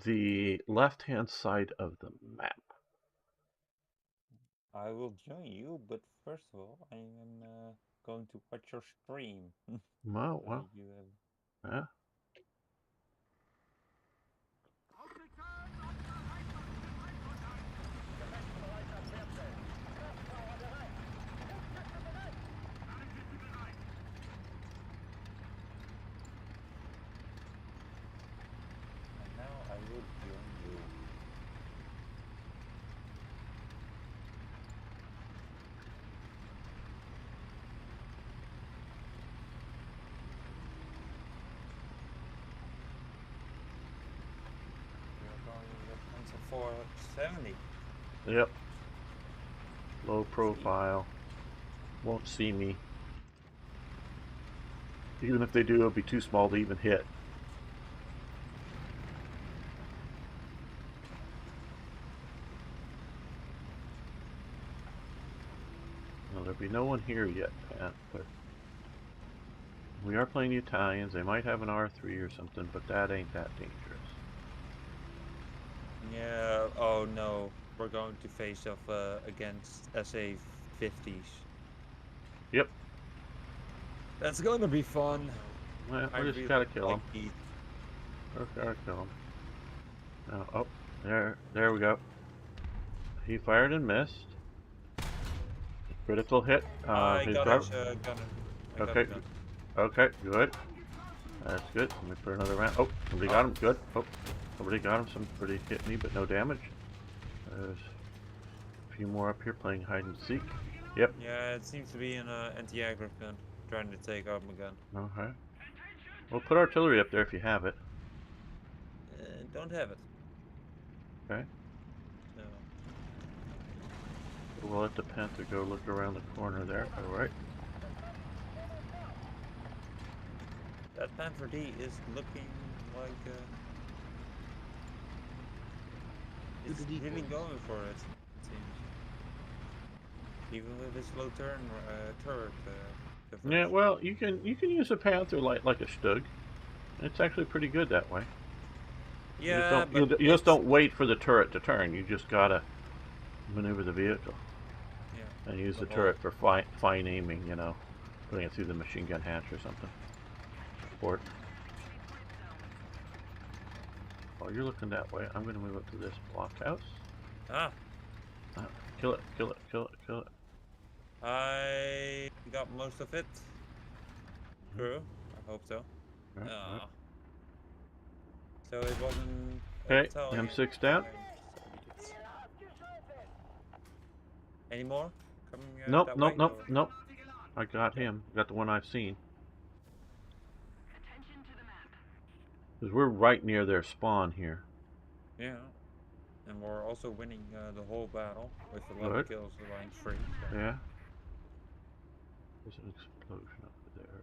the left-hand side of the map. I will join you, but first of all, I am going to watch your stream. Well, You have. yeah. And now I will join you. We are going with pencil 470. Yep. Low profile. Won't see me. Even if they do, it'll be too small to even hit. Well, there'll be no one here yet, Pat, but we are playing the Italians. They might have an R3 or something, but that ain't that dangerous. Yeah, oh no. We're going to face off against SA 50s. Yep. That's going to be fun. Well, I we just really gotta kill like them. these. We gotta kill them. Now, oh, there we go. He fired and missed. Critical hit. I His got driver. his gunner. I got Okay, a gun. okay, good. That's good. Let me put another round. Oh, somebody got him. Good. Oh, somebody got him. Somebody hit me, but no damage. There's a few more up here playing hide and seek. Yep. Yeah, it seems to be an anti-aggro gun. Trying to take out my gun. Okay. We'll put artillery up there if you have it. Don't have it. Okay. So. We'll let the Panther go look around the corner there. All right. That Panther D is looking like it's really going for it. It seems. Even with his slow turret. Yeah. Difference. Well, you can use a Panther like a Stug. It's actually pretty good that way. Yeah, but You just don't wait for the turret to turn. You just gotta maneuver the vehicle. yeah, And use the whole. turret for fine aiming. You know, putting it through the machine gun hatch or something. Or while you're looking that way, I'm gonna move up to this blockhouse. Ah. Kill it! Kill it! Kill it! Kill it! I got most of it. True. I hope so. Right. So it wasn't Okay, Italian. M6 down. Any more coming Nope, that nope, way? nope, Or? nope. I got Okay. him. Got the one I've seen. Because we're right near their spawn here. Yeah. And we're also winning the whole battle with 11 Good. kills around 3. So. Yeah. There's an explosion over there.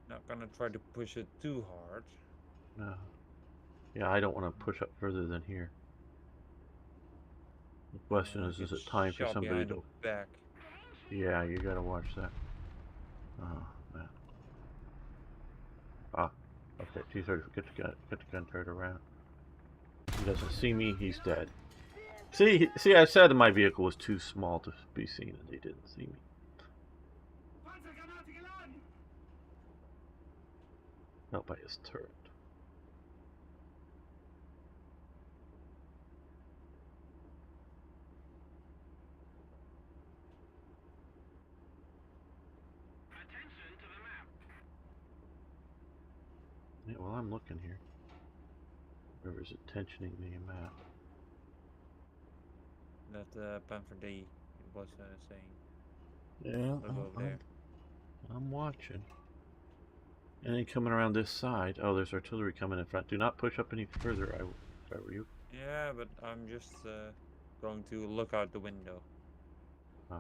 Not gonna try to push it too hard. No. Yeah, I don't want to push up further than here. The question is Get it time for shot somebody behind the to... back. Yeah, you gotta watch that. Oh, man. Ah. Okay, T-30, get the gun turret around. He doesn't see me, he's dead. See, I said my vehicle was too small to be seen, and they didn't see me. Not by his turret. Yeah, well, I'm looking here. Whoever's attentioning the map. That Panther D was saying. Yeah, Look over there. I'm watching. And then coming around this side. Oh, there's artillery coming in front. Do not push up any further. If I were you. Yeah, but I'm just going to look out the window. Oh.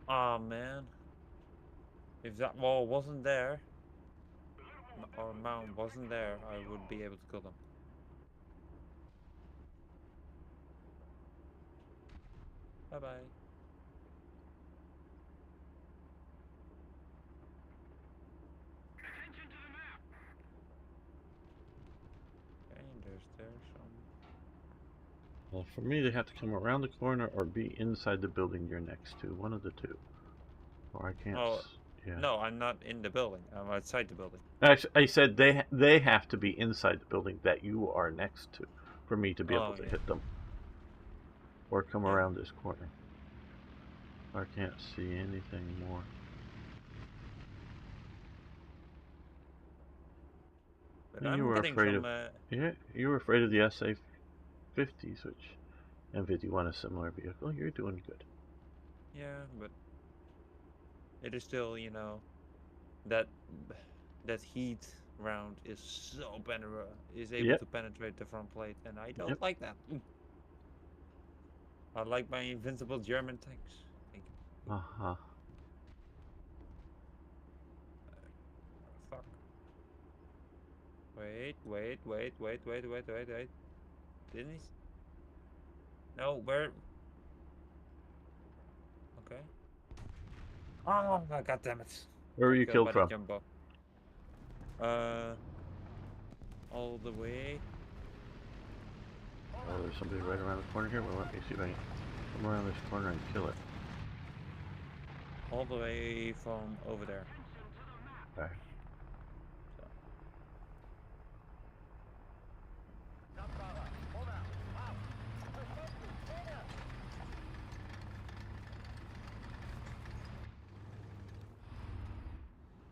Ah, man. If that wall wasn't there, or mound wasn't there, I would be able to kill them. Bye bye. Okay, there's some. Well, for me, they have to come around the corner or be inside the building you're next to. One of the two. Or I can't. Oh, Yeah. no, I'm not in the building. I'm outside the building. I said they have to be inside the building that you are next to for me to be able Oh, to yeah. hit them. Or come Yeah. around this corner. I can't see anything more. But And you I'm were getting afraid some. of yeah, you were afraid of the SA-50s, which MV1 is a similar vehicle. You're doing good. Yeah, but it is still, you know, that that heat round is so is able Yep. to penetrate the front plate, and I don't Yep. like that. I like my invincible German tanks. Thank you. Uh-huh. Fuck. Wait. Didn't he? No, where? Okay. Oh, god damn it. Where were Got you killed killed by the from? jumbo. All the way. Oh, there's somebody right around the corner here. Well, let me see if I can come around this corner and kill it. All the way from over there. Okay. So.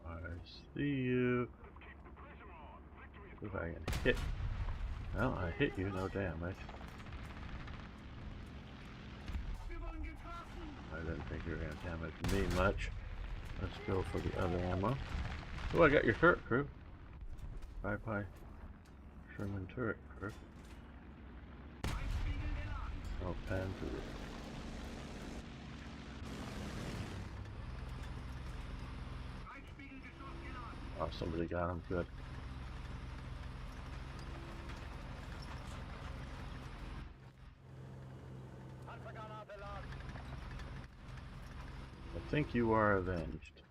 I see you. See if I can hit. Well, I hit you, no damage. I didn't think you were going to damage me much. Let's go for the other ammo. Oh, I got your turret crew. Bye-bye. Sherman turret crew. Oh, pan to the... Oh, somebody got him. Good. I think you are avenged.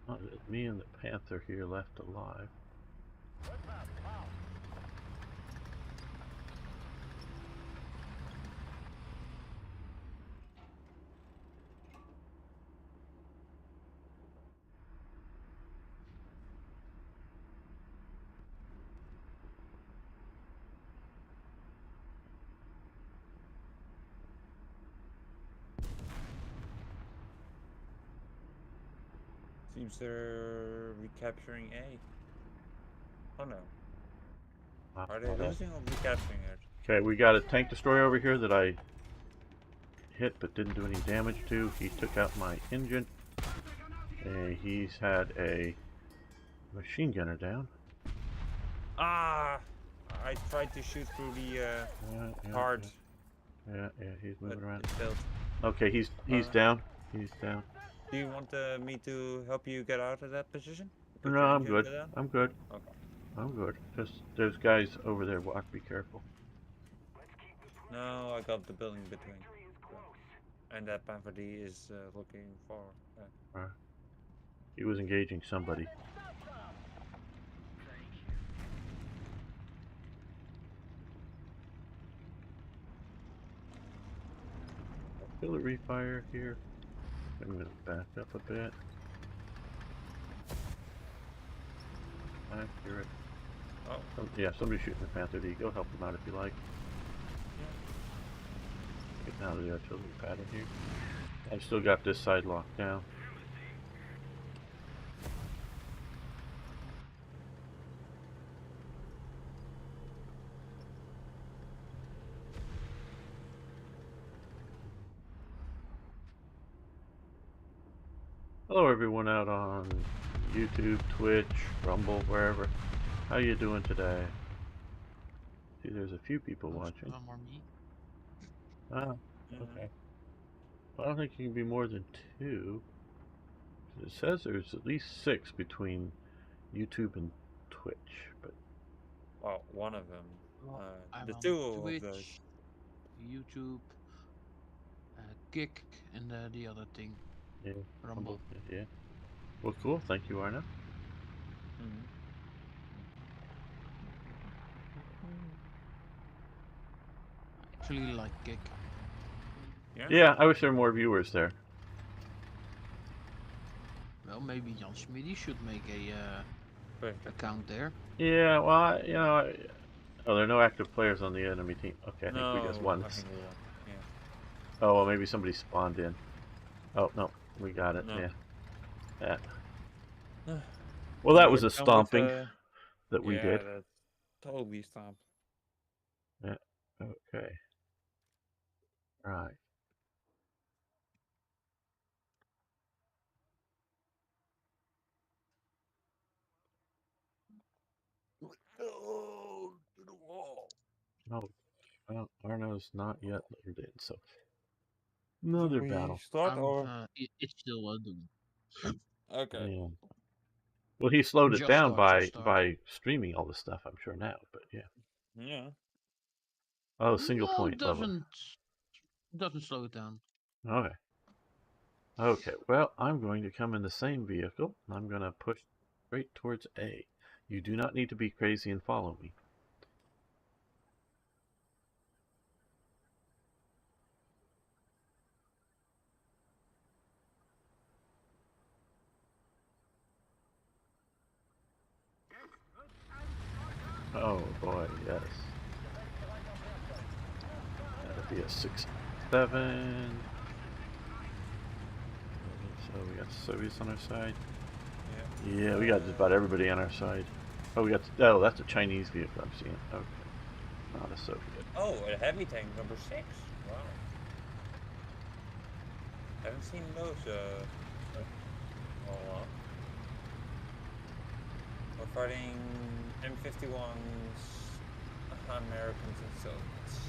Oh, it's me and the Panther here left alive. Seems they're recapturing A. Oh no. Are they losing or recapturing it? Okay, we got a tank destroyer over here that I hit but didn't do any damage to. He took out my engine. He's had a machine gunner down. Ah! I tried to shoot through the card. Yeah, he's moving around. It failed. Okay, he's down. He's down. Do you want me to help you get out of that position? Put No, your I'm engine good. down? I'm good. Okay. I'm good. Just there's guys over there. Watch, be careful. No, I got the building between. So. And that Panther D is looking for. He was engaging somebody. Artillery fire here. I'm going to back up a bit. Accurate. Oh. Yeah, somebody's shooting the Panther D. Go help them out if you like. Yeah. Get out of the artillery pattern here. I've still got this side locked down. Hello everyone out on YouTube, Twitch, Rumble, wherever. How you doing today? See, there's a few people watching. No more me. Ah, okay. Well, I don't think you can be more than 2. It says there's at least 6 between YouTube and Twitch, but Well, one of them. Well, I'm The on two of those. Twitch, YouTube, Kick, and the other thing, yeah, Rumble. yeah. Well, cool. Thank you, Arna. I actually like Kick. Yeah. Yeah, I wish there were more viewers there. Well, maybe Jan Schmidi should make a account there. Yeah, well, you know, oh, there are no active players on the enemy team. Okay, I think we just won I this. think we won. Yeah. Oh, well, maybe somebody spawned in. Oh, no, we got it. No. Yeah. Well, that was a Come with, stomping that we did. Yeah, that's totally stomped. Yeah. Okay. Right. Oh, to the wall. No, well, Arno's not yet loaded in, so another Should we battle. start or? It's still doing. Okay. Yeah. Well, he slowed it Just down start. by streaming all the stuff, I'm sure now, but yeah. Yeah. Oh, single No, point level. Doesn't slow it down. Okay. Okay, well, I'm going to come in the same vehicle. I'm going to push straight towards A. You do not need to be crazy and follow me. Oh boy, yes. That'll be a 6-7. So we got Soviets on our side. Yeah, we got just about everybody on our side. Oh, we got. Oh, that's a Chinese vehicle I'm seeing. Okay, not a Soviet. Oh, a heavy tank number 6. Wow. Haven't seen those all along. We're fighting M51s, Americans, and Soviets.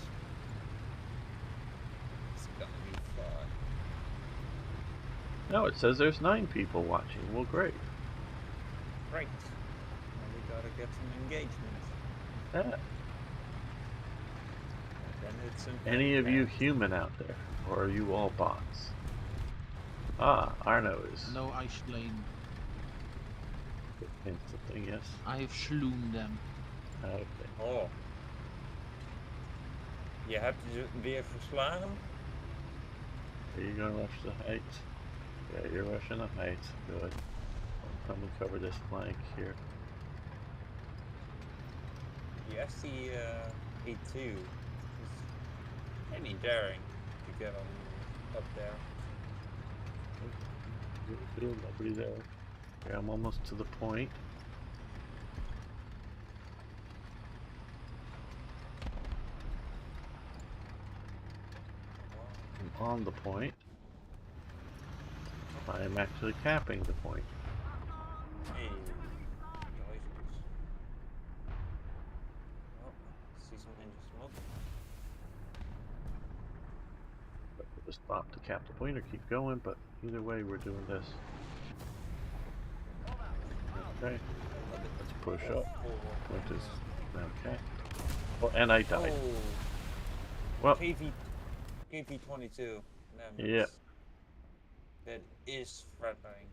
It's gonna be fun. No, it says there's 9 people watching. Well, great. Great. Now we gotta get some engagement. Yeah. Then it's Any of you human out there, or are you all bots? Ah, Arno is. No, I slain. Something, yes. I have slewn them. Okay. Oh. Je hebt ze weer verslagen? Are you gonna rush the height? Yeah, you're rushing the height. Good. Let me cover this flank here. Yes, the A2 is pretty daring to get on up there. Nobody there. Okay, I'm almost to the point. I'm on the point. I am actually capping the point. Hey, noises. Oh, see some engine smoke. Just stop to cap the point or keep going, but either way we're doing this. Okay, let's push up. Which is okay. Well, and I died. Oh, Well, KV-22. yeah. That is threatening.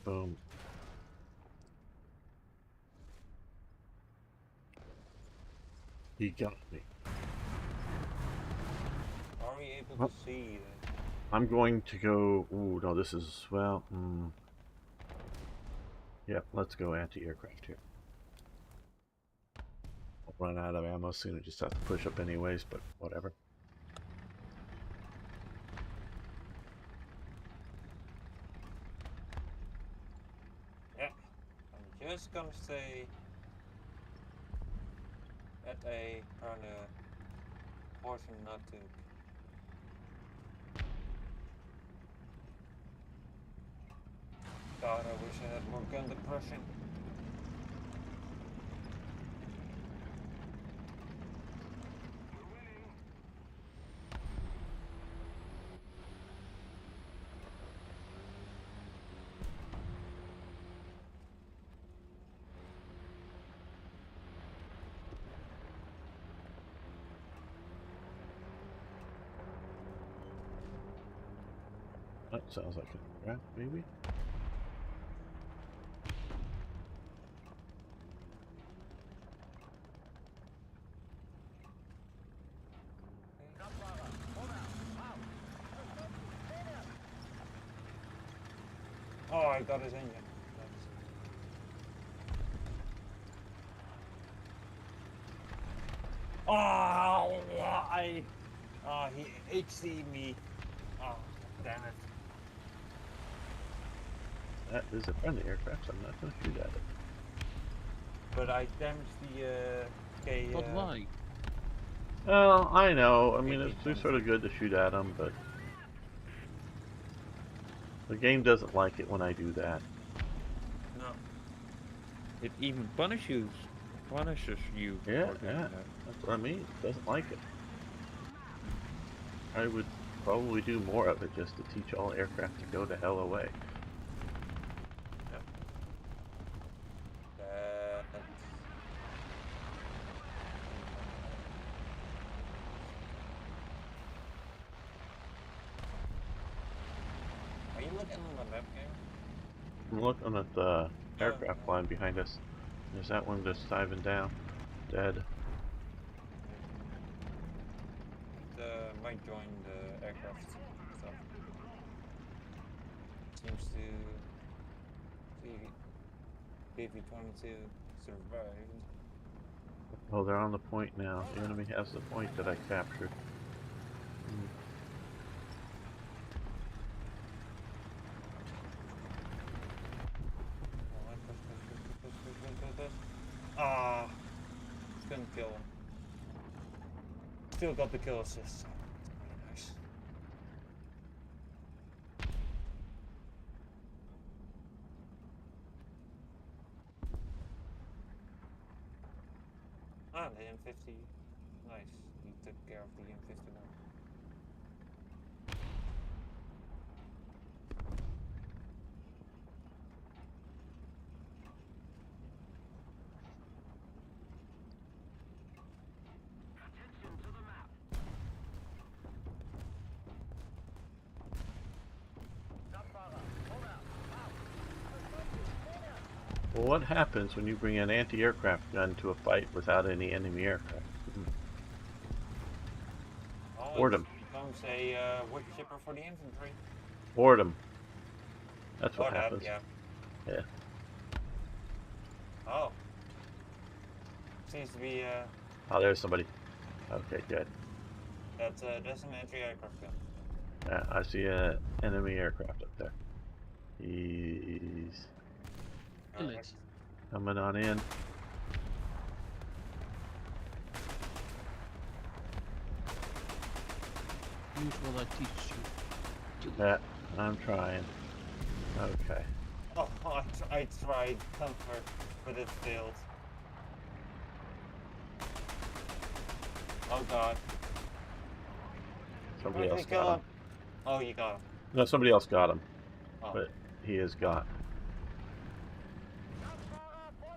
Boom. He got me. Are we able to see that? I'm going to go. Ooh, no, this is well. Yeah, let's go anti-aircraft here. I'll run out of ammo soon. I just have to push up anyways, but whatever. Yeah, I'm just gonna stay at A, trying to force him not to. God, I wish I had more gun depression. That sounds like a rat, maybe. Oh, I got his engine. Oh, he HC'd me. Oh, damn it. That is a friendly aircraft, so I'm not going to shoot at it. But I damaged the, okay, But why? Well, I know. I mean, it's AK-27. sort of good to shoot at them, but the game doesn't like it when I do that. No. It even punishes you Yeah, for doing yeah. that. That's what I mean. It doesn't like it. I would probably do more of it just to teach all aircraft to go to hell away. Are you looking on the map game? I'm looking at the aircraft line behind us. There's that one just diving down. Dead. Might join the aircraft stuff. Seems to see BV-22 survived. Oh, they're on the point now. The enemy has the point that I captured. Ah, couldn't kill him. Still got the kill assist. That's pretty nice. Ah, the M50. Nice. You took care of the M51. Well, what happens when you bring an anti-aircraft gun to a fight without any enemy aircraft? Oh, Boredom. it becomes a wood chipper for the infantry. Boredom. That's what Oh, that, happens. yeah. Yeah. Oh. Seems to be, Oh, there's somebody. Okay, good. that's an anti-aircraft gun. Yeah, I see an enemy aircraft up there. He's Kill it. coming on in. Use what I teach you. Kill it. Yeah, I'm trying. Okay. Oh, I tried comfort, but it failed. Oh god. Somebody Quickly else kill got him. him. Oh, you got him. No, somebody else got him. Oh. But he is got.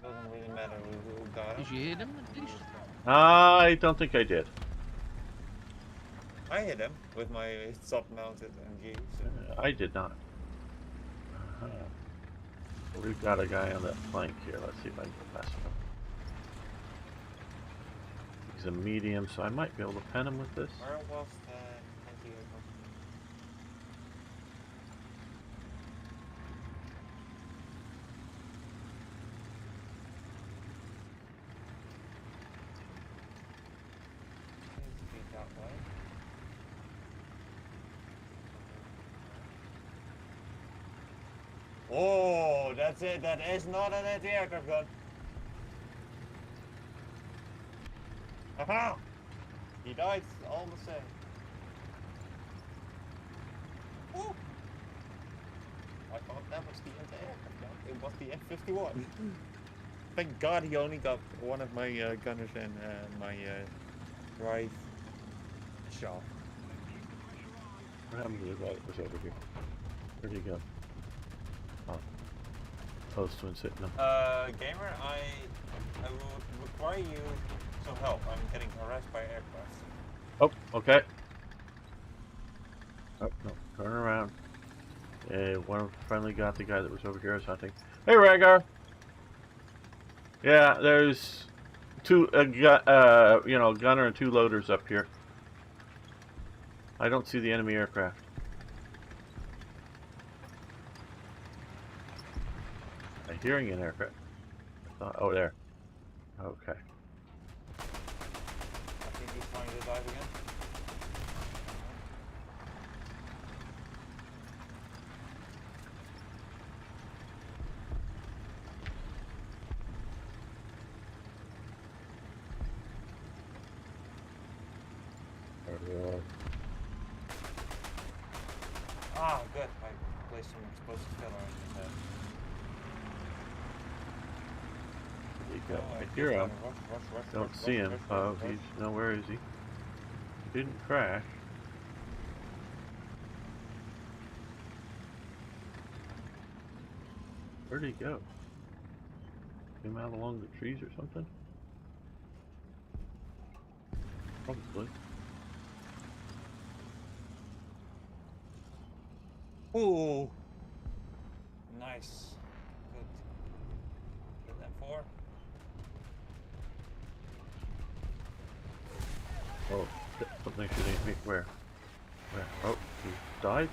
Doesn't really matter who got him. Did you hit him at least? I don't think I did. I hit him with my sub-mounted MG. So. I did not. We've got a guy on that flank here. Let's see if I can get past him. He's a medium, so I might be able to pen him with this. Where was the anti-aircraft? Seems to be that way. Oh, that's it. That is not an anti-aircraft gun. Aha! He died all the same. Woo! I thought that was the anti-aircraft gun. It was the F-51. Thank God he only got one of my gunners and my right shot. What happened to the guy that was over here? Where'd he go? Oh. Post one sitting up. Gamer, I will require you some help. I'm getting harassed by aircraft. Oh, okay. Oh, no, turn around. One finally got the guy that was over here or something. Hey, Rhaegar! Yeah, there's two, gunner and two loaders up here. I don't see the enemy aircraft. I'm hearing an aircraft. Oh, there. Okay. I think he's trying to dive again. Ah, good. I placed some explosive filler on his head. There you go. Oh, I hear him. Rush, Don't see him. Oh, he's... No, where is he? He didn't crash. Where'd he go? Came out along the trees or something? Probably. Ooh. Nice. Good. Good that four. Oh, something shooting at me. Where? Where? Oh, he died?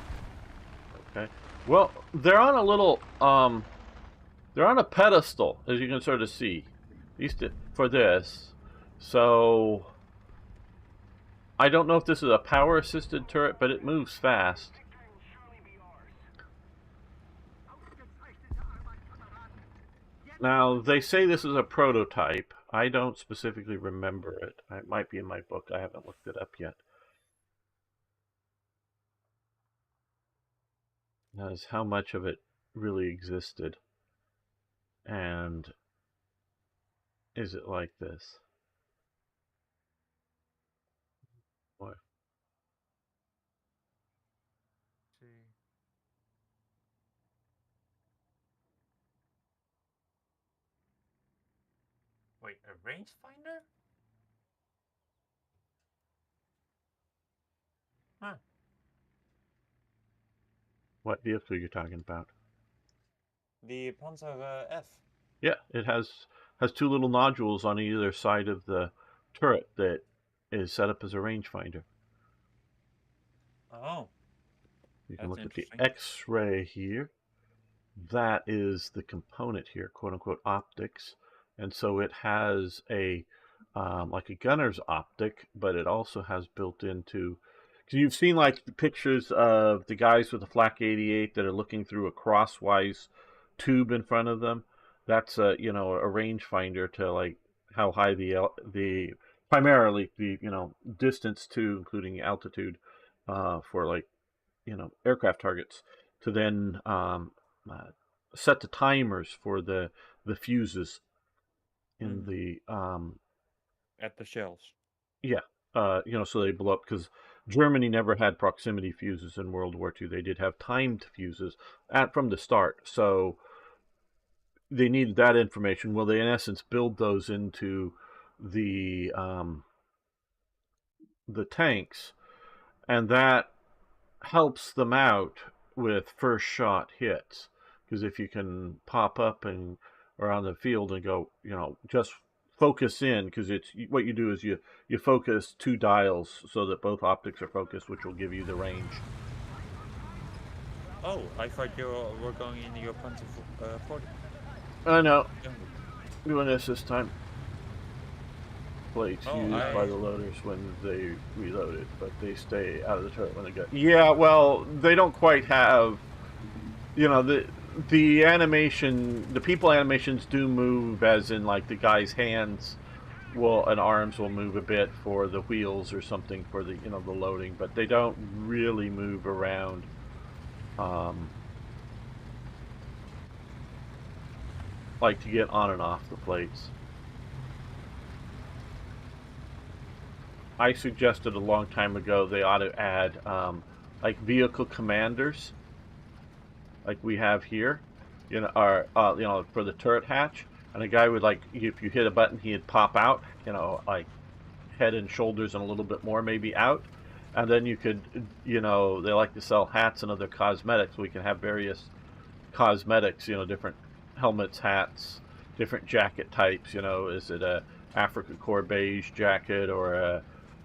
Okay. Well, they're on a little, they're on a pedestal, as you can sort of see. For this. So, I don't know if this is a power-assisted turret, but it moves fast. Now, they say this is a prototype. I don't specifically remember it. It might be in my book. I haven't looked it up yet. As how much of it really existed. And is it like this? What? See. Wait, a rangefinder? Huh. What vehicle are you talking about? The Panzer F. Yeah, it has two little nodules on either side of the turret that is set up as a rangefinder. Oh. You can That's look at the interesting. X-ray here. That is the component here, quote unquote optics, and so it has a like a gunner's optic, but it also has built into. Because you've seen like the pictures of the guys with the Flak 88 that are looking through a crosswise tube in front of them. That's a a rangefinder to like how high the primarily the distance to, including altitude, for like aircraft targets, to then set the timers for the fuses in the At the shells. yeah, so they blow up, because Germany never had proximity fuses in World War II. They did have timed fuses from the start, so they needed that information. Well, they in essence build those into the tanks, and that helps them out with first shot hits, because if you can pop up and around the field and go, just focus in, because it's what you do is you focus two dials so that both optics are focused, which will give you the range. Oh, I thought you were going into your Panzer 40. No, doing this time. Plates Oh, used by the loaders when they reload it, but they stay out of the turret when they go. Yeah, well, they don't quite have, the animation, the people animations do move, as in like the guy's hands and arms will move a bit for the wheels or something for the the loading, but they don't really move around like to get on and off the plates. I suggested a long time ago they ought to add like vehicle commanders, like we have here, you know, or you know, for the turret hatch, and a guy would, like, if you hit a button, he'd pop out, you know, like head and shoulders and a little bit more maybe out, and then you could, you know, they like to sell hats and other cosmetics. We can have various cosmetics, you know, different helmets, hats, different jacket types. You know, is it a Africa Corps beige jacket or a,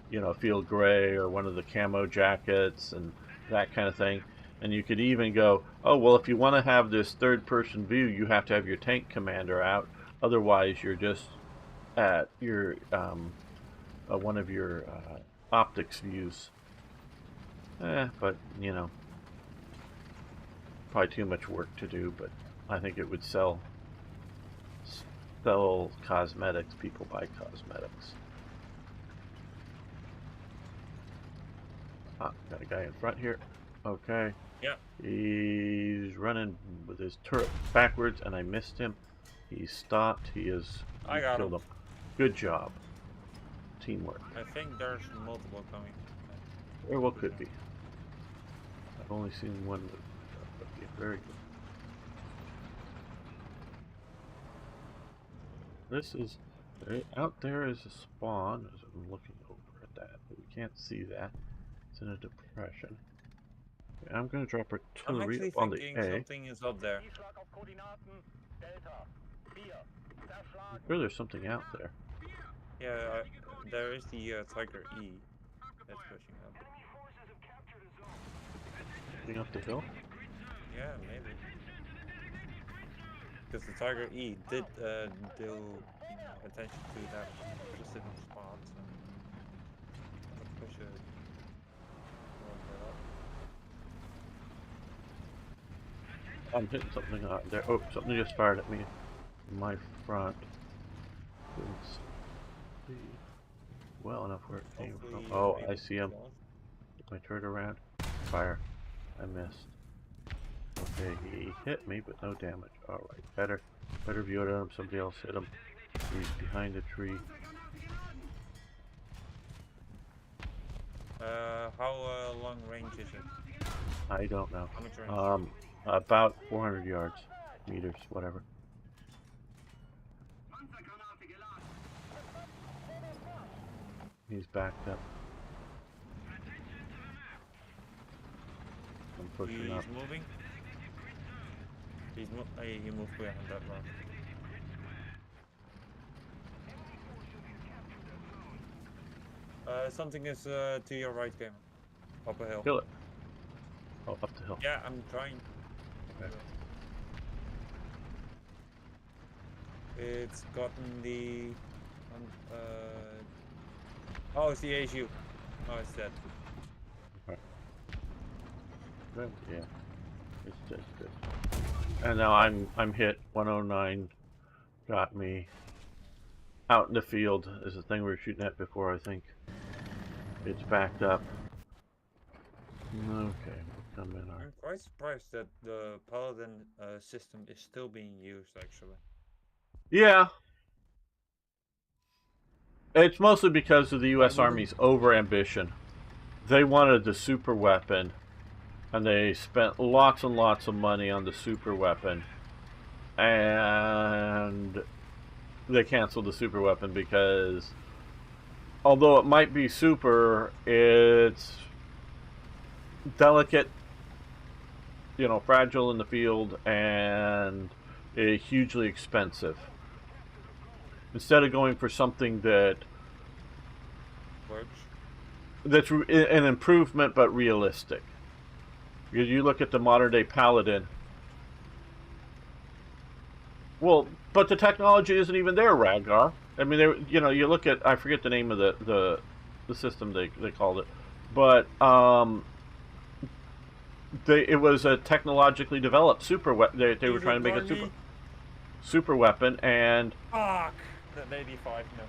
you know, field gray or one of the camo jackets and that kind of thing. And you could even go, oh, well, if you want to have this third-person view, you have to have your tank commander out. Otherwise, you're just at your one of your optics views. But, you know, probably too much work to do, but I think it would sell cosmetics. People buy cosmetics. Got a guy in front here. Okay. Yeah. He's running with his turret backwards, and I missed him. He stopped. He killed him. Good job. Teamwork. I think there's multiple coming. Very well could be. I've only seen one. Yeah, very good. This is out there is a spawn. As I'm looking over at that, but we can't see that. It's in a depression. Okay, I'm going to drop artillery up on the A. Something is up there. I'm sure there's something out there. Yeah, there is the Tiger E that's pushing up. Pushing up the hill? Yeah, maybe. Because the Tiger E did do attention to that specific spot and push it. I'm hitting something out there. Oh, something just fired at me in my front. Couldn't see well enough where it came from. Oh, I see him. Get my turret around. Fire. I missed. Okay, he hit me, but no damage. Alright, better view it on him. Somebody else hit him. He's behind a tree. How long range is it? I don't know. How much range? About 400 yards. Meters, whatever. He's backed up. I'm pushing up. He's moving. He moved behind that rock. Something is to your right, Gamer. Up a hill. Kill it. Oh, up the hill. Yeah, I'm trying. Okay. It's gotten the... oh, it's the ASU. Oh, it's dead. Okay. Good. Yeah. It's just good. And now I'm hit. 109 got me. Out in the field is the thing we were shooting at before, I think. It's backed up. Okay, we'll come in our... I'm quite surprised that the Paladin system is still being used, actually. Yeah. It's mostly because of the U.S. Army's over-ambition. They wanted the super weapon, and they spent lots and lots of money on the super weapon. And they canceled the super weapon because, although it might be super, it's delicate, you know, fragile in the field, and hugely expensive. Instead of going for something that Works. that's an improvement but realistic. You look at the modern day Paladin. Well, but the technology isn't even there, Radgar. I mean, you know, you look at, I forget the name of the system they called it, but it was a technologically developed super weapon. They were trying to make a super weapon, and fuck, the 85 numbers.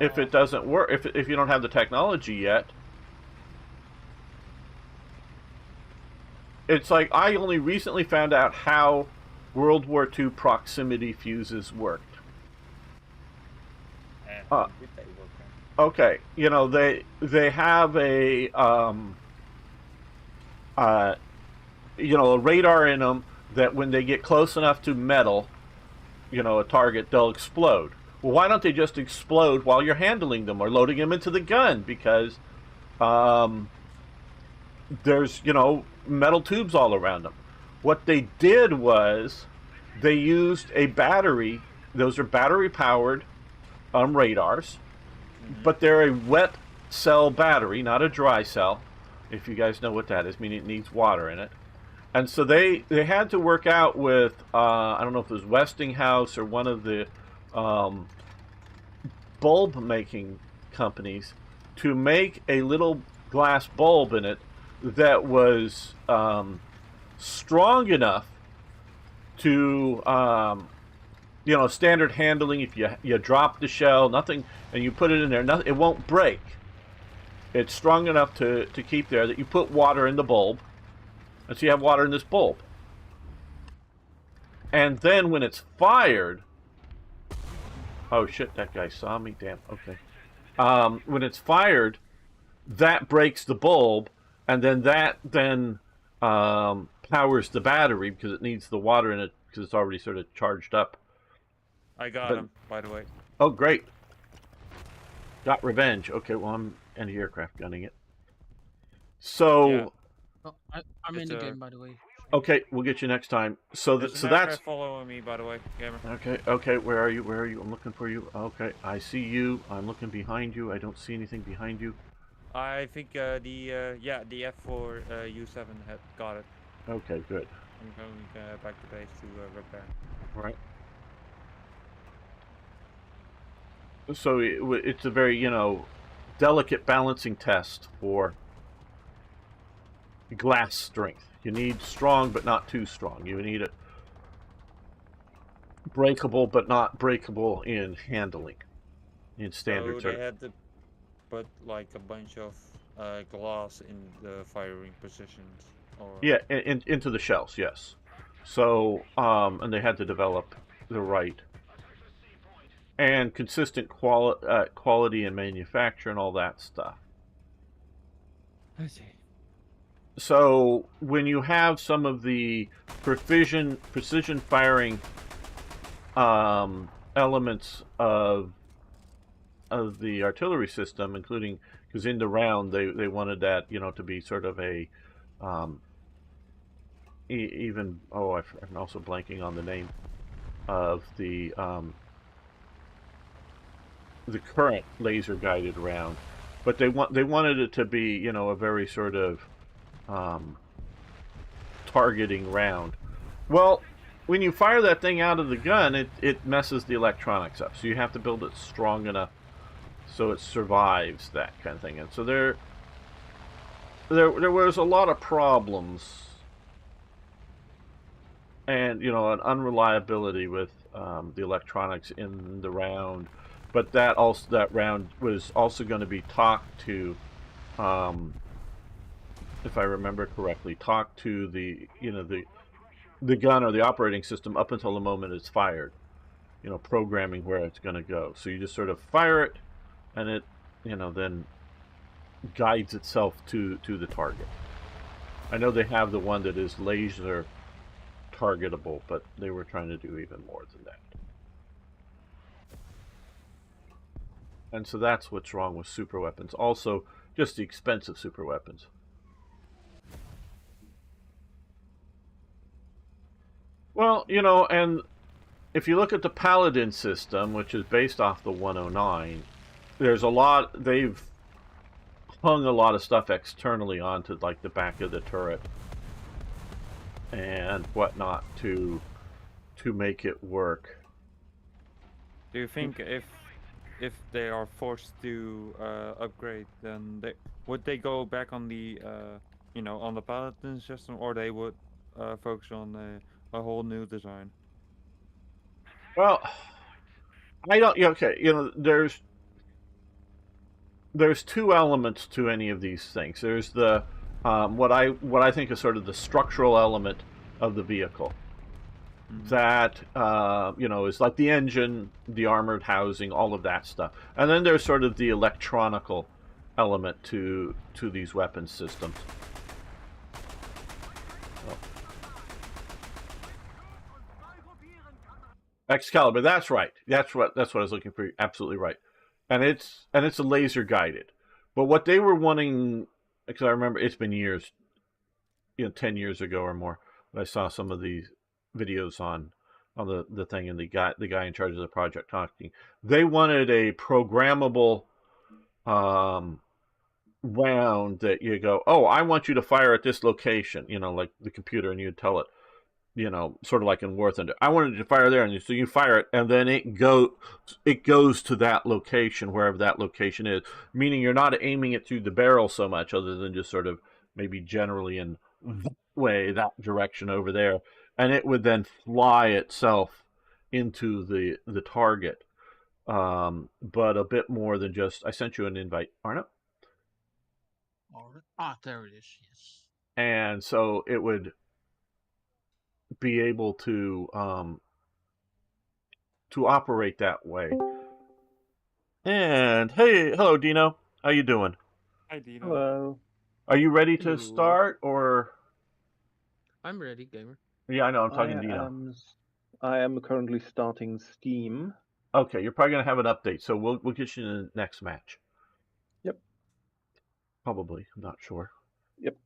If it doesn't work, if you don't have the technology yet, it's like I only recently found out how World War II proximity fuses worked. And how did they work then? Okay, you know, they have a you know, a radar in them that when they get close enough to metal, you know, a target, they'll explode. Well, why don't they just explode while you're handling them or loading them into the gun? Because there's, you know, metal tubes all around them. What they did was they used a battery. Those are battery powered radars, but they're a wet cell battery, not a dry cell. If you guys know what that is, meaning it needs water in it. And so they had to work out with I don't know if it was Westinghouse or one of the bulb making companies to make a little glass bulb in it that was strong enough to you know, standard handling. If you drop the shell, nothing, and you put it in there, nothing, it won't break. It's strong enough to keep there that you put water in the bulb, and so you have water in this bulb. And then when it's fired, oh shit, that guy saw me. Damn. Okay. When it's fired, that breaks the bulb, and then that powers the battery because it needs the water in it because it's already sort of charged up. I got him, by the way. Oh, great. Got revenge. Okay, well, I'm anti-aircraft gunning it. So, Yeah. Oh, I'm in the game, by the way. okay, we'll get you next time. So, There's so an that's... aircraft following me, by the way, gamer. Okay, where are you? Where are you? I'm looking for you. Okay, I see you. I'm looking behind you. I don't see anything behind you. I think the F4 U7 had got it. Okay, good. I'm going back to base to repair. Right. So it's a very, you know, delicate balancing test for glass strength. You need strong, but not too strong. You need it breakable, but not breakable in handling. In standard. So they had to put like a bunch of glass in the firing positions. Or... Yeah, into the shells. Yes. So and they had to develop the right and consistent quality in manufacture and all that stuff. I see. So when you have some of the precision firing elements of the artillery system, including because in the round they wanted that, you know, to be sort of a even I'm also blanking on the name of the current laser guided round, but they wanted it to be, you know, a very sort of targeting round. Well, when you fire that thing out of the gun, it messes the electronics up, so you have to build it strong enough so it survives that kind of thing. And so there was a lot of problems, and, you know, an unreliability with the electronics in the round. But that round was also going to be talked to, if I remember correctly, talked to the, you know, the gun or the operating system up until the moment it's fired. You know, programming where it's going to go. So you just sort of fire it, and it, you know, then guides itself to the target. I know they have the one that is laser targetable, but they were trying to do even more than that. And so that's what's wrong with super weapons. Also, just the expensive super weapons. Well, you know, and if you look at the Paladin system, which is based off the 109, there's a lot, they've hung a lot of stuff externally onto, like, the back of the turret and whatnot to make it work. Do you think if they are forced to upgrade, then would they go back on the you know, on the Paladin system, or they would focus on a whole new design? Well, I don't. Okay, you know, there's two elements to any of these things. There's the what I think is sort of the structural element of the vehicle, that is like the engine, the armored housing, all of that stuff. And then there's sort of the electronical element to these weapon systems. Excalibur, that's right. That's what I was looking for. Absolutely right. And it's a laser guided. But what they were wanting, because I remember it's been years, 10 years ago or more, when I saw some of these videos on the thing, and the guy in charge of the project talking. They wanted a programmable round that you go, oh, I want you to fire at this location, like the computer, and you tell it, sort of like in War Thunder, I wanted to fire there, and so you fire it, and then it goes to that location, wherever that location is, meaning you're not aiming it through the barrel so much, other than just sort of maybe generally in that way, that direction over there, and it would then fly itself into the target. But a bit more than just, I sent you an invite, Arno. There it is, yes. And so it would be able to operate that way. And hello Dino, how you doing? Hi Dino. Hello. Are you ready to start, or? I'm ready, gamer. Yeah, I know. I'm talking to Dino. I am currently starting Steam. Okay, you're probably gonna have an update, so we'll get you in the next match. Yep. Probably. I'm not sure. Yep.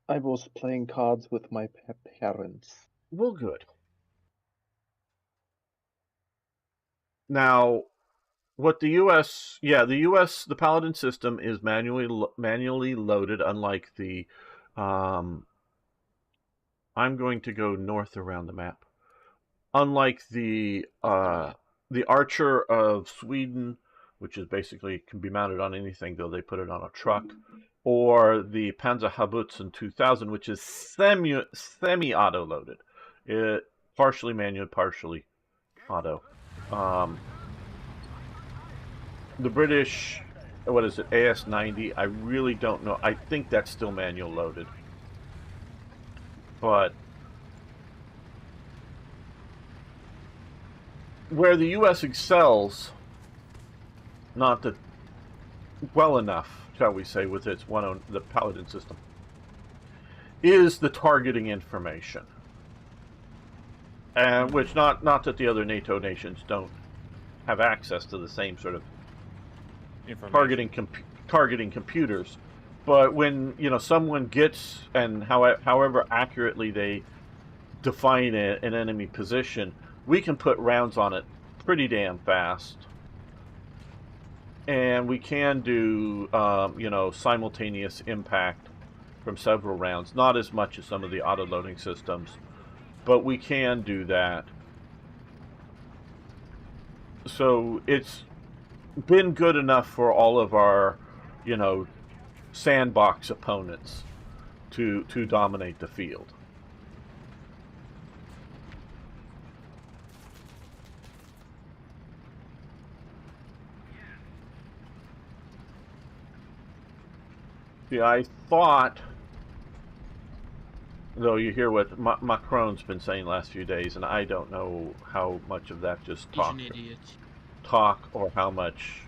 I was playing cards with my parents. Well, good. Now, what the U.S. the Paladin system is manually loaded, unlike the. I'm going to go north around the map. Unlike the Archer of Sweden, which is basically can be mounted on anything, though they put it on a truck, or the Panzerhaubitze 2000, which is semi-auto loaded. It partially manual, partially auto. The British, what is it, AS90? I really don't know. I think that's still manual loaded. But where the U.S. excels, not that well enough, shall we say, with its the Paladin system, is the targeting information. And which not that the other NATO nations don't have access to the same sort of targeting computers, but when someone gets, and however accurately they define an enemy position, we can put rounds on it pretty damn fast, and we can do simultaneous impact from several rounds. Not as much as some of the auto loading systems, but we can do that. So it's been good enough for all of our, sandbox opponents to dominate the field. Yeah, I thought, though, you hear what Macron's been saying last few days, and I don't know how much of that just talk. He's an idiot. Talk or how much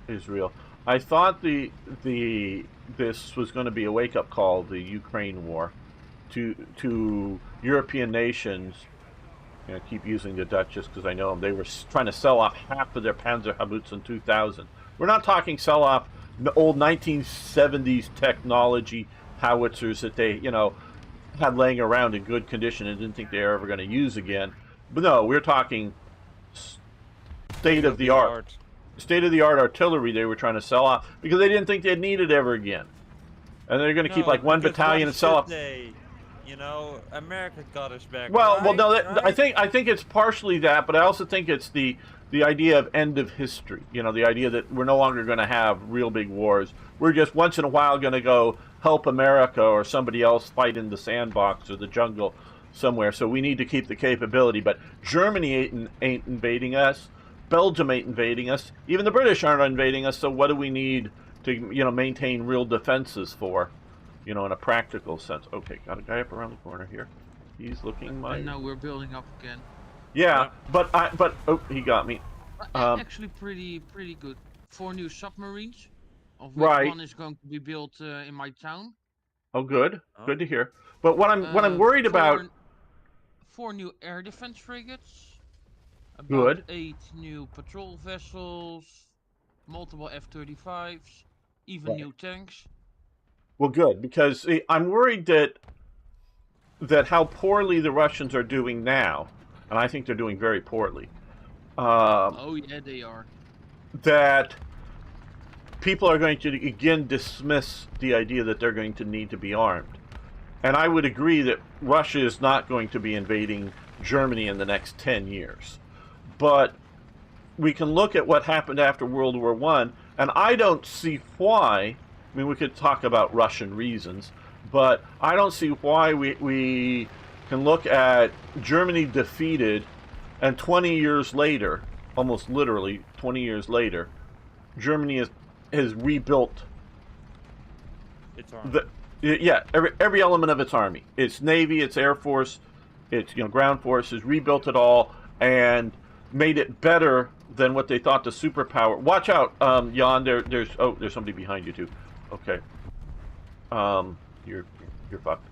is real. I thought this was going to be a wake-up call, the Ukraine war, to European nations. I keep using the Dutch just because I know them. They were trying to sell off half of their Panzerhaubitze 2000. We're not talking sell off the old 1970s technology howitzers that they had laying around in good condition and didn't think they were ever going to use again. But no, we're talking state-of-the-art artillery they were trying to sell off because they didn't think they'd need it ever again. And they're going to keep like one battalion and sell off. America got us back. Well, right? no, right? I think it's partially that, but I also think it's the idea of end of history. The idea that we're no longer going to have real big wars. We're just once in a while going to go help America or somebody else fight in the sandbox or the jungle somewhere. So we need to keep the capability. But Germany ain't invading us. Belgium ain't invading us. Even the British aren't invading us. So what do we need to maintain real defenses for? In a practical sense. Okay, got a guy up around the corner here. He's looking my. And now we're building up again. Yeah, but oh, he got me. Actually, pretty good. 4 new submarines, of which Right. one is going to be built in my town. Oh, good. Oh. Good to hear. But what I'm worried about. 4 new air defense frigates. About Good. 8 new patrol vessels, multiple F-35s, even Right. new tanks. Well, good, because see, I'm worried that how poorly the Russians are doing now, and I think they're doing very poorly. Oh yeah, they are. That people are going to again dismiss the idea that they're going to need to be armed. And I would agree that Russia is not going to be invading Germany in the next 10 years. But we can look at what happened after World War I, and I don't see why. I mean, we could talk about Russian reasons, but I don't see why we can look at Germany defeated, and 20 years later, almost literally 20 years later, Germany has rebuilt It's army. every element of its army, its navy, its air force, its ground forces, rebuilt it all and made it better than what they thought the superpower. Watch out, Jan. There's somebody behind you too. Okay. You're fucked.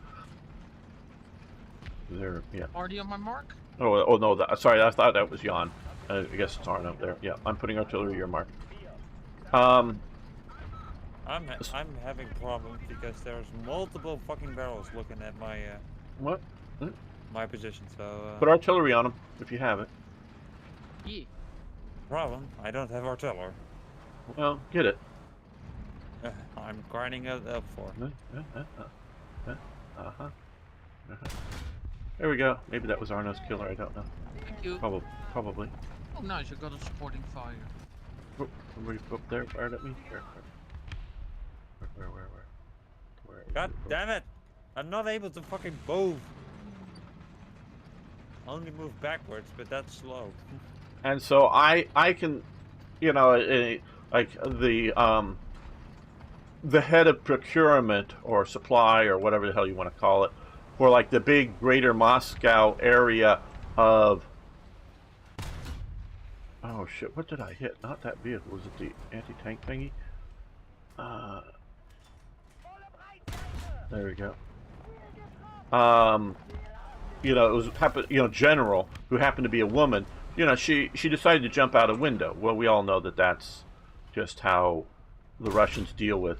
There, yeah. Already on my mark? Oh no. Sorry, I thought that was Jan. I guess it's Arno there. Yeah, I'm putting artillery your mark. I'm having problems because there's multiple fucking barrels looking at my What? my position. So Put artillery on them if you have it. Yeah. problem. I don't have artillery. Well, get it. I'm grinding it up for. There we go. Maybe that was Arno's killer. I don't know. Thank you. Probably. Oh nice, I got a supporting fire. Oh, somebody up there fired at me. Where? God damn it! I'm not able to fucking move. I only move backwards, but that's slow. And so I can, like the head of procurement or supply or whatever the hell you want to call it, for like the big greater Moscow area of. Oh shit! What did I hit? Not that vehicle. Was it the anti-tank thingy? There we go. It was General, who happened to be a woman. She decided to jump out a window. Well, we all know that that's just how the Russians deal with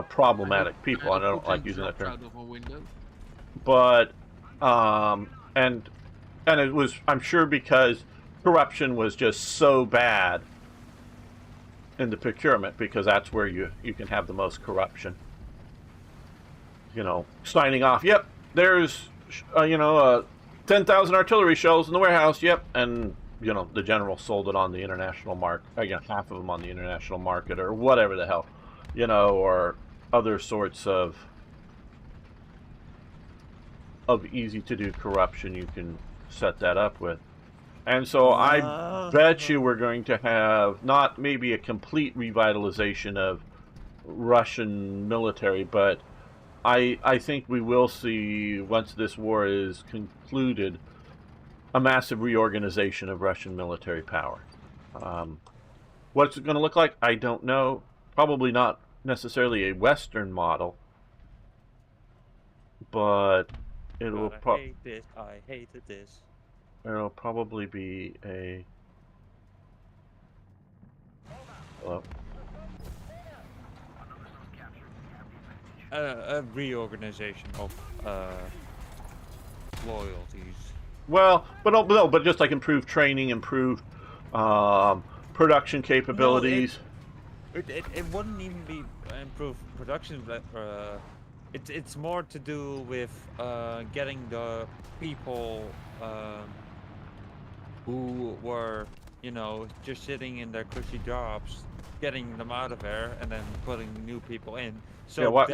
problematic people. I don't like using that term. Out of a window. But and it was, I'm sure, because corruption was just so bad in the procurement, because that's where you can have the most corruption. Signing off. Yep, there's 10,000 artillery shells in the warehouse. Yep, and the general sold it on the international market. Half of them on the international market, or whatever the hell, or other sorts of easy to do corruption you can set that up with. And so I bet you we're going to have not maybe a complete revitalization of Russian military, but I think we will see, once this war is concluded, a massive reorganization of Russian military power. What's it going to look like? I don't know. Probably not necessarily a Western model, but it will I hated this. It'll probably be a. Hello. A reorganization of loyalties. Well, but just like improved training, improved production capabilities. No, it wouldn't even be improved production, but it's more to do with getting the people who were just sitting in their cushy jobs, getting them out of there, and then putting new people in. So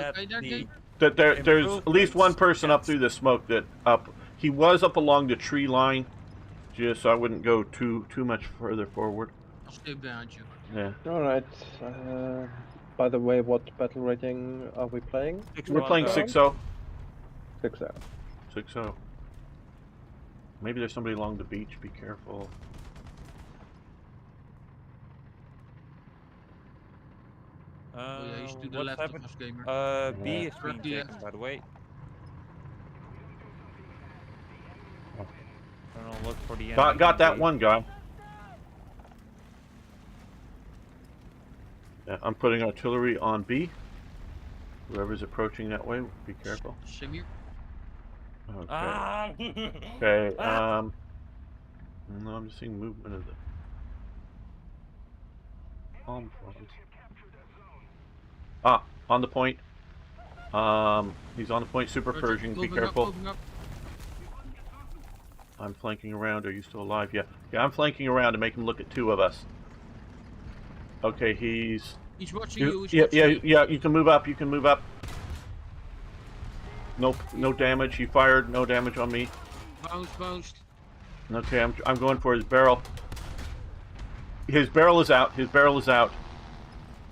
there's at least one person up through the smoke he was up along the tree line, just so I wouldn't go too much further forward. I'll stay behind you. Yeah. Alright. By the way, what battle rating are we playing? We're playing 6-0. 6-0. 6-0. Maybe there's somebody along the beach. Be careful. Oh yeah, he's to the What's left happened? of us, gamer. B Yeah. is being Directly taken, left. by the way. Oh. I don't know, look for the enemy. Got that B. one guy. Yeah, I'm putting artillery on B. Whoever's approaching that way, be careful. Samir. Okay. Ah! Okay. Ah! No, I'm just seeing movement of the palm fronds. Ah, on the point. He's on the point. Super Roger. Pershing. Be Moving up, careful. moving up. I'm flanking around. Are you still alive? Yeah. Yeah, I'm flanking around to make him look at two of us. Okay, he's He's watching you. He's yeah, watching yeah, you. yeah. You can move up. You can move up. Nope, no damage. He fired. No damage on me. Bounced. Okay, I'm going for his barrel. His barrel is out. His barrel is out.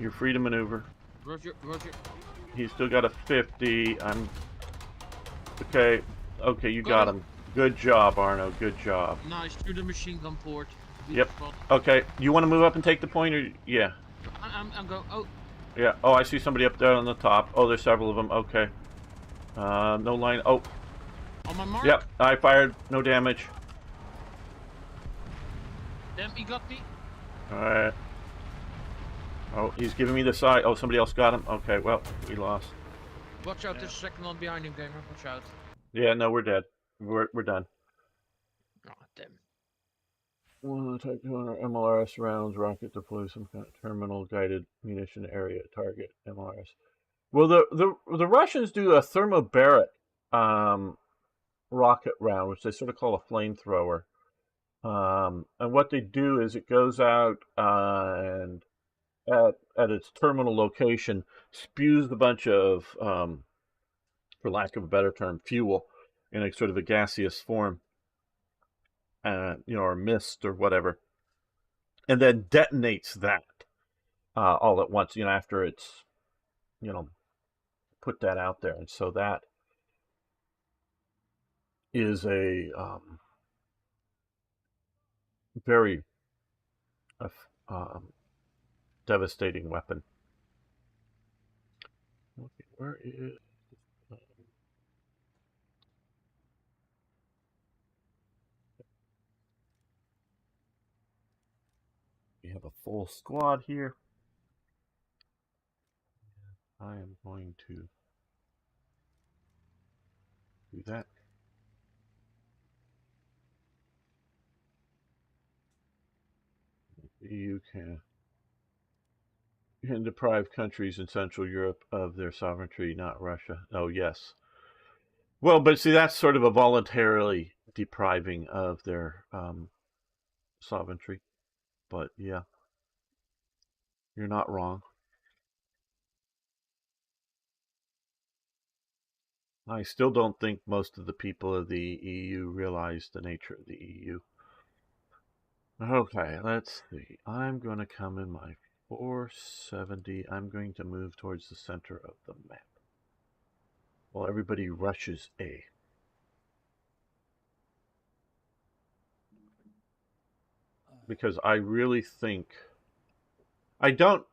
You're free to maneuver. Roger. He's still got a 50. I'm okay. Okay, you got him. Good job, Arno. Good job. Nice, through the machine gun port. Good Yep. spot. Okay, you want to move up and take the point, or yeah? I'm going. Oh, Yeah. Oh, I see somebody up there on the top. Oh, there's several of them. Okay. No line. Oh, on my mark. yep. I fired. No damage. Damn, he got me. All right. Oh, he's giving me the side. Oh, somebody else got him. Okay. Well, we lost. Watch out, Yeah. there's a second one behind him, gamer. Watch out. Yeah. No, we're dead. We're done. Oh, damn. One attack 200 MLRS rounds. Rocket deploy some kind of terminal guided munition area target MLRS. Well, the Russians do a thermobaric rocket round, which they sort of call a flamethrower. And what they do is it goes out and at its terminal location spews a bunch of, for lack of a better term, fuel in a sort of a gaseous form, or mist or whatever, and then detonates that all at once. After it's put that out there, and so that is a very devastating weapon. Okay, where is we have a full squad here. I am going to do that. You can deprive countries in Central Europe of their sovereignty, not Russia. Oh, yes. Well, but see, that's sort of a voluntarily depriving of their sovereignty. But yeah, you're not wrong. I still don't think most of the people of the EU realize the nature of the EU. Okay, let's see. I'm going to come in my 470. I'm going to move towards the center of the map while everybody rushes A. Because I really think I don't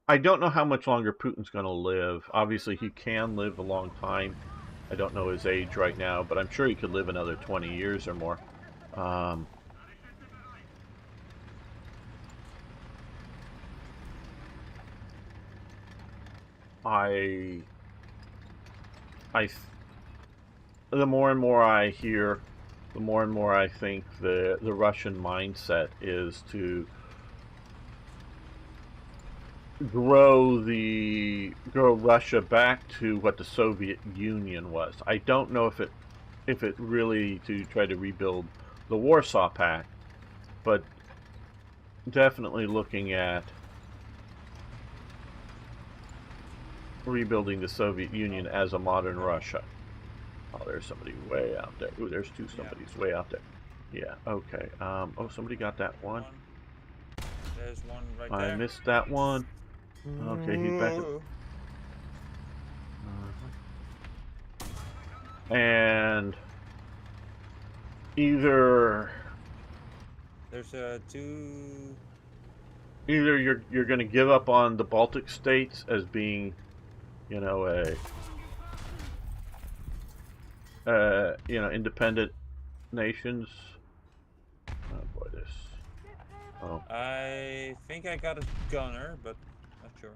know how much longer Putin's going to live. Obviously, he can live a long time. I don't know his age right now, but I'm sure he could live another 20 years or more. The more and more I hear, the more and more I think the Russian mindset is to grow Russia back to what the Soviet Union was. I don't know if it really to try to rebuild the Warsaw Pact, but definitely looking at rebuilding the Soviet Union as a modern Russia. Oh, there's somebody way out there. Ooh, there's two somebody's way out there. Yeah, okay. Oh, somebody got that one. There's one right there. I missed that one. Okay, he's back. And either There's two. you're going to give up on the Baltic states as being, you know, independent nations. Oh boy, this. Oh, I think I got a gunner, but not sure.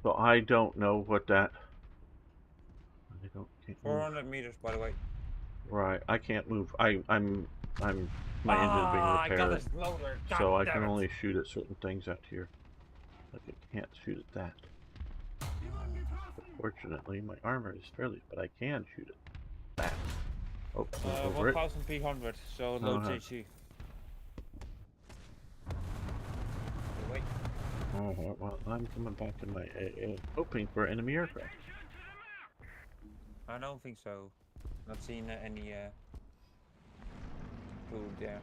so I don't know what that. I can't move. 400 meters, by the way. Right, I can't move. I'm my engine's being I got repaired, a loader. so I can only shoot at certain things out here. Like I can't shoot at that. But fortunately, my armor is fairly, but I can shoot at that. Oh, over it. 1,300, so low Uh-huh. GC. Wait. Oh, well, I'm coming back in my AA, hoping for enemy aircraft. I don't think so. Not seeing any food there.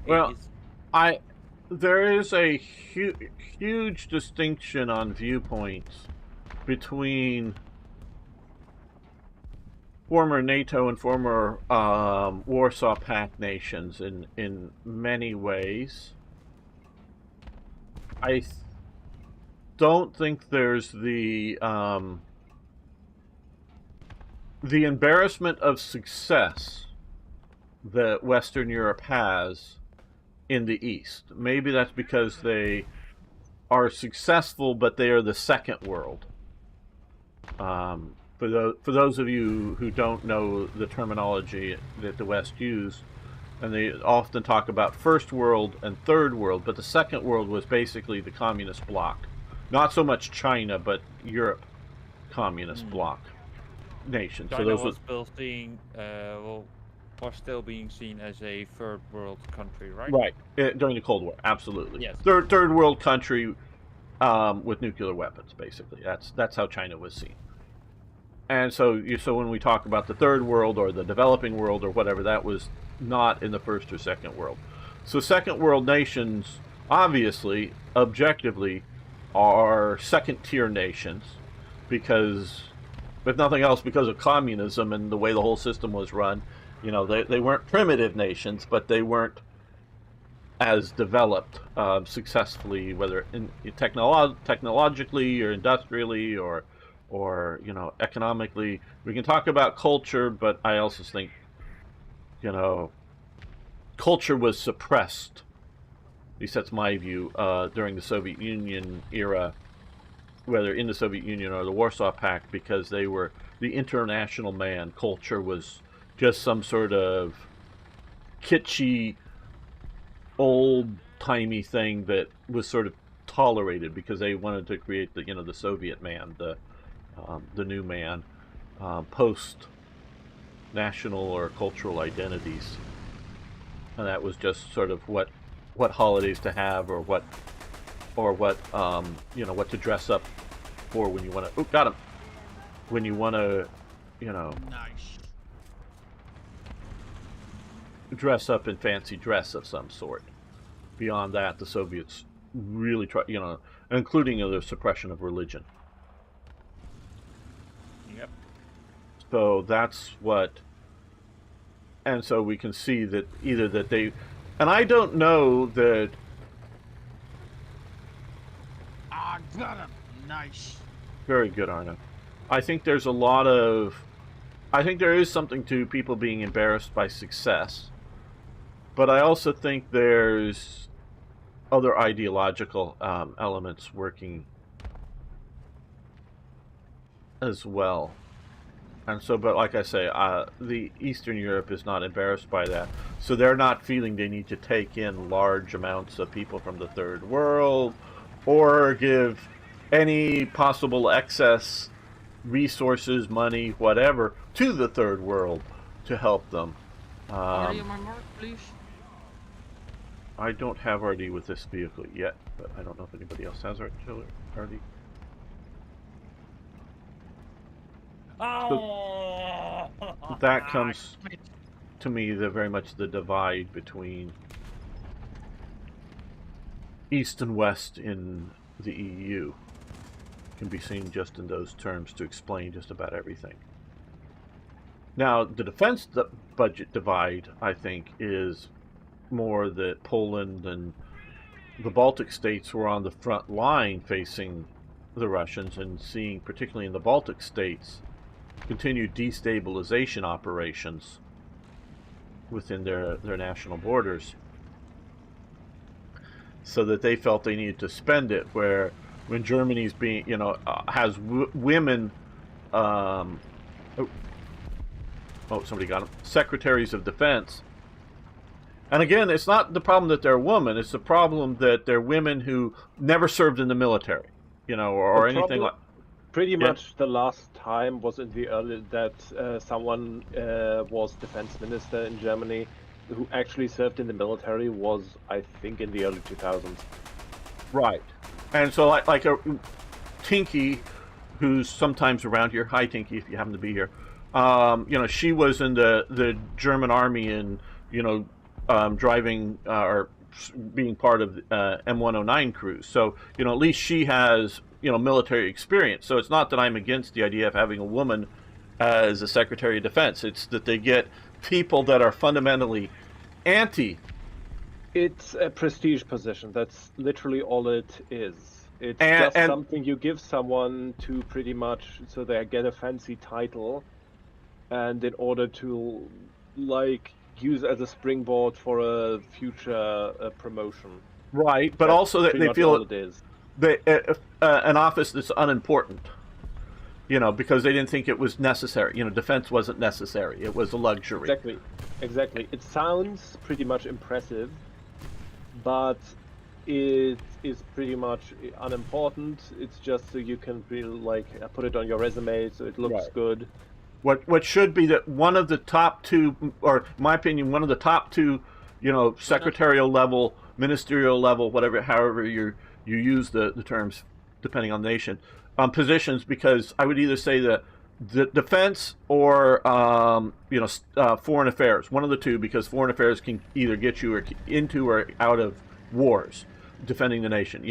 Well, there is a huge distinction on viewpoints between former NATO and former Warsaw Pact nations in many ways. I don't think there's the embarrassment of success that Western Europe has in the East. Maybe that's because they are successful, but they are the second world. For those of you who don't know the terminology that the West use, and they often talk about first world and third world, but the second world was basically the communist bloc. Not so much China, but Europe communist bloc nations. China so those was still being seen as a third world country, right? Right. During the Cold War, absolutely. Yes. Third world country with nuclear weapons, basically. That's how China was seen. And so when we talk about the third world or the developing world or whatever, that was not in the first or second world. So second world nations, obviously, objectively, are second-tier nations because, if nothing else, because of communism and the way the whole system was run. You know, they weren't primitive nations, but they weren't as developed successfully, whether technologically or industrially or economically. We can talk about culture, but I also think, culture was suppressed. At least that's my view, during the Soviet Union era, whether in the Soviet Union or the Warsaw Pact, because they were the international man. Culture was just some sort of kitschy, old-timey thing that was sort of tolerated because they wanted to create the Soviet man, the new man, post national or cultural identities, and that was just sort of what holidays to have or what to dress up for when you want to. Oh, got him. When you want to, Nice. dress up in fancy dress of some sort. Beyond that, the Soviets really try, including the suppression of religion. Yep. So that's what, and so we can see that either that they, and I don't know that. Ah, got him. Nice. Very good, Arno. I think there is something to people being embarrassed by success, but I also think there's other ideological elements working as well. And so, but like I say, the Eastern Europe is not embarrassed by that. So they're not feeling they need to take in large amounts of people from the third world or give any possible excess resources, money, whatever, to the third world to help them. RD on my mark, please. I don't have RD with this vehicle yet, but I don't know if anybody else has RD. Oh! That comes to me, very much the divide between East and West in the EU can be seen just in those terms to explain just about everything. Now, the defense budget divide, I think, is more that Poland and the Baltic states were on the front line facing the Russians, and seeing, particularly in the Baltic states, continued destabilization operations within their national borders, so that they felt they needed to spend it. Where when Germany's being, has women, somebody got them, secretaries of defense. And again, it's not the problem that they're women; it's the problem that they're women who never served in the military, or anything like. Pretty much the last time was in the early that someone was defense minister in Germany who actually served in the military was, I think, in the early 2000s. Right. And so like a Tinky, who's sometimes around here, hi Tinky if you happen to be here, she was in the German army and, driving or being part of M109 crews. So, at least she has, military experience. So it's not that I'm against the idea of having a woman as a Secretary of Defense. It's that they get people that are fundamentally anti. It's a prestige position. That's literally all it is. It's just something you give someone to pretty much so they get a fancy title, and in order to use as a springboard for a future promotion. Right, but that's also they feel it is. An office that's unimportant, because they didn't think it was necessary. Defense wasn't necessary. It was a luxury. Exactly. It sounds pretty much impressive, but it is pretty much unimportant. It's just so you can put it on your resume so it looks good. What should be that one of the top two, or in my opinion, one of the top two, secretarial level, ministerial level, however you use the terms, depending on the nation, positions, because I would either say that the defense or foreign affairs, one of the two, because foreign affairs can either get you into or out of wars, defending the nation.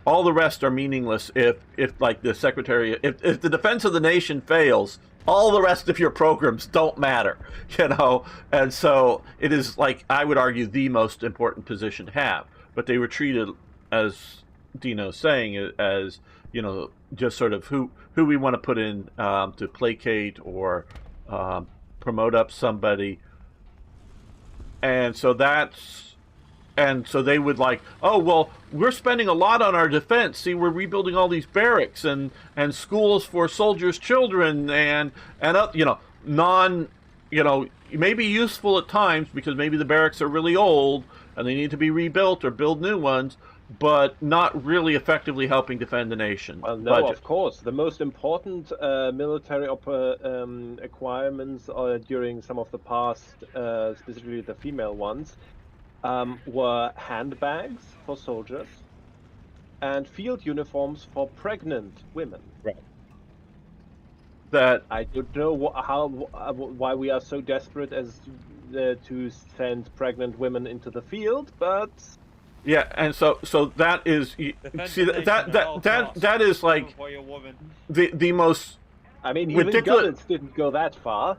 All the rest are meaningless if the secretary, if the defense of the nation fails, all the rest of your programs don't matter, and so it is, I would argue, the most important position to have. But they were treated, as Dino's saying, as just sort of who we want to put in to placate or promote up somebody, and so they would oh well, we're spending a lot on our defense. See, we're rebuilding all these barracks and schools for soldiers' children and maybe useful at times because maybe the barracks are really old and they need to be rebuilt or build new ones, but not really effectively helping defend the nation. Well, no, budget. Of course. The most important military acquirements during some of the past, specifically the female ones, were handbags for soldiers and field uniforms for pregnant women. Right. That I don't know why we are so desperate as to send pregnant women into the field, but yeah, and so that is that is the most. I mean, even ridiculous. Goebbels didn't go that far.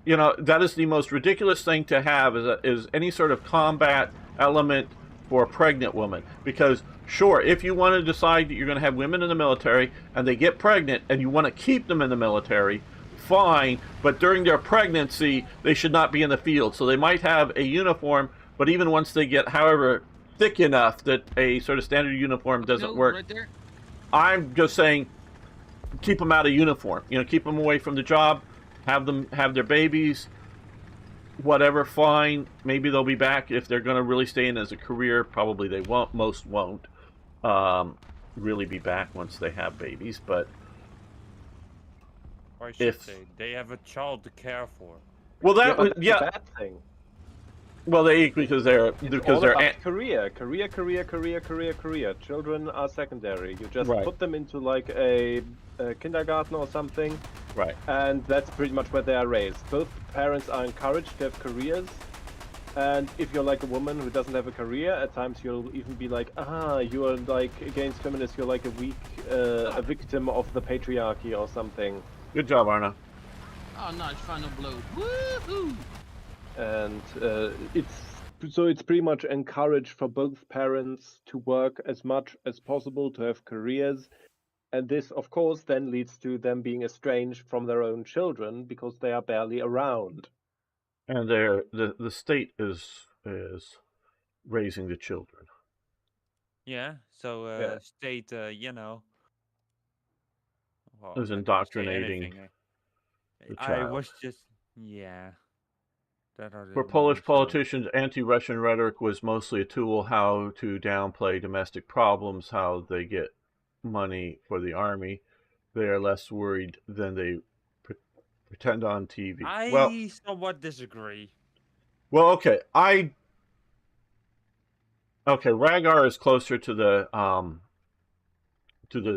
That is the most ridiculous thing to have is any sort of combat element for a pregnant woman. Because, sure, if you want to decide that you're going to have women in the military and they get pregnant and you want to keep them in the military, fine, but during their pregnancy, they should not be in the field. So they might have a uniform, but even once they get, however, thick enough that a sort of standard uniform doesn't work, right there. I'm just saying keep them out of uniform. Keep them away from the job. Have them have their babies, whatever, fine. Maybe they'll be back if they're going to really stay in as a career. Probably they won't. Most won't really be back once they have babies. But or I should say, they have a child to care for. Well, that's a bad thing. Well, because they're career. Children are secondary. You just put them into a kindergarten or something, Right. And that's pretty much where they are raised. Both parents are encouraged to have careers. And if you're like a woman who doesn't have a career, at times you'll even be like, you are like against feminists, you're like a victim of the patriarchy or something. Good job, Arna. Oh, nice final blow. Woohoo! And it's pretty much encouraged for both parents to work as much as possible, to have careers. And this, of course, then leads to them being estranged from their own children because they are barely around. And the state is raising the children. Yeah. So Yeah. state, you know, well, Is I didn't say indoctrinating anything. the I child. was just yeah. That are For the Polish ones, politicians, anti-Russian rhetoric was mostly a tool how to downplay domestic problems, how they get money for the army. They are less worried than they pretend on TV. I somewhat disagree. Well, okay. Okay, Ragar is closer to the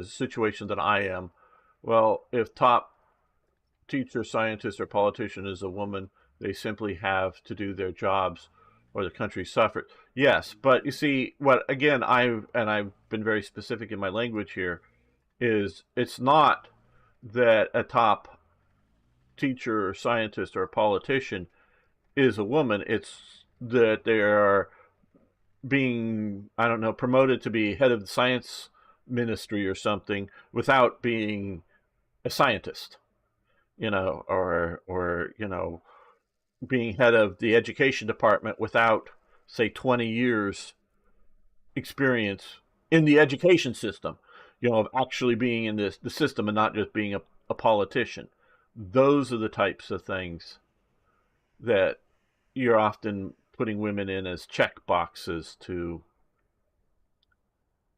situation than I am. Well, if top teacher, scientist, or politician is a woman, they simply have to do their jobs or the country suffers. Yes, but you see, what again, I've been very specific in my language here, is it's not that a top teacher or scientist or a politician is a woman, it's that they are being, I don't know, promoted to be head of the science ministry or something without being a scientist, or being head of the education department without, say, 20 years experience in the education system, of actually being in the system and not just being a politician. Those are the types of things that you're often putting women in as check boxes to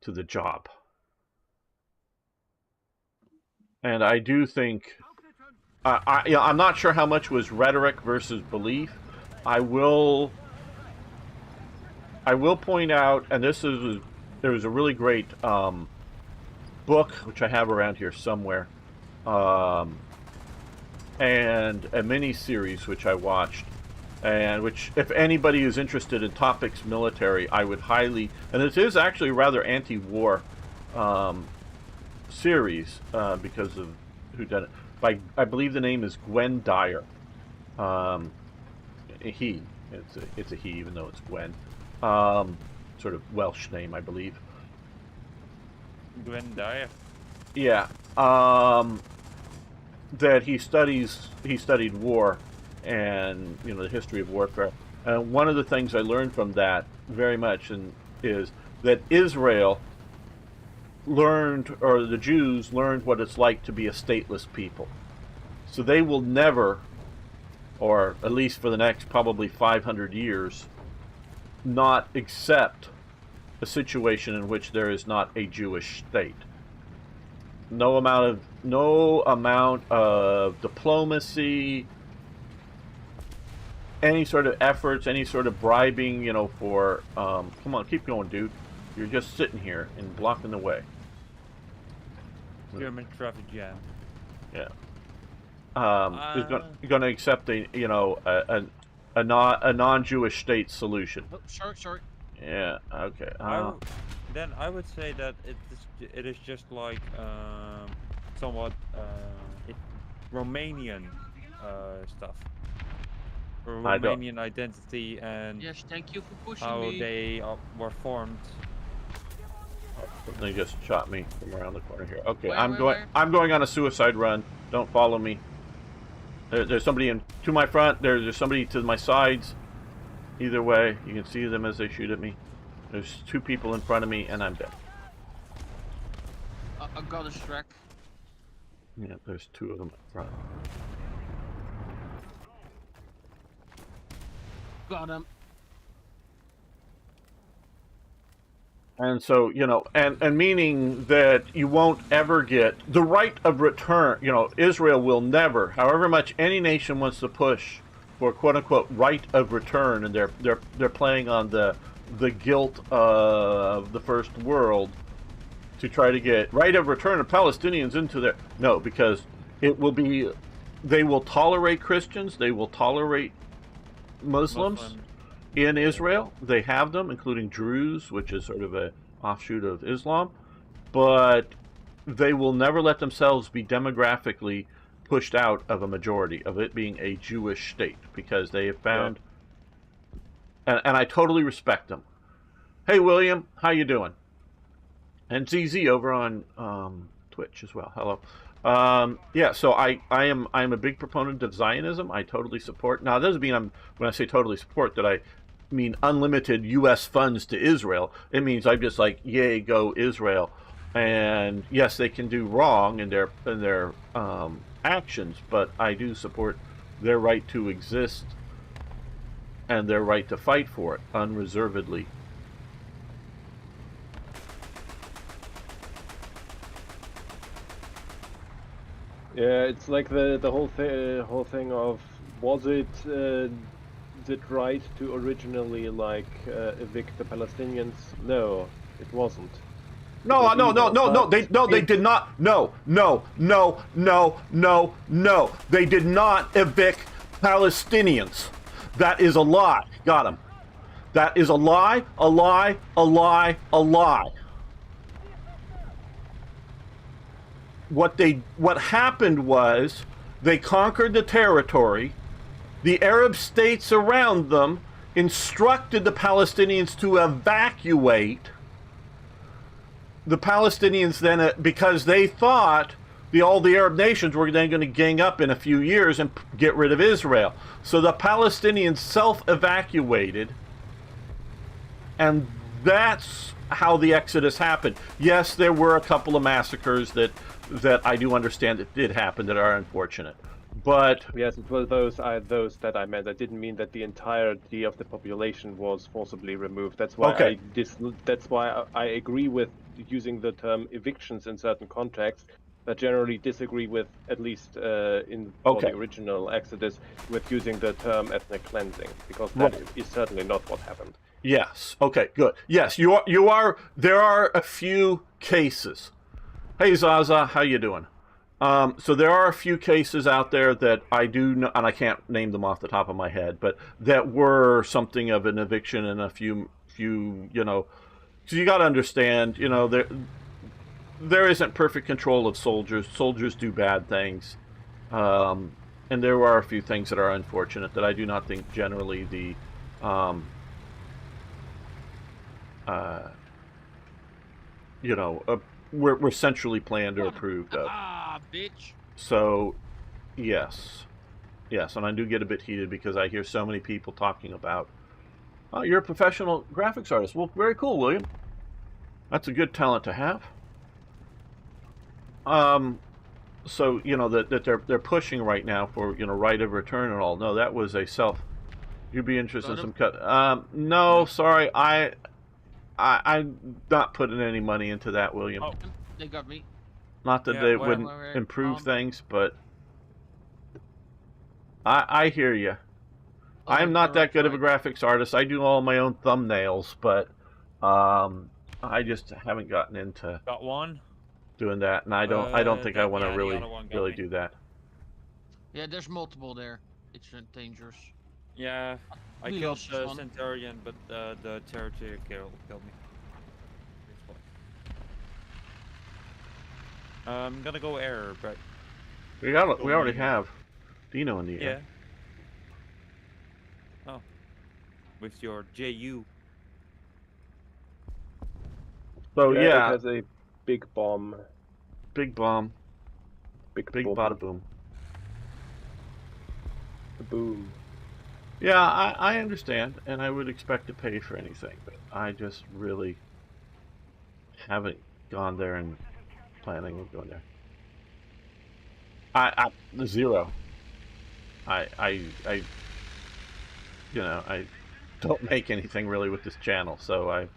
the job. And I do think, I'm not sure how much was rhetoric versus belief. I will point out, and there was a really great book which I have around here somewhere, and a mini series which I watched, and which, if anybody is interested in topics military, I would highly, and it is actually a rather anti-war series because of who done it. I believe the name is Gwen Dyer. It's a he, even though it's Gwen. Sort of Welsh name, I believe. Gwen Dyer. Yeah. That he studied war and the history of warfare. And one of the things I learned from that very much is that Israel learned, or the Jews learned, what it's like to be a stateless people. So they will never, or at least for the next probably 500 years, not accept a situation in which there is not a Jewish state. No amount of diplomacy, any sort of efforts, any sort of bribing, for come on, keep going, dude. You're just sitting here and blocking the way. German traffic jam. Yeah. Is going to accept a non-Jewish state solution. Oh, sorry. Yeah. Okay. Then I would say that it is just like somewhat Romanian stuff. Romanian identity and yes, thank you for pushing how me. they were formed. They just shot me from around the corner here. Okay, Where? I'm going on a suicide run. Don't follow me. There's somebody to my front. There's somebody to my sides. Either way, you can see them as they shoot at me. There's two people in front of me, and I'm dead. I got a Shrek. Yeah, there's two of them in front. Got him. And so, and meaning that you won't ever get the right of return. Israel will never, however much any nation wants to push for quote unquote right of return, and they're playing on the guilt of the first world to try to get right of return of Palestinians into their, no, because It will be, they will tolerate Christians, they will tolerate Muslims in Israel. They have them, including Druze, which is sort of a offshoot of Islam, but they will never let themselves be demographically pushed out of a majority of it being a Jewish state, because they have found, and I totally respect them. Hey William, how you doing? And ZZ over on Twitch as well. Hello. Yeah, so I'm a big proponent of Zionism. I totally support. Now, that doesn't mean when I say totally support that I mean unlimited U.S. funds to Israel. It means I'm just like, yay, go Israel. And yes, they can do wrong in their actions, but I do support their right to exist and their right to fight for it unreservedly. Yeah, it's like the whole thing of, was it right to originally like evict the Palestinians? No, it wasn't. No, It was evil, they did not. No. They did not evict Palestinians. That is a lie. Got him. That is a lie, a lie, a lie, a lie. What happened was they conquered the territory. The Arab states around them instructed the Palestinians to evacuate. The Palestinians then, because they thought all the Arab nations were then going to gang up in a few years and get rid of Israel. So the Palestinians self-evacuated, and that's how the Exodus happened. Yes, there were a couple of massacres that I do understand that did happen that are unfortunate. But yes, it was those that I meant. I didn't mean that the entirety of the population was forcibly removed. That's why that's why I agree with using the term evictions in certain contexts, but generally disagree with, at least for the original Exodus, with using the term ethnic cleansing, because that is certainly not what happened. Yes. Okay. Good. Yes, you are. There are a few cases. Hey Zaza, how you doing? So there are a few cases out there that I do know, and I can't name them off the top of my head, but that were something of an eviction, and a few, so you got to understand, there isn't perfect control of soldiers. Soldiers do bad things, and there are a few things that are unfortunate that I do not think generally the were centrally planned or approved of. Bitch. So, yes, and I do get a bit heated because I hear so many people talking about, oh, you're a professional graphics artist. Well, very cool, William. That's a good talent to have. So that they're pushing right now for right of return and all. No, that was a self. You'd be interested in some cut. No, sorry, I'm not putting any money into that, William. Oh, they got me. Not that they wouldn't improve things, but I hear you. I'm not that good of a graphics artist. I do all my own thumbnails, but I just haven't gotten into doing that, and I don't think I want to really do that. Yeah, there's multiple there. It's dangerous. Yeah, I killed the Centurion, but the Territory killed me. I'm gonna go air, but we already have Dino in the air. Oh, with your JU. So yeah, it has a big bomb. Big bomb. Big bada boom. Boom. Yeah, I understand, and I would expect to pay for anything, but I just really haven't gone there and planning on going there. I zero. I don't make anything really with this channel, so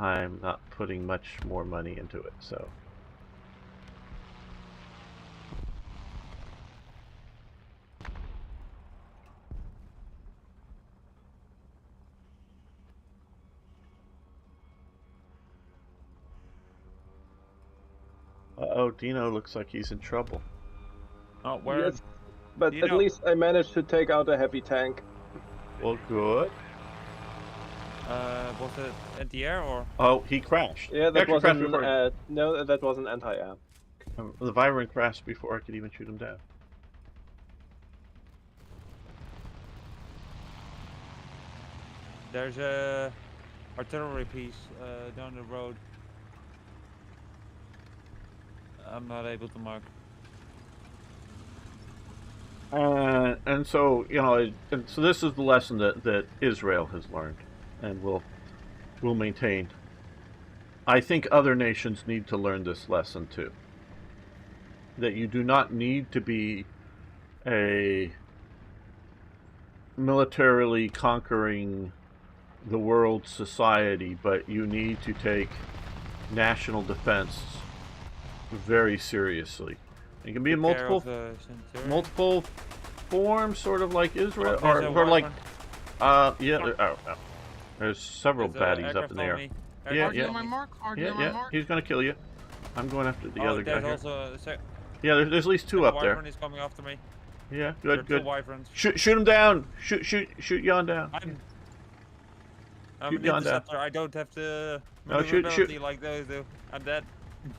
I'm not putting much more money into it, so. Uh-oh, Dino looks like he's in trouble. Oh, where? Yes, but you at know- least I managed to take out a heavy tank. Well, good. Was it at the air or? Oh, he crashed. Yeah, He that actually was crashed an before. no, that was an anti-air. The Vibrant crashed before I could even shoot him down. There's a artillery piece down the road. I'm not able to mark. And so, you know, and so this is the lesson that Israel has learned and will maintain. I think other nations need to learn this lesson too. That you do not need to be a militarily conquering the world society, but you need to take national defense very seriously. It can be in Take care multiple of the Centurion. multiple forms, sort of like Israel, Oh, there's a or like wyvern. yeah. There's several There's a baddies up in the air. aircraft on Yeah, me. Aren't you yeah. on my mark? Aren't you Yeah, on my yeah. mark? He's gonna kill you. I'm going after the Oh, other guy there's here. also Yeah, there's at least two up there. Wyvern is coming after me. Yeah, There are good, two good. wyverns. Shoot him down. Shoot Jan down. I'm Shoot an Jan down. interceptor. I don't have the No, shoot. maneuverability like those do. I'm dead.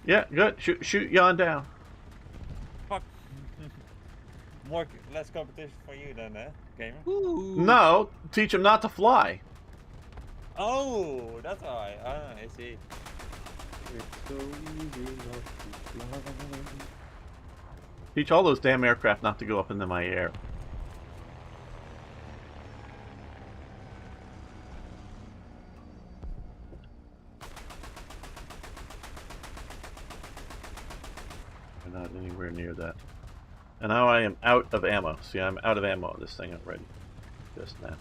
Yeah, good. Shoot Jan down. Fuck. Less competition for you then, gamer? Ooh. No, teach him not to fly. Oh, that's why. I see. Teach all those damn aircraft not to go up into my air. We're not anywhere near that. And now I am out of ammo. See, I'm out of ammo on this thing already. Just now.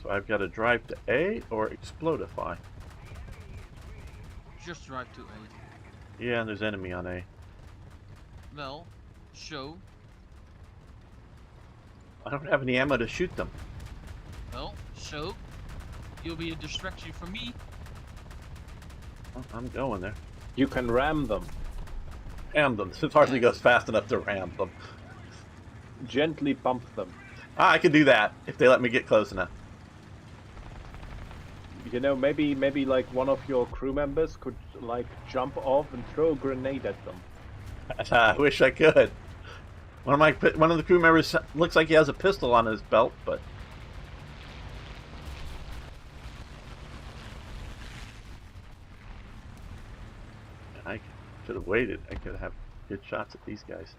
So I've got to drive to A or explodify. Just drive to 8. Yeah, and there's enemy on A. Well, so, I don't have any ammo to shoot them. well, so, you'll be a distraction for me. Oh, I'm going there. You can ram them. Ram them. It hardly goes fast enough to ram them. Gently bump them. Ah, I can do that if they let me get close enough. You know, maybe like one of your crew members could like jump off and throw a grenade at them. I wish I could. One of the crew members looks like he has a pistol on his belt, but I should have waited. I could have good shots at these guys.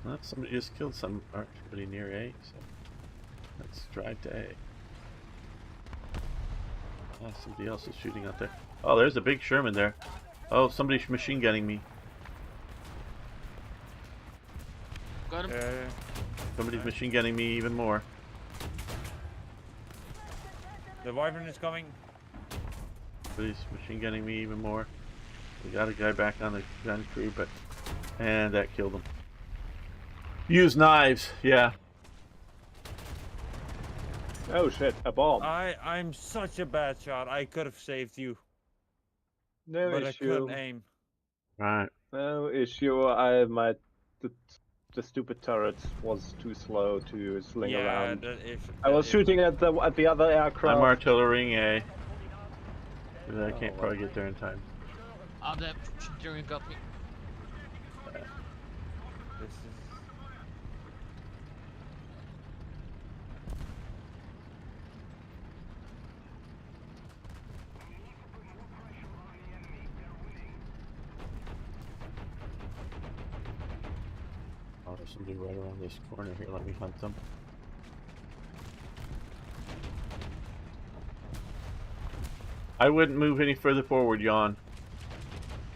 Well, somebody just killed somebody near A, so let's drive to A. Oh, somebody else is shooting out there. Oh, there's a big Sherman there. Oh, somebody's machine gunning me. Got him. Somebody's machine gunning me even more. The wyvern is coming. Somebody's machine gunning me even more. We got a guy back on the gun crew, and that killed him. Use knives, yeah. Oh shit, a bomb. I'm such a bad shot. I could have saved you, No but I issue. couldn't aim. Right. No issue. The stupid turret was too slow to sling around. I was shooting at the other aircraft. I'm artillerying A. But I can't Oh, probably get there in time. Oh, that Centurion got me. This is. Oh, there's somebody right around this corner here. Let me hunt them. I wouldn't move any further forward, Jan.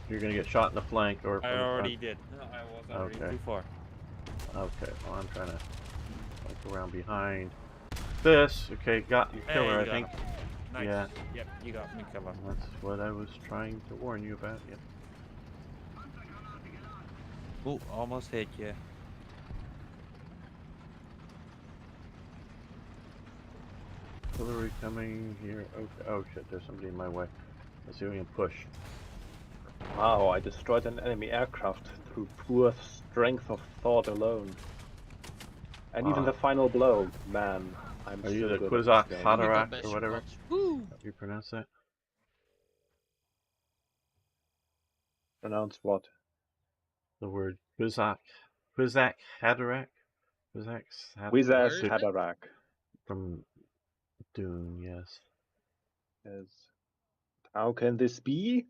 You're gonna get shot in the flank or. I from the already did. I was already Okay. too far. front. Okay. Well, I'm trying to look around behind this. Okay, got your Hey, killer, you I got think. him. Nice. Yeah. Yep, you got me, killer. That's what I was trying to warn you about. Yep. Oh, almost hit you. Artillery coming here. Okay. Oh shit, there's somebody in my way. Let's see if we can push. Wow, I destroyed an enemy aircraft through poor strength of thought alone. And even Wow. the final blow, man, I'm Are so you the good at Quizak this game. Here we go, Haderach best or whatever? gods. Woo! How do you pronounce that? Pronounce what? The word Quizak. Quizak Haderach? Quizak Quizaz Where is it? Haderach. From Dune, yes. Yes. How can this be?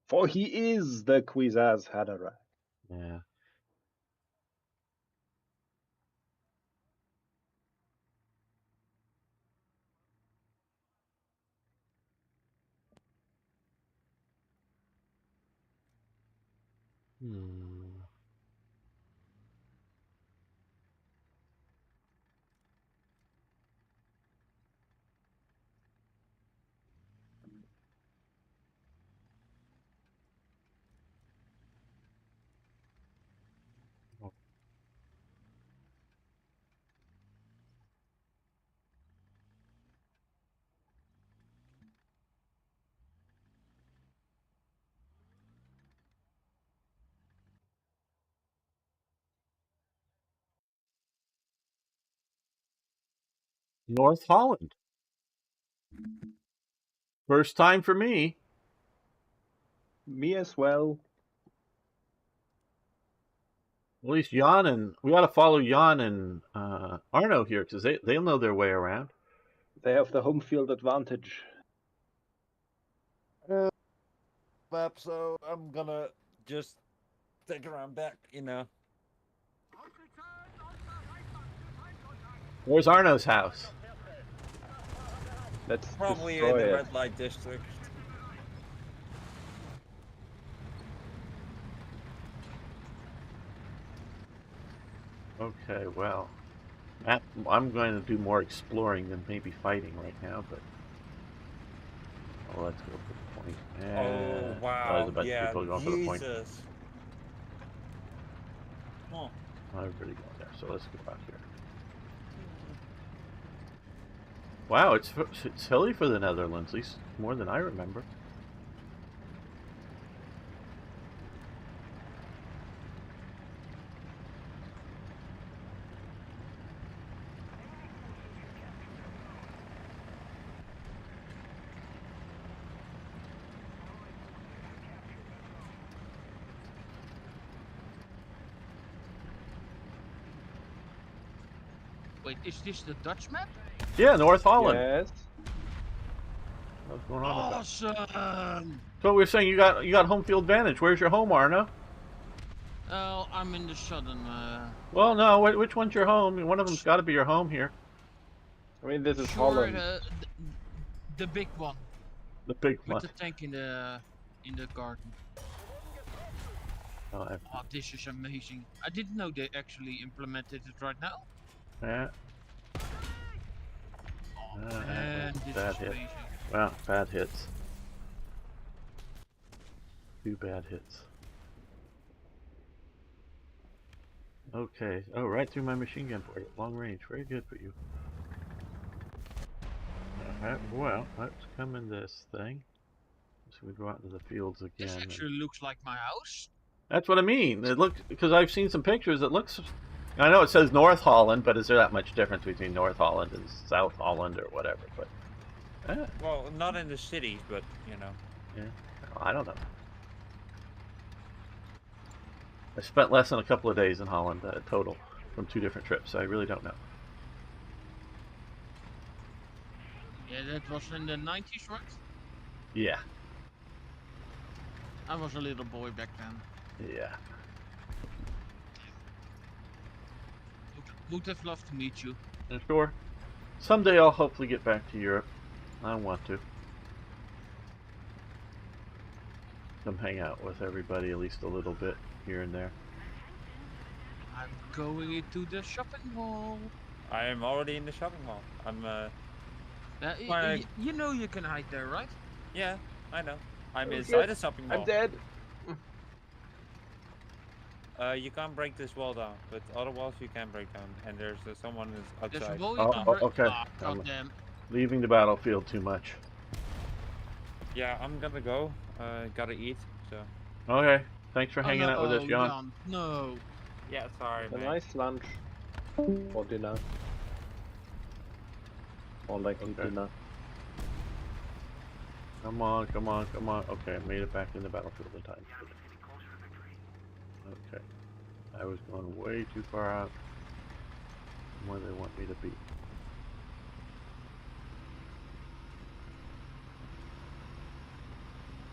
For he is the Quizaz Haderach. Yeah. Hmm. North Holland. First time for me. Me as well. At least Jan and we got to follow Jan and Arno here because they'll know their way around. They have the home field advantage. Map, so I'm gonna just take around back, you know. Where's Arno's house? Let's Probably in destroy the it. red light district. Okay, well, I'm going to do more exploring than maybe fighting right now, but let's go for the point. Oh wow! There's a bunch of Yeah, people going for the point. Jesus. Oh. Everybody going there, so let's go out here. Wow, it's hilly for the Netherlands, at least more than I remember. Wait, is this the Dutch map? Yeah, North Holland. Yes. What's going on with that? Awesome! So we were saying you got home field advantage. Where's your home, Arno? Oh, I'm in the southern. Well, no. Which one's your home? One of them's got to be your home here. I mean, this is Sure, Holland. the big one The big with one. the tank in the garden. Oh, Oh, this is amazing! I didn't know they actually implemented it right now. yeah. Oh man, this bad is hit. amazing. Well, bad hits. 2 bad hits. Okay. Oh, right through my machine gun for you. Long range. Very good for you. Alright, well, let's come in this thing. So we go out into the fields again. This actually looks like my house. That's what I mean. It looks, because I've seen some pictures. It looks. I know it says North Holland, but is there that much difference between North Holland and South Holland or whatever? But Well, not in the cities, but you know. yeah, I don't know. I spent less than a couple of days in Holland total from 2 different trips. So I really don't know. Yeah, that was in the 90s, right? Yeah, I was a little boy back then. yeah. Would have loved to meet you. Sure. Someday I'll hopefully get back to Europe. I want to. Come hang out with everybody at least a little bit here and there. I'm going into the shopping mall. I am already in the shopping mall. I'm You know you can hide there, right? yeah, I know. I'm Oh, inside shit. the shopping mall. I'm dead. You can't break this wall down, but other walls you can break down. And there's someone is There's a outside. wall Oh, you can break. okay. Ah, goddamn. Leaving the battlefield too much. Yeah, I'm gonna go. Gotta eat. So Okay. Thanks for hanging out with us, no, Jan. Jan. No. Yeah, sorry, A man. nice lunch. Or dinner. Or likely Okay. dinner. Come on, come on, come on. Okay, I made it back in the battlefield in time. Okay. I was going way too far out from where they want me to be.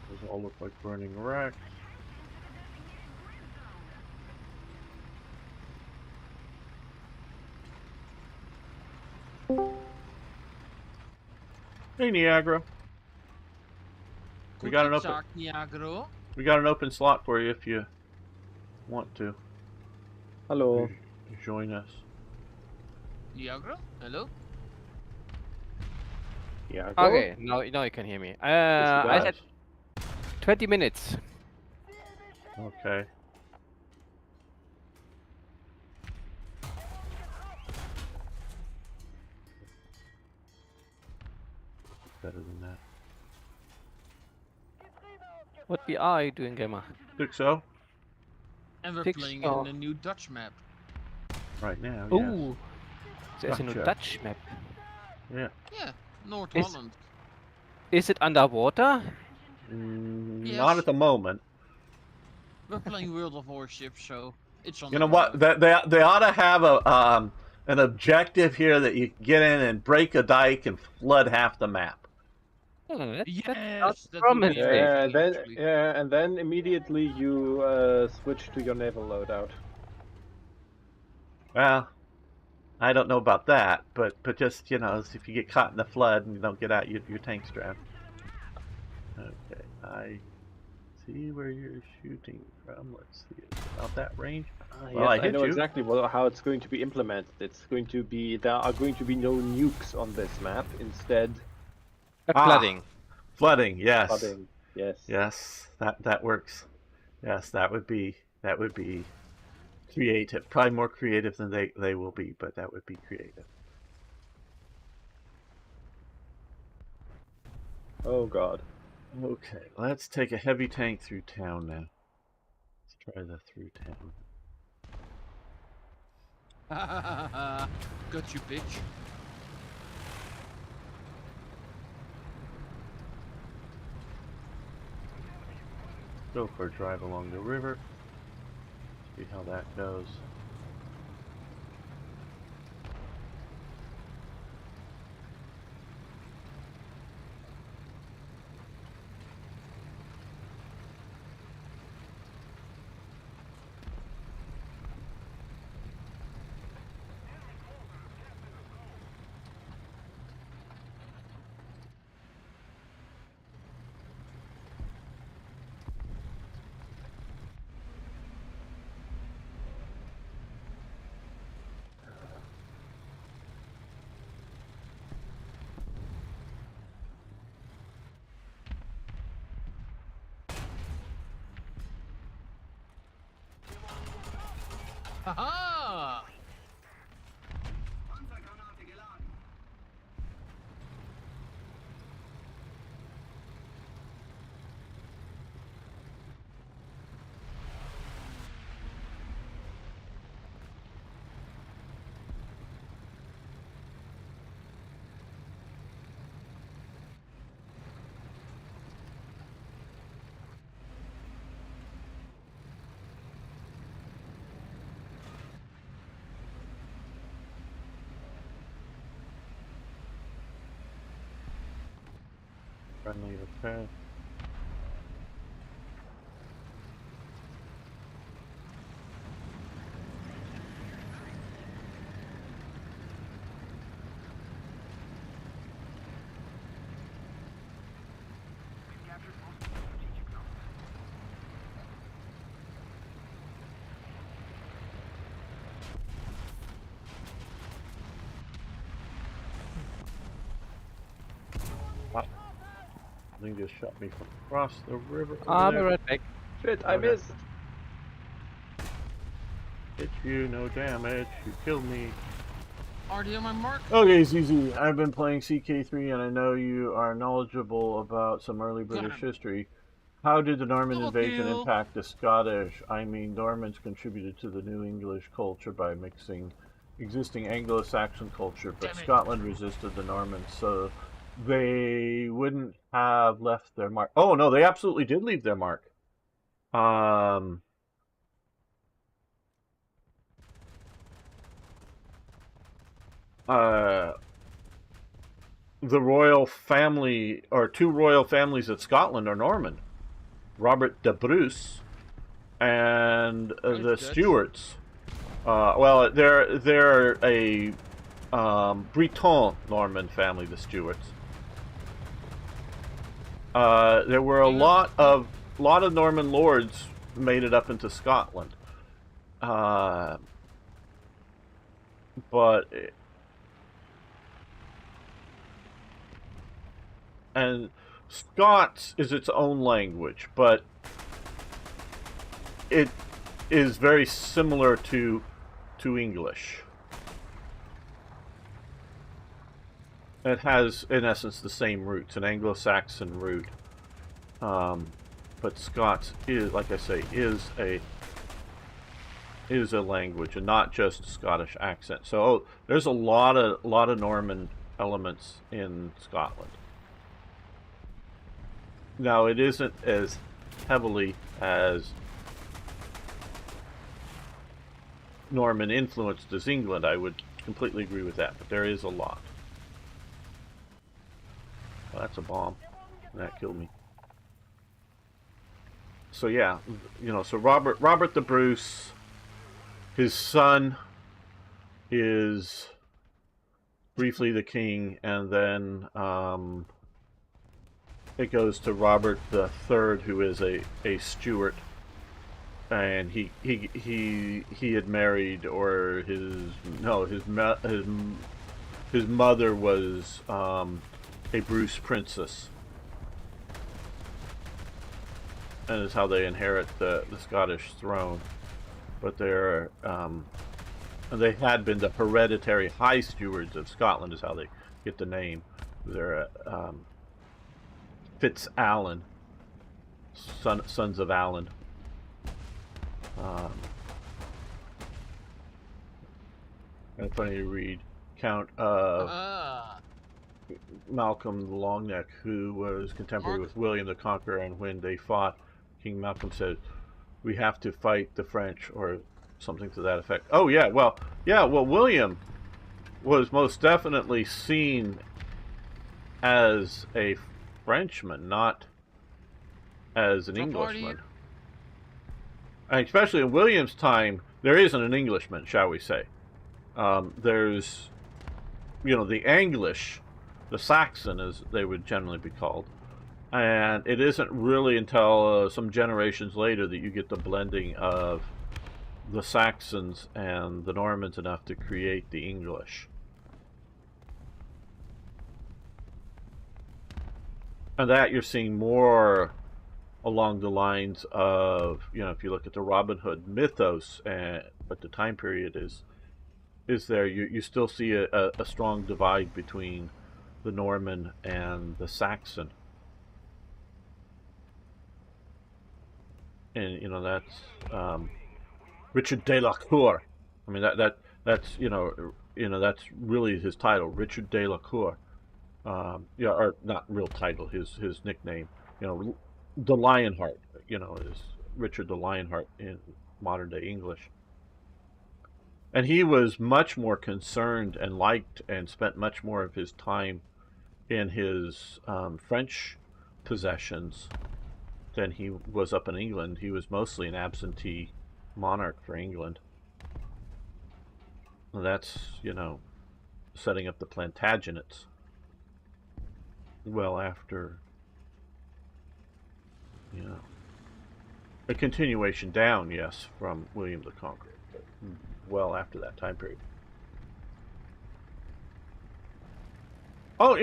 Those all look like burning wrecks. Hey, Niagara. We got an open. Zaak, Niagara. We got an open slot for you if you want to Hello. join us. Niagara? Hello? Yeah. Okay, now you can hear me. Yes, I you said 20 minutes. Okay. Better than that. What are you doing, Gamer? Think so? And we're Fix- playing oh. in a new Dutch map. Right now, yes. Ooh, there's a new Gotcha. Dutch map. Yeah, North Is- Holland. Is it underwater? Yes. Not at the moment. We're playing World of Warships, so it's on You the know what? water. They ought to have a an objective here that you can get in and break a dike and flood half the map. Yes, sounds that would promising. be amazing, then actually. and then immediately you switch to your naval loadout. Well, I don't know about that, but just if you get caught in the flood and you don't get out, your tank's drowned. Okay, I see where you're shooting from. Let's see, it's about that range. Well, I Yes, I hit know you. exactly how it's going to be implemented. It's going to be there are going to be no nukes on this map. Instead, Flooding. Flooding, yes. flooding. Yes. Yes, that works. Yes, that would be creative. Probably more creative than they will be, but that would be creative. Oh God. Okay, let's take a heavy tank through town now. Let's try the through town. Got you, bitch. Go for a drive along the river. See how that goes. Haha! Friendly, okay. They just shot me from across the river. over I'll be there. right back. Shit! I Okay. missed. Hit you, no damage. You killed me. Are they on my mark? Okay, ZZ. I've been playing CK3, and I know you are knowledgeable about some early British Yeah. history. How did the Norman Double invasion kill. impact the Scottish? I mean, Normans contributed to the New English culture by mixing existing Anglo-Saxon culture, but Damn it. Scotland resisted the Normans, so they wouldn't have left their mark. Oh no, they absolutely did leave their mark. The royal family, or two royal families of Scotland, are Norman. Robert de Bruce and the Dutch. Stuarts. Well, they're a Breton Norman family, the Stuarts. There were a lot of Norman lords made it up into Scotland, but and Scots is its own language, but it is very similar to English. It has, in essence, the same roots, an Anglo-Saxon root. But Scots is, like I say, is a language, and not just Scottish accent. So there's a lot of Norman elements in Scotland. Now, it isn't as heavily as Norman influenced as England. I would completely agree with that, but there is a lot. Well, that's a bomb. That killed me. So yeah, so Robert the Bruce, his son is briefly the king, and then it goes to Robert the Third, who is a Stuart, and he had married, or his mother was a Bruce princess, and is how they inherit the Scottish throne. But they had been the hereditary High Stewards of Scotland, is how they get the name. They're Fitz-Alan, sons of Alan. And funny to read account of Malcolm the Longneck, who was contemporary with William the Conqueror, and when they fought, King Malcolm said, "We have to fight the French," or something to that effect. Oh yeah, well, William was most definitely seen as a Frenchman, not as an Englishman. And especially in William's time, there isn't an Englishman, shall we say. There's, the English, the Saxon, as they would generally be called. And it isn't really until some generations later that you get the blending of the Saxons and the Normans enough to create the English. And that you're seeing more along the lines of, if you look at the Robin Hood mythos, and what the time period is there, you still see a strong divide between the Norman and the Saxon. And that's Richard de la Cour. I mean that's that's really his title, Richard de la Cour. Or not real title, his nickname. The Lionheart. Is Richard the Lionheart in modern day English. And he was much more concerned and liked and spent much more of his time in his French possessions than he was up in England. He was mostly an absentee monarch for England. And that's, setting up the Plantagenets well after, a continuation down, yes, from William the Conqueror, but well after that time period. Oh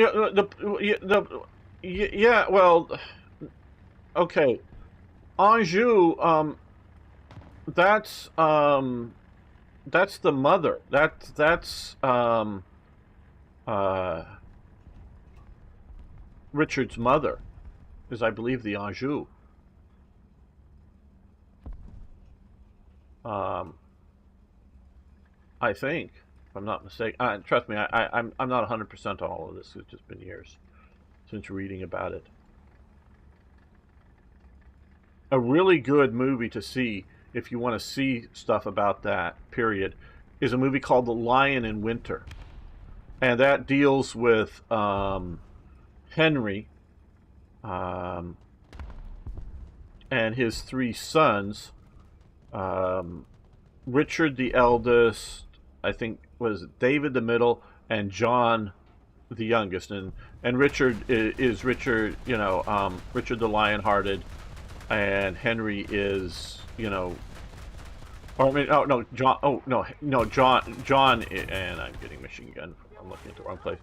yeah, well, okay, Anjou, that's the mother. That's Richard's mother, is, I believe, the Anjou. I think, if I'm not mistaken. Trust me, I'm not 100% on all of this. It's just been years since reading about it. A really good movie to see if you want to see stuff about that period is a movie called The Lion in Winter, and that deals with Henry and his three sons. Richard the eldest, I think, was David the middle, and John the youngest. And Richard is Richard, Richard the Lionhearted, and Henry is, or I mean, oh no, John. Oh no, John, and I'm getting machine gun. I'm looking at the wrong place.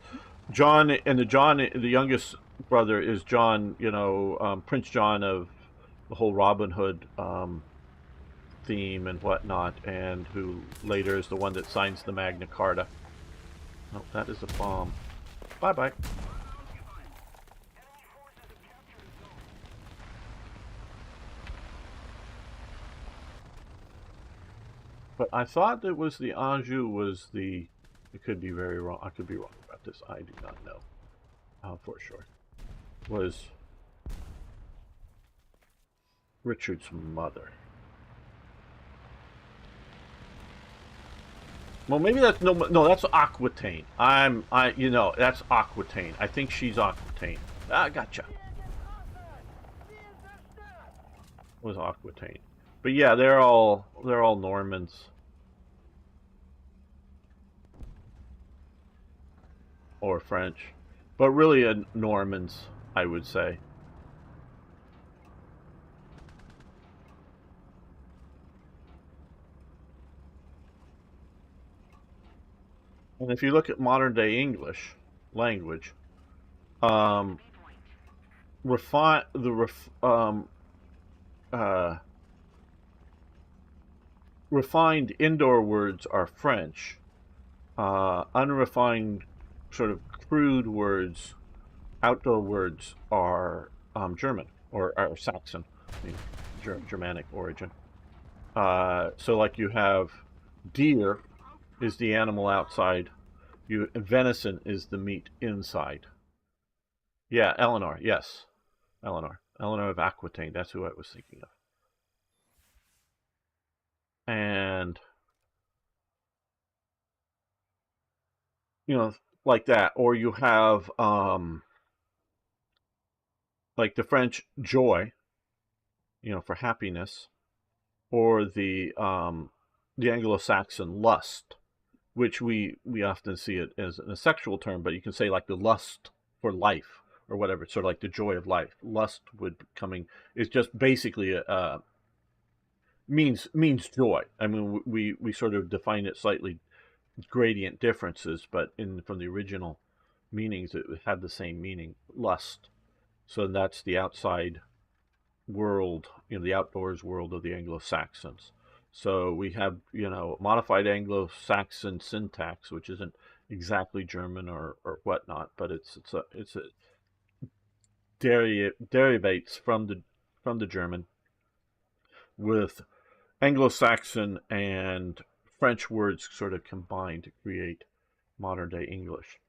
John the youngest brother is John. Prince John of the whole Robin Hood theme and whatnot, and who later is the one that signs the Magna Carta. Oh, that is a bomb. Bye bye. But I thought it was the Anjou was the. It could be very wrong. I could be wrong about this. I do not know for sure. Was Richard's mother. Well, maybe that's no. That's Aquitaine. That's Aquitaine. I think she's Aquitaine. Gotcha. Was Aquitaine, but yeah, they're all Normans. Or French, but really Normans, I would say. And if you look at modern day English language, refined indoor words are French. Unrefined, sort of crude words, outdoor words are German or Saxon, Germanic origin. So like you have deer is the animal outside. Venison is the meat inside. Yeah, Eleanor. Yes, Eleanor of Aquitaine. That's who I was thinking of. And like that, or you have like the French joy, for happiness, or the Anglo-Saxon lust, which we often see it as a sexual term, but you can say like the lust for life or whatever. It's sort of like the joy of life. Lust is just basically means joy. I mean, we sort of define it slightly gradient differences, but from the original meanings, it had the same meaning, lust. So that's the outside world, the outdoors world of the Anglo-Saxons. So we have, modified Anglo-Saxon syntax, which isn't exactly German or whatnot, but it's a derivates from the German with Anglo-Saxon and French words sort of combined to create modern day English.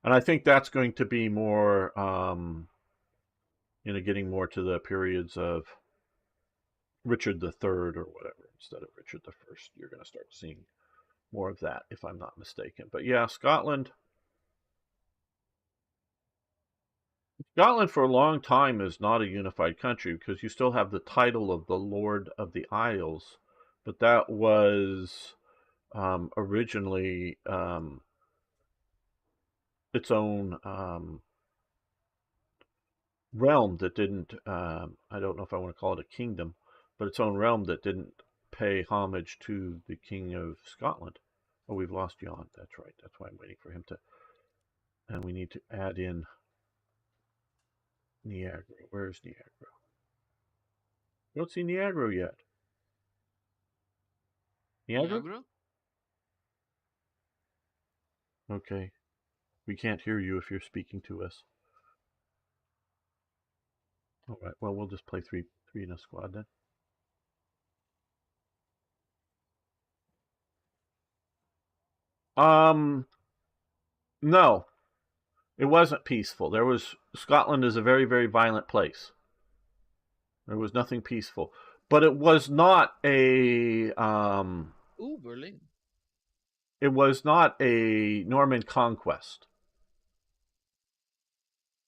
And I think that's going to be more, getting more to the periods of Richard III or whatever instead of Richard I. You're going to start seeing more of that, if I'm not mistaken. But yeah, Scotland for a long time is not a unified country because you still have the title of the Lord of the Isles, but that was originally its own realm that didn't, I don't know if I want to call it a kingdom, but its own realm that didn't pay homage to the King of Scotland. Oh, we've lost Jan. That's right. That's why I'm waiting for him to. And we need to add in Niagara. Where's Niagara? We don't see Niagara yet. Niagara? Okay. We can't hear you if you're speaking to us. All right. Well, we'll just play three in a squad then. No, it wasn't peaceful. Scotland is a very, very violent place. There was nothing peaceful, but it was not a Ooh, Berlin. It was not a Norman conquest,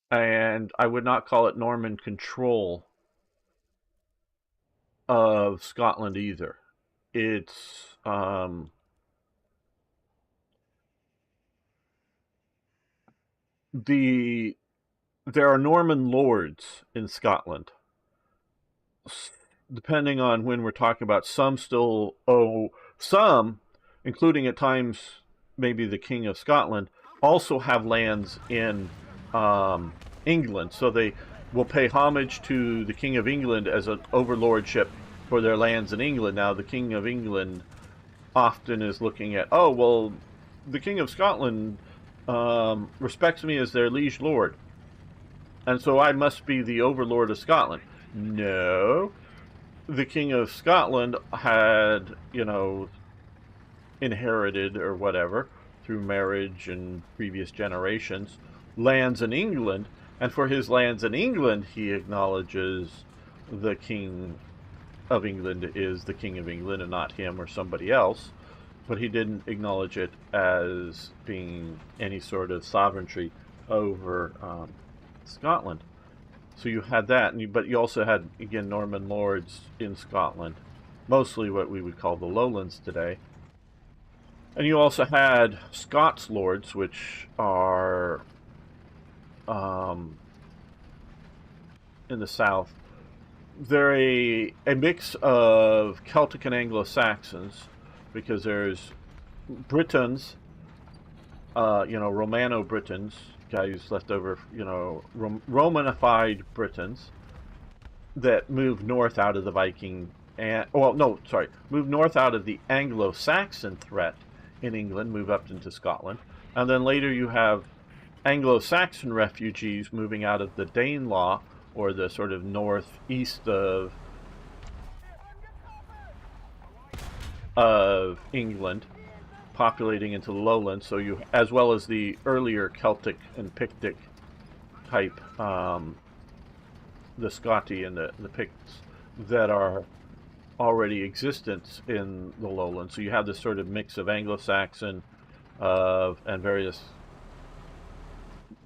and I would not call it Norman control of Scotland either. It's there are Norman lords in Scotland. Depending on when we're talking about, some still owe some, including at times maybe the King of Scotland, also have lands in England. So they will pay homage to the King of England as an overlordship for their lands in England. Now, the King of England often is looking at, oh, well, the King of Scotland respects me as their liege lord, and so I must be the overlord of Scotland. No. The King of Scotland had, inherited or whatever through marriage and previous generations lands in England, and for his lands in England he acknowledges the King of England is the King of England and not him or somebody else, but he didn't acknowledge it as being any sort of sovereignty over Scotland. So you had that, but you also had, again, Norman lords in Scotland, mostly what we would call the lowlands today. And you also had Scots lords, which are in the south. They're a mix of Celtic and Anglo-Saxons, because there's Britons, Romano-Britons, guys left over, Romanified Britons that moved north out of the Viking, moved north out of the Anglo-Saxon threat in England, move up into Scotland, and then later you have Anglo-Saxon refugees moving out of the Danelaw, or the sort of northeast of England, populating into the lowlands. So you, as well as the earlier Celtic and Pictic type, the Scotti and the Picts that are already existent in the lowlands. So you have this sort of mix of Anglo-Saxon and various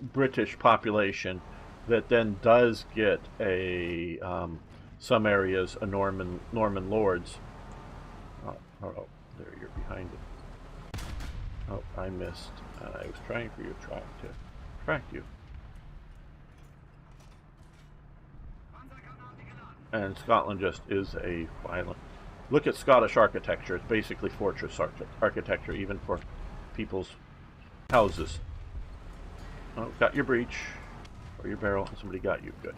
British population that then does get a some areas a Norman lords. Oh, there, you're behind it. Oh, I missed. I was trying to track you. And Scotland just is a violent. Look at Scottish architecture. It's basically fortress architecture, even for people's houses. Oh, got your breach. Or your barrel. Somebody got you. Good.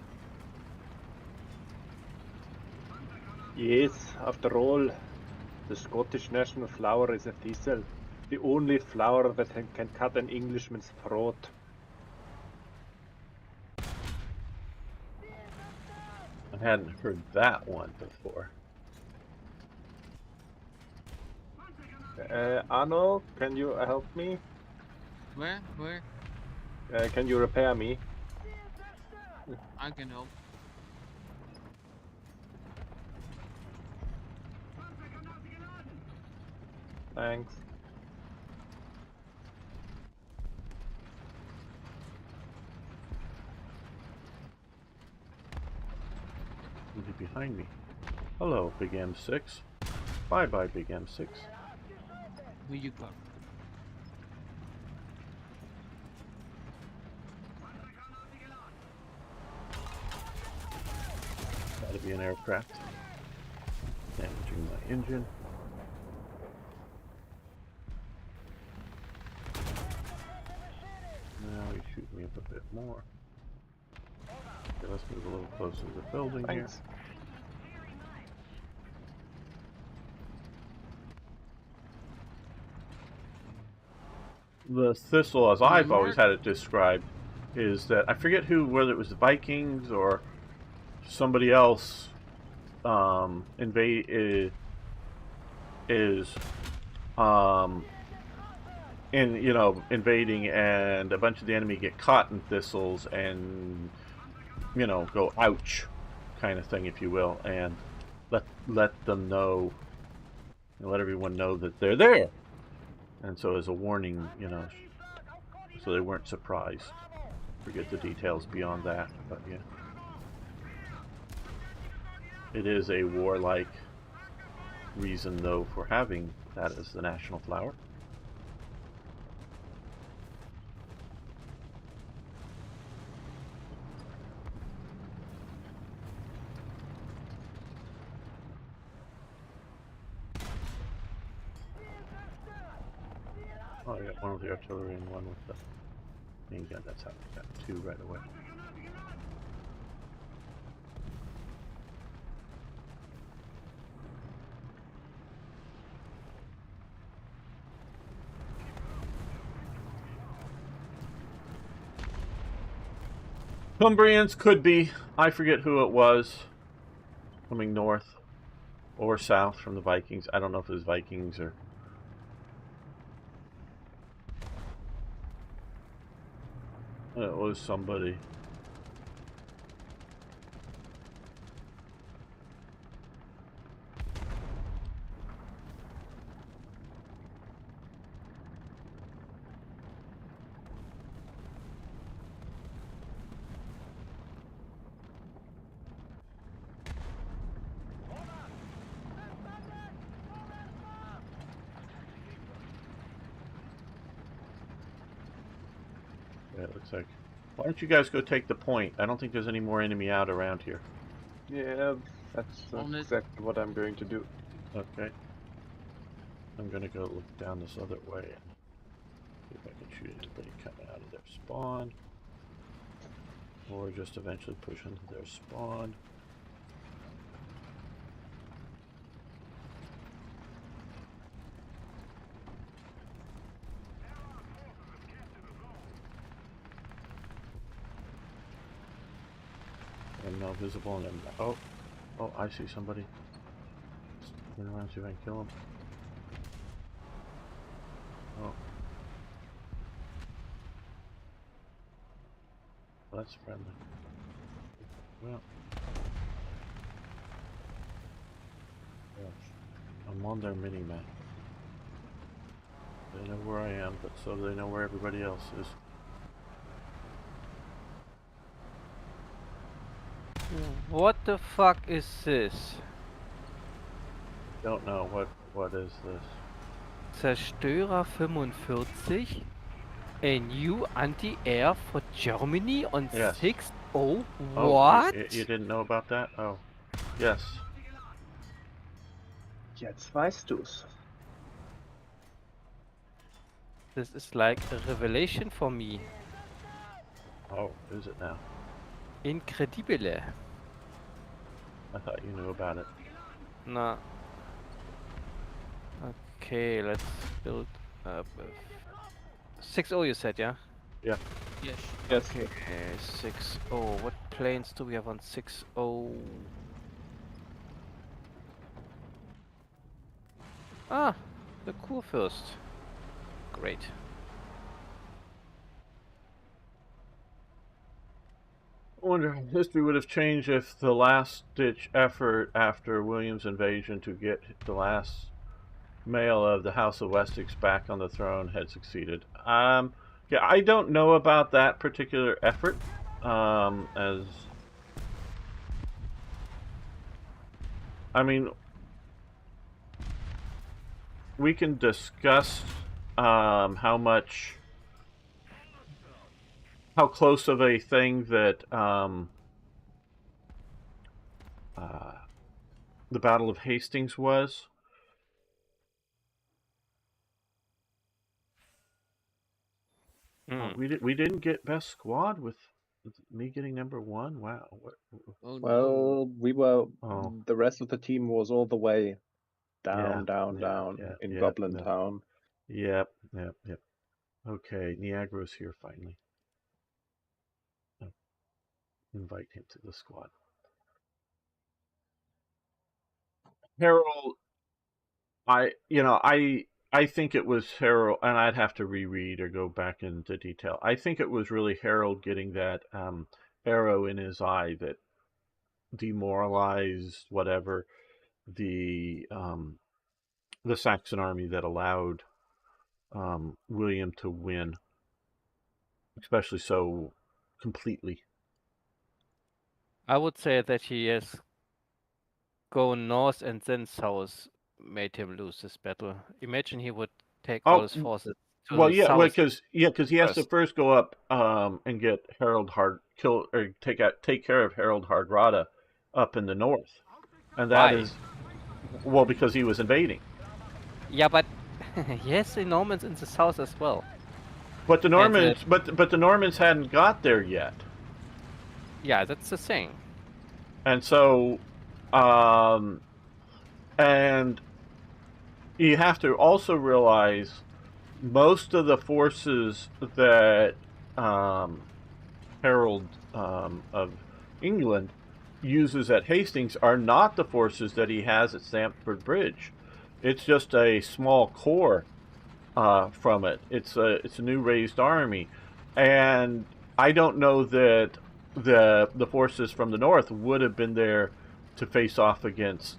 Yes, after all, the Scottish national flower is a thistle. The only flower that can cut an Englishman's throat. I hadn't heard that one before. Arno, can you help me? Where? Can you repair me? I can help. Thanks. Somebody behind me. Hello, Big M6. Bye-bye, Big M6. Who you got? Gotta be an aircraft. Damaging my engine. Now he's shooting me up a bit more. Okay, let's move a little closer to the building Thanks. here. The thistle, as I've always had it described, is that I forget whether it was the Vikings or somebody else invading, and a bunch of the enemy get caught in thistles and go ouch, kind of thing, if you will, and let them know, let everyone know that they're there, and so as a warning, so they weren't surprised. Forget the details beyond that, but yeah, it is a warlike reason though for having that as the national flower. Oh, I got one with the artillery and one with the main gun. That's how I got two right away. Cumbrians could be. I forget who it was. Coming north or south from the Vikings. I don't know if it was Vikings or... It was somebody. Yeah, it looks like. Why don't you guys go take the point? I don't think there's any more enemy out around here. Yeah, that's exactly what I'm going to do. Okay. I'm gonna go look down this other way and see if I can shoot anybody coming out of their spawn. Or just eventually push into their spawn. I'm now visible and I'm... Oh, I see somebody. Turn around, see if I can kill him. Oh. Well, that's friendly. Well. Gosh. I'm on their mini-map. They know where I am, but so they know where everybody else is. What the fuck is this? Don't know what is this. Zerstörer 45, a new anti-air for Germany on Yes. 6. Oh, Oh, what? you didn't know about that? Oh, yes. Jetzt weißt du's. This is like a revelation for me. Oh, is it now? Incredibile. I thought you knew about it. Nah. Okay, let's build up. 6-0 you said, yeah? Yeah. Yes. Yes. Okay, 6-0. What planes do we have on 6-0? Ah, the Kurfürst. Great. I wonder if history would have changed if the last-ditch effort after William's invasion to get the last male of the House of Wessex back on the throne had succeeded. Yeah, I don't know about that particular effort. As I mean, we can discuss how close of a thing that the Battle of Hastings was. We didn't get best squad with me getting number 1. Wow. Oh no. Well, we were. Oh. The rest of the team was all the way down, Yeah, down yeah, in yeah, Goblin yeah. Town. Yep. Okay, Niagara's here finally. Oh, invite him to the squad. Harold, I I think it was Harold, and I'd have to reread or go back into detail. I think it was really Harold getting that arrow in his eye that demoralized whatever the Saxon army that allowed William to win, especially so completely. I would say that he has gone north and then south made him lose this battle. Imagine he would take all Oh, his forces to well, the yeah, south because he has to first. first go up and get Harold take care of Harold Hardrada up in the north, and that Why? is well because he was invading. Yeah, but he has the Normans in the south as well. But the And Normans, but the Normans hadn't got there yet, yeah, that's the thing. and so, and you have to also realize most of the forces that Harold of England uses at Hastings are not the forces that he has at Stamford Bridge. It's just a small corps from it. It's a new raised army, and I don't know that the forces from the north would have been there to face off against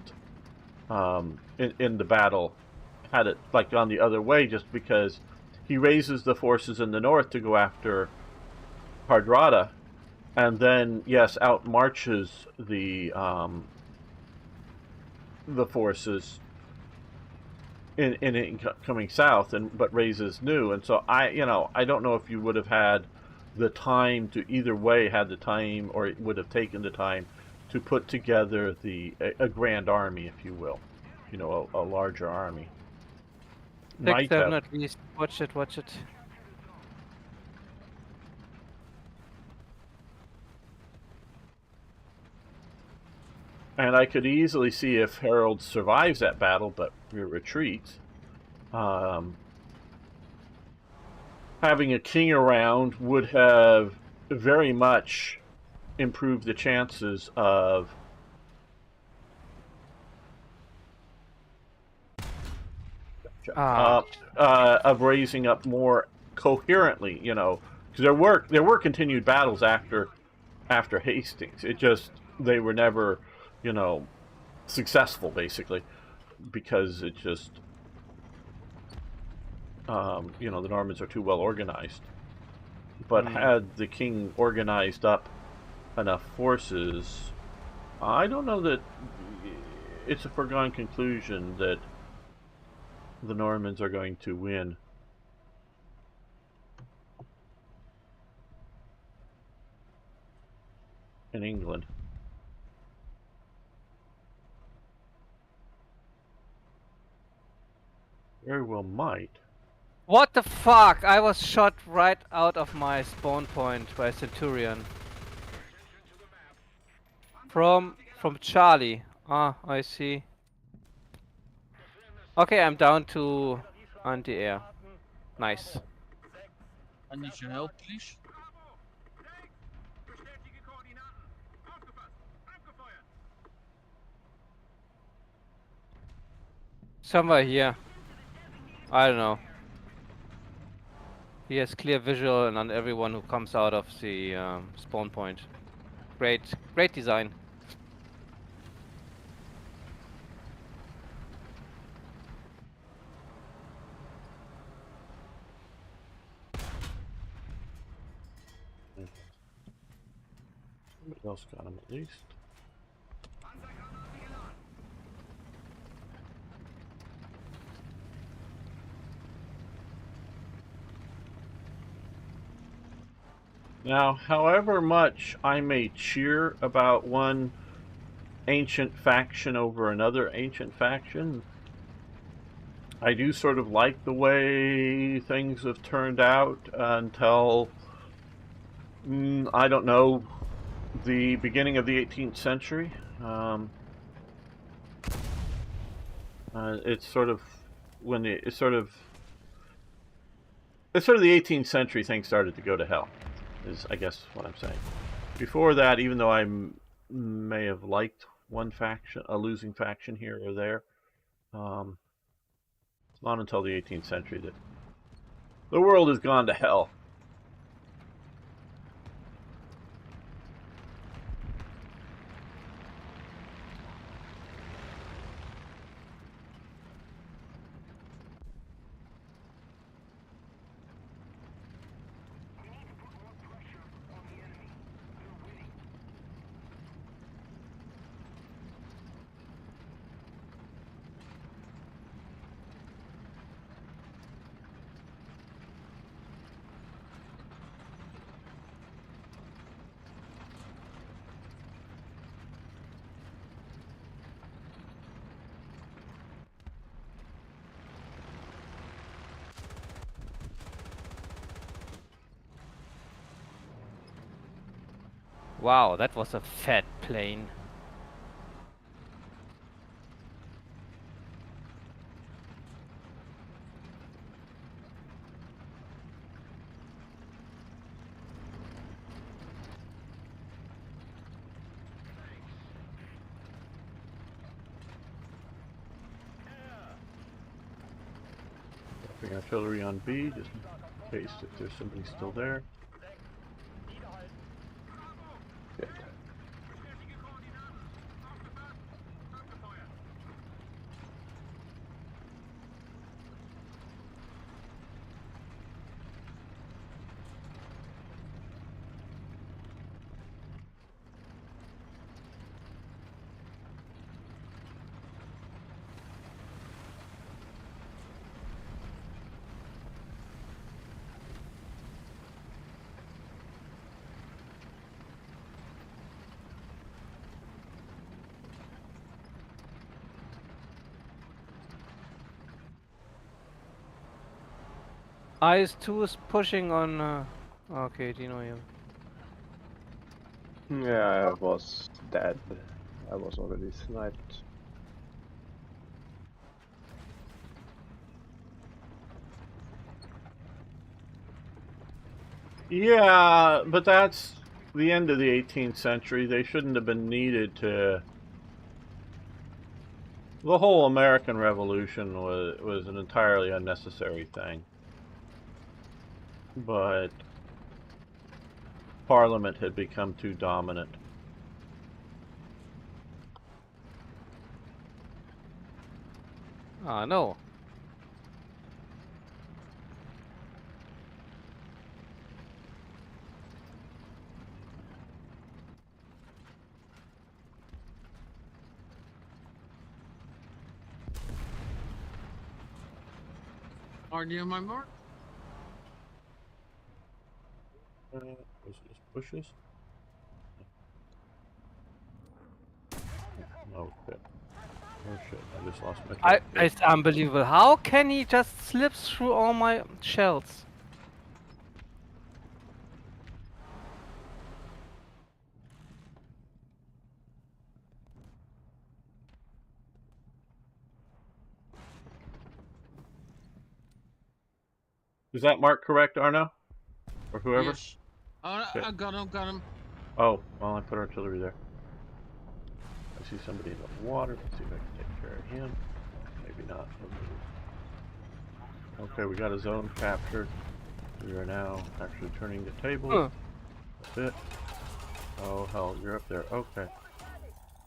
in the battle had it like gone the other way, just because he raises the forces in the north to go after Hardrada, and then yes, out marches the forces in coming south, and but raises new, and so I don't know if you would have had the time to either way had the time, or it would have taken the time to put together a grand army, if you will, a larger army. 6, Might 7 have. at least. Watch it, watch it. And I could easily see if Harold survives that battle, but retreats. Having a king around would have very much improved the chances of raising up more coherently. Because there were continued battles after Hastings. It just they were never, successful basically, because it just the Normans are too well organized. But had the king organized up enough forces, I don't know that it's a foregone conclusion that the Normans are going to win. In England. Very well might. What the fuck? I was shot right out of my spawn point by Centurion. From Charlie. Ah, I see. Okay, I'm down to anti-air. Nice. I need your help, please. Somewhere here. I don't know. He has clear visual and on everyone who comes out of the spawn point. Great design. Somebody else got him at least. Now, however much I may cheer about one ancient faction over another ancient faction, I do sort of like the way things have turned out until, I don't know, the beginning of the 18th century. It's sort of when it's sort of the 18th century things started to go to hell, is I guess what I'm saying. Before that, even though I may have liked one faction, a losing faction here or there, It's not until the 18th century that the world has gone to hell. Wow, that was a fat plane. Dropping artillery on B, just in case if there's somebody still there. Good. IS-2 is pushing on... Okay, Dino, yeah. Yeah, I was dead. I was already sniped. Yeah, but that's the end of the 18th century. They shouldn't have been needed to... The whole American Revolution was an entirely unnecessary thing. But Parliament had become too dominant. Ah, no. Already on my mark? Was it bushes? Oh shit. Oh shit, I just lost my It's unbelievable. How can he just slip through all my shells? Is that mark correct, Arno? Or whoever? Yes. Oh, Okay. I got him. Oh, well, I put artillery there. I see somebody in the water. Let's see if I can take care of him. Maybe not. Okay, we got a zone captured. We are now actually turning the table. Huh. That's it. Oh, hell, you're up there. Okay.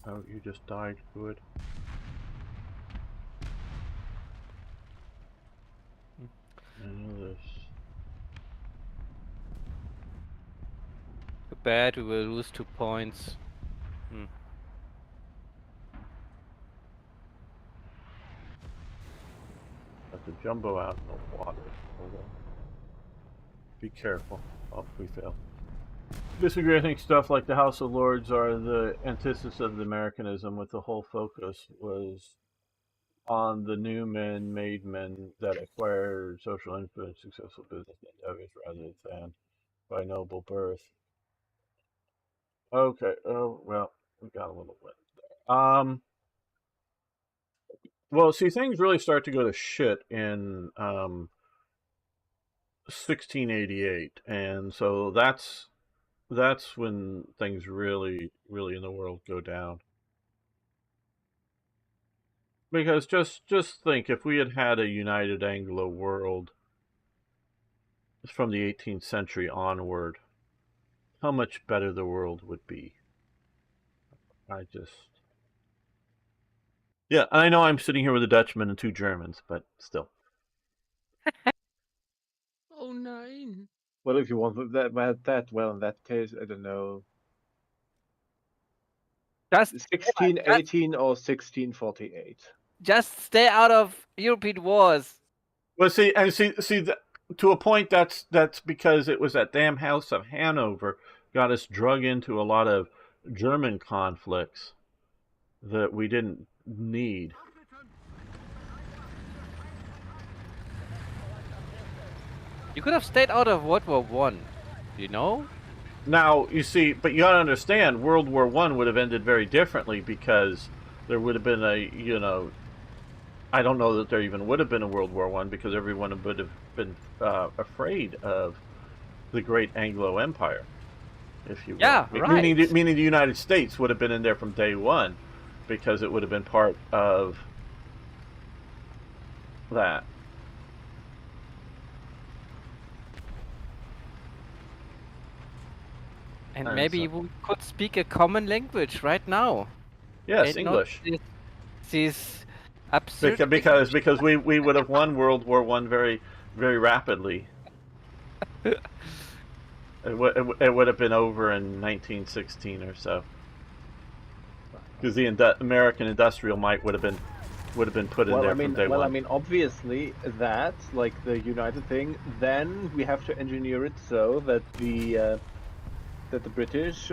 Oh, you just died. Good. And this. Too bad, we will lose 2 points. Got the jumbo out in the water. Hold on. Be careful. Oh, we failed. Disagree. I think stuff like the House of Lords are the antithesis of the Americanism, with the whole focus was on the new men, made men that acquire social influence, successful business endeavors, rather than by noble birth. Okay. Oh well, we got a little wet there. Well, see, things really start to go to shit in 1688, and so that's when things really in the world go down. Because just think, if we had had a united Anglo world from the 18th century onward, how much better the world would be. Yeah, I know I'm sitting here with a Dutchman and 2 Germans, but still. Oh nine. Well, if you want that, well, in that case, I don't know, Just 1618 or 1648. just stay out of European wars. Well, see, to a point, that's because it was that damn House of Hanover got us drug into a lot of German conflicts that we didn't need. You could have stayed out of World War One, you know? Now, you see, but you gotta understand, World War I would have ended very differently, because there would have been I don't know that there even would have been a World War I, because everyone would have been afraid of the great Anglo Empire, if you will. Yeah, right. Meaning the United States would have been in there from day one, because it would have been part of that. And And maybe so- we could speak a common language right now. Yes, And not English. These absurd. Because we would have won World War I very, very rapidly. It would have been over in 1916 or so, because the American industrial might would have been put in there from day one. I mean, obviously that, like the United thing, then we have to engineer it so that the British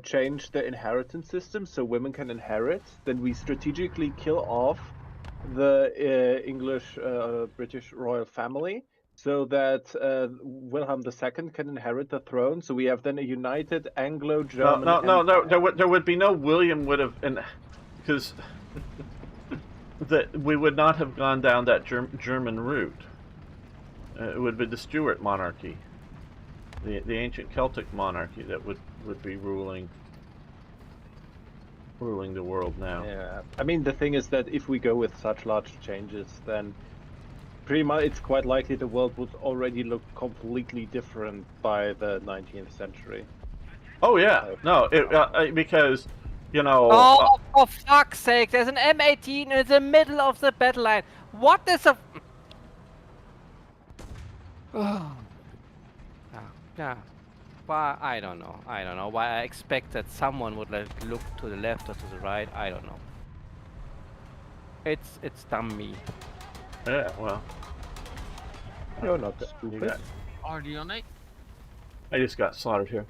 change the inheritance system so women can inherit. Then we strategically kill off the English British royal family, so that Wilhelm II can inherit the throne. So we have then a united Anglo-German. No. There would be no William would have, because that we would not have gone down that German route. It would be the Stuart monarchy, the ancient Celtic monarchy, that would be ruling the world now. Yeah, I mean, the thing is that if we go with such large changes, then pretty much it's quite likely the world would already look completely different by the 19th century. Oh yeah, no, because Oh, for fuck's sake! There's an M18 in the middle of the battle line. What is a? Oh. Yeah. Why? I don't know. Why I expect that someone would like look to the left or to the right. I don't know. It's dumb me. Yeah, well, You're not stupid. RD on 8. I just got slaughtered here.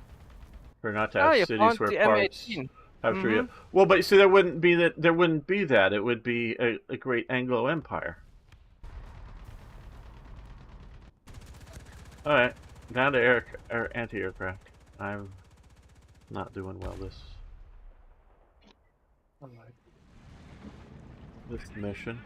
For not to Oh, have you cities found where the parts M18. have free. Well, but see, there wouldn't be that. There wouldn't be that. It would be a great Anglo Empire. All right, down to anti-aircraft. I'm not doing well this mission.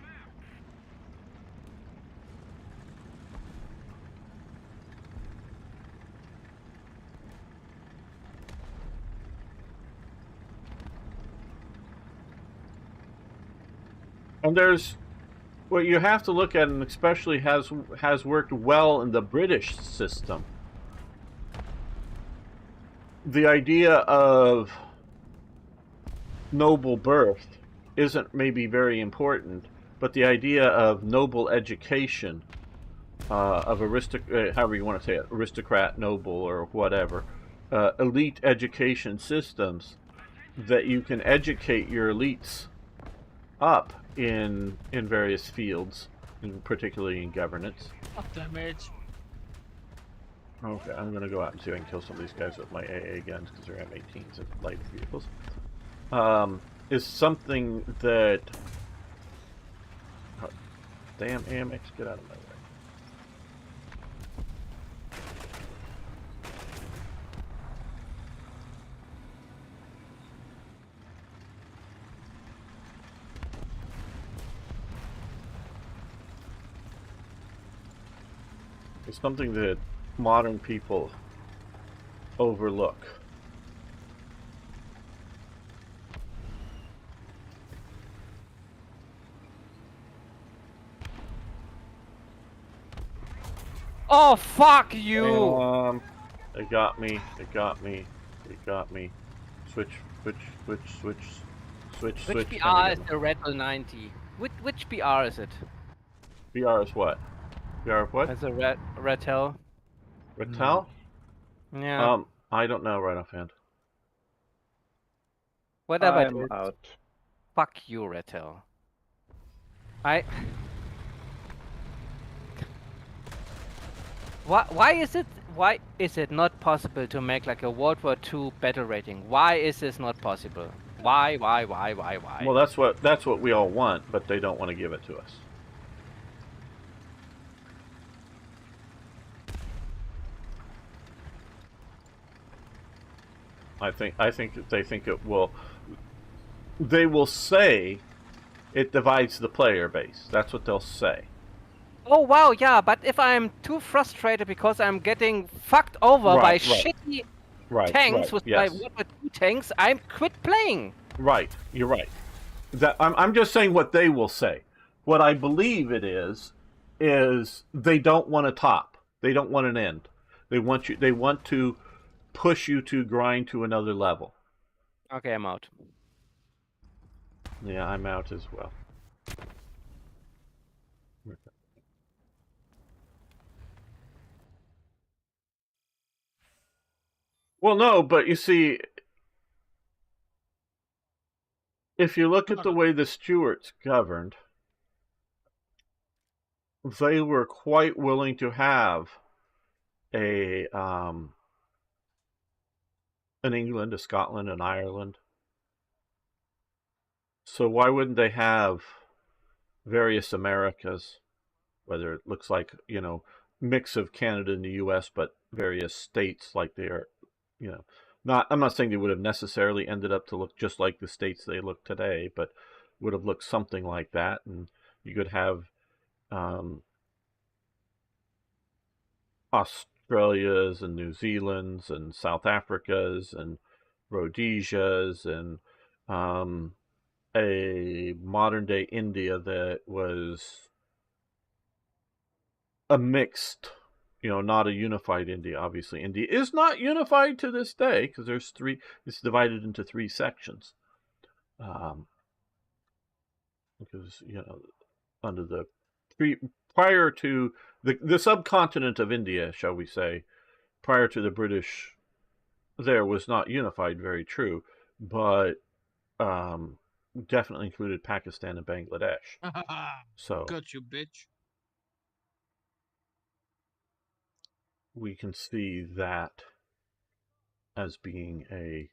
And there's what you have to look at, and especially has worked well in the British system. The idea of noble birth isn't maybe very important, but the idea of noble education, of however you want to say it, aristocrat, noble, or whatever, elite education systems, that you can educate your elites up in various fields, and particularly in governance. Oh, damage. Okay, I'm gonna go out and see if I can kill some of these guys with my AA guns, because they're M18s and light vehicles. Is something that... Oh, damn AMX, get out of my way. It's something that modern people overlook. Oh, fuck you! It got me. It got me. It got me. Switch, switch, switch, switch, switch, Which switch. BR is the Rattle 90? Which BR is it? BR is what? BR of what? As a Rattle? Rattel? Yeah. I don't know right offhand. Whatever it I'm is. out. Fuck you, Rattle. Why is it not possible to make like a World War II battle rating? Why is this not possible? Why? Well, that's what we all want, but they don't want to give it to us. I think that they think it will. They will say it divides the player base. That's what they'll say. Oh wow, yeah, but if I'm too frustrated because I'm getting fucked over by Right, shitty Right. tanks with my Yes. World War II tanks, I quit playing. Right. You're right. I'm just saying what they will say. What I believe it is they don't want a top. They don't want an end. They want you. They want to push you to grind to another level. Okay, I'm out. Yeah, I'm out as well. Well, no, but you see, if you look at the way the Stuarts governed, they were quite willing to have a an England, a Scotland, an Ireland. So why wouldn't they have various Americas, whether it looks like, mix of Canada and the US, but various states like they are, I'm not saying they would have necessarily ended up to look just like the states they look today, but would have looked something like that. And you could have Australias and New Zealands and South Africas and Rhodesias and a modern day India that was a mixed, not a unified India. Obviously, India is not unified to this day because there's three. It's divided into three sections. Because under the prior to the subcontinent of India, shall we say, prior to the British, there was not unified. Very true, but definitely included Pakistan and Bangladesh. So Got you, bitch. we can see that as being an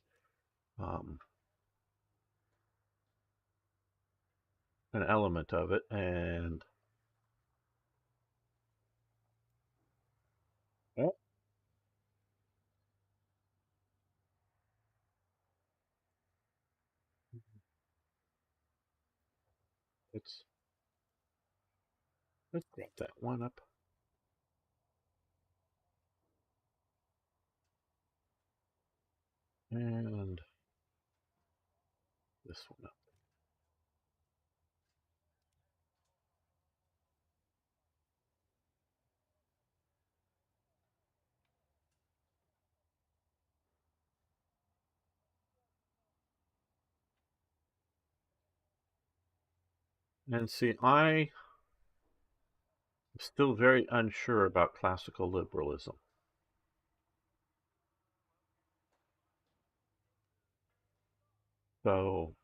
element of it. And oh, let's grab that one up. And this one up. And see, I am still very unsure about classical liberalism. So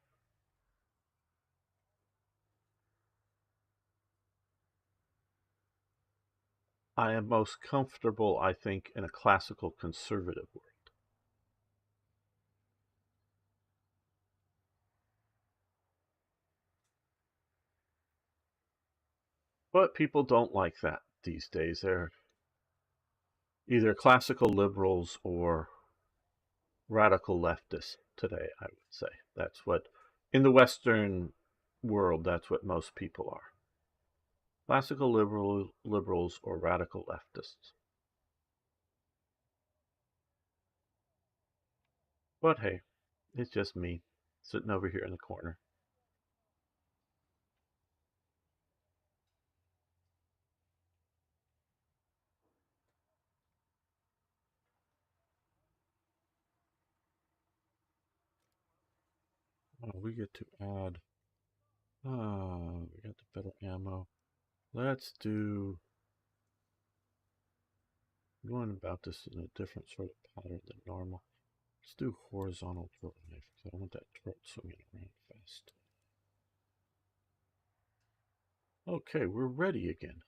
I am most comfortable, I think, in a classical conservative world. But people don't like that these days. They're either classical liberals or radical leftists today, I would say. That's what, in the Western world, that's what most people are. Classical liberals or radical leftists. But hey, it's just me sitting over here in the corner. Oh, we get to add. We got the better ammo. Let's do. I'm going about this in a different sort of pattern than normal. Let's do horizontal throat knife because I want that throat swinging around fast. Okay, we're ready again.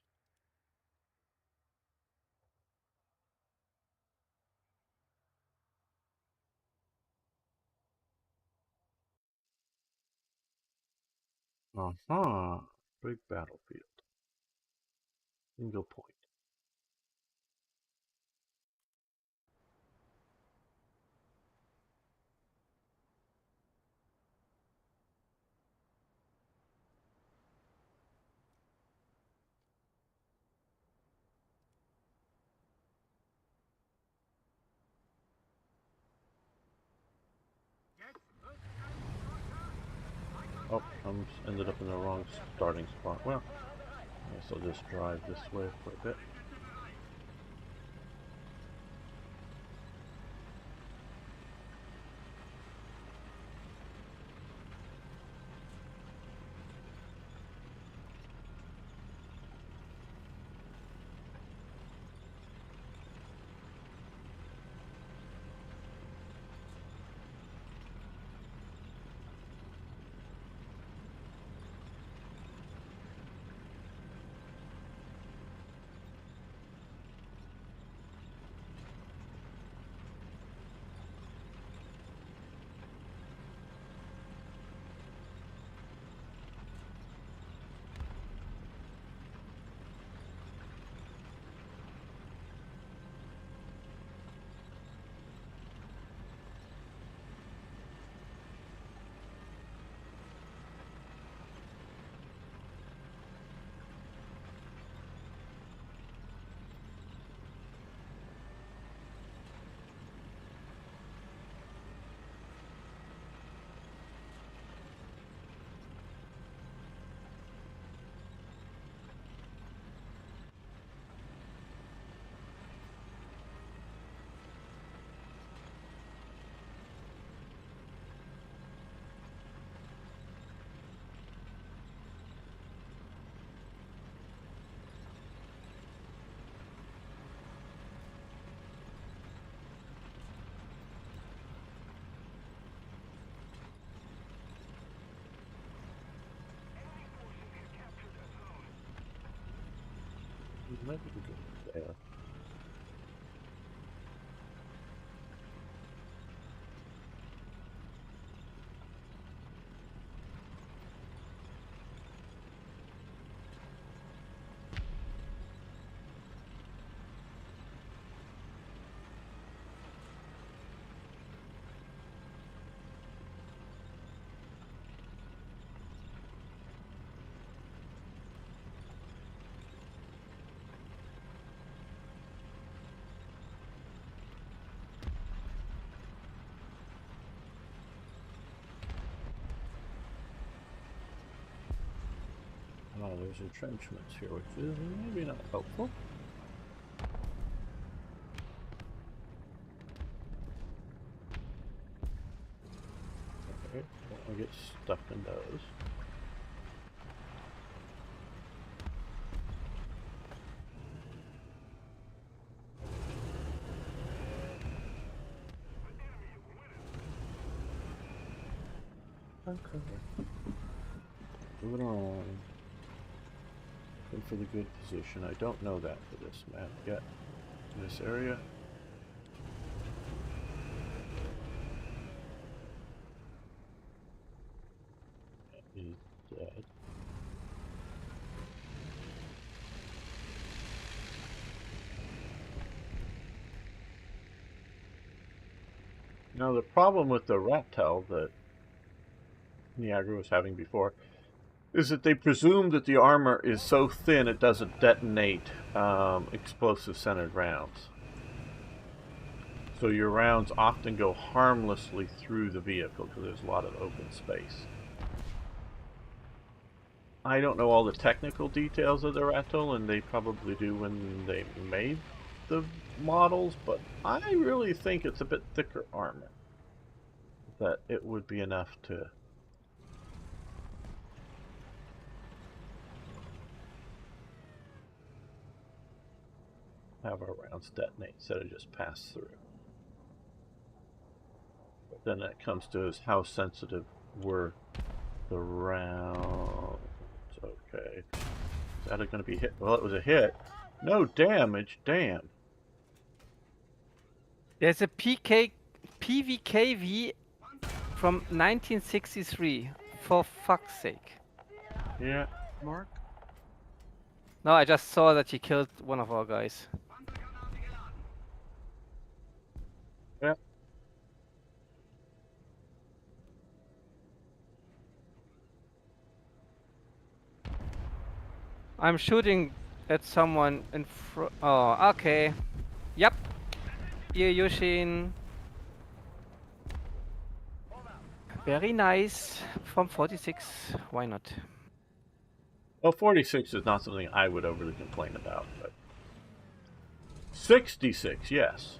Big battlefield. Single point. Oh, I ended up in the wrong starting spot. Well, I guess I'll just drive this way for a bit. Maybe we go there. Oh, there's entrenchments here, which is maybe not helpful. Okay, don't want to get stuck in those. Okay. Moving on. Looking for the good position. I don't know that for this map yet. In this area. That is dead. Now the problem with the rat tail that Niagara was having before is that they presume that the armor is so thin it doesn't detonate explosive-centered rounds. So your rounds often go harmlessly through the vehicle because there's a lot of open space. I don't know all the technical details of the Rattle, and they probably do when they made the models, but I really think it's a bit thicker armor. That it would be enough to have our rounds detonate instead of just pass through. But then that comes to is how sensitive were the rounds. Okay. Is that going to be hit? Well, it was a hit. No damage. Damn. There's a PVKV from 1963. For fuck's sake. Yeah. Mark? No, I just saw that he killed one of our guys. Yeah. I'm shooting at someone in front. Oh, okay. Yep. Here, Yushin. Very nice. From 46. Why not? Well, 46 is not something I would overly complain about, but 66, yes.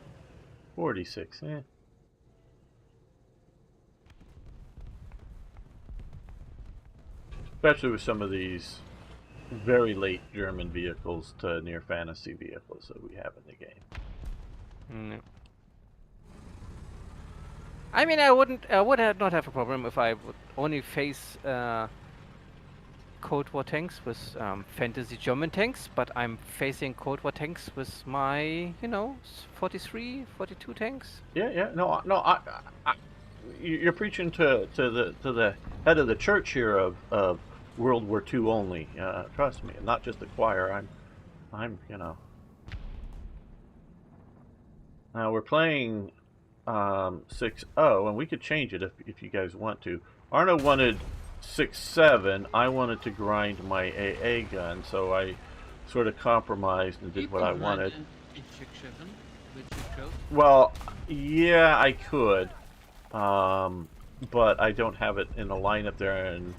46, eh. Especially with some of these very late German vehicles to near fantasy vehicles that we have in the game. No. I mean, I would not have a problem if I would only face Cold War tanks with fantasy German tanks, but I'm facing Cold War tanks with my, 43, 42 tanks. Yeah, no, you're preaching to the head of the church here of World War II only. Trust me, not just the choir. I'm. Now we're playing 6-0, and we could change it if you guys want to. Arno wanted 6-7. I wanted to grind my AA gun, so I sort of compromised and did what I wanted. Well, yeah, I could, but I don't have it in the lineup there, and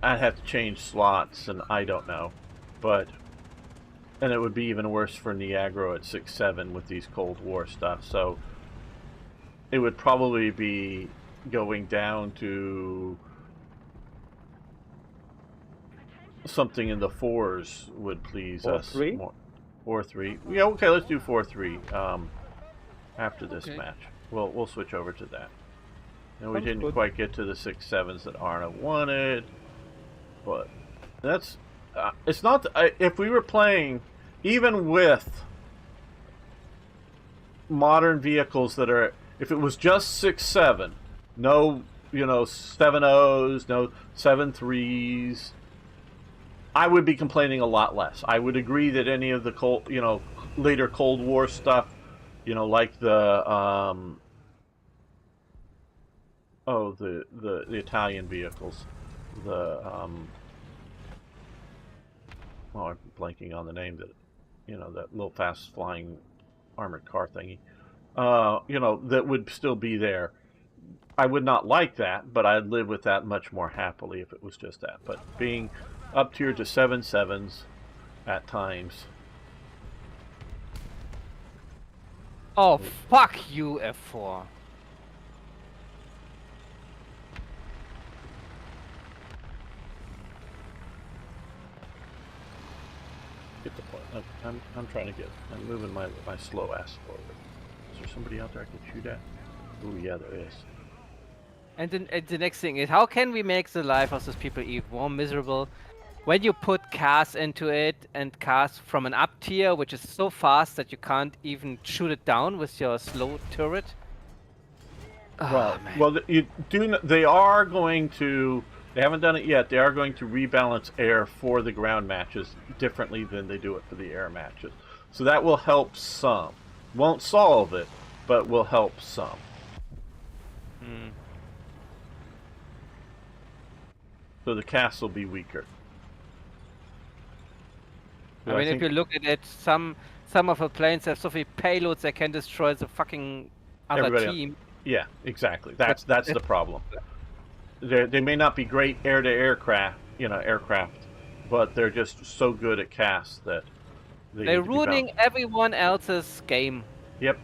I'd have to change slots, and I don't know. And it would be even worse for Niagara at 6-7 with these Cold War stuff. So it would probably be going down to something in the 4s would please us more. 4-3. Yeah, okay, let's do 4-3 after this match. We'll switch over to that. And we didn't quite get to the 6-7s that Arna wanted, but that's it's not if we were playing even with modern vehicles that are, if it was just 6-7, no 7-0s, no 7-3s, I would be complaining a lot less. I would agree that any of the later Cold War stuff, like the the Italian vehicles, I'm blanking on the name, that that little fast flying armored car thingy, that would still be there. I would not like that, but I'd live with that much more happily if it was just that. But being up tier to 7-7s at times. Oh, fuck you, F4. Get the point. I'm trying to I'm moving my slow ass forward. Is there somebody out there I can shoot at? Ooh, yeah, there is. And the next thing is, how can we make the life of those people even more miserable when you put cars into it, and cars from an up tier, which is so fast that you can't even shoot it down with your slow turret? They are going to. They haven't done it yet. They are going to rebalance air for the ground matches differently than they do it for the air matches. So that will help some. Won't solve it, but will help some. So the cast will be weaker. I mean, if you look at it, some of the planes have so many payloads that can destroy the fucking other team. Yeah, exactly. That's the problem. They may not be great air-to-aircraft, aircraft, but they're just so good at cast that they're ruining everyone else's game. Yep,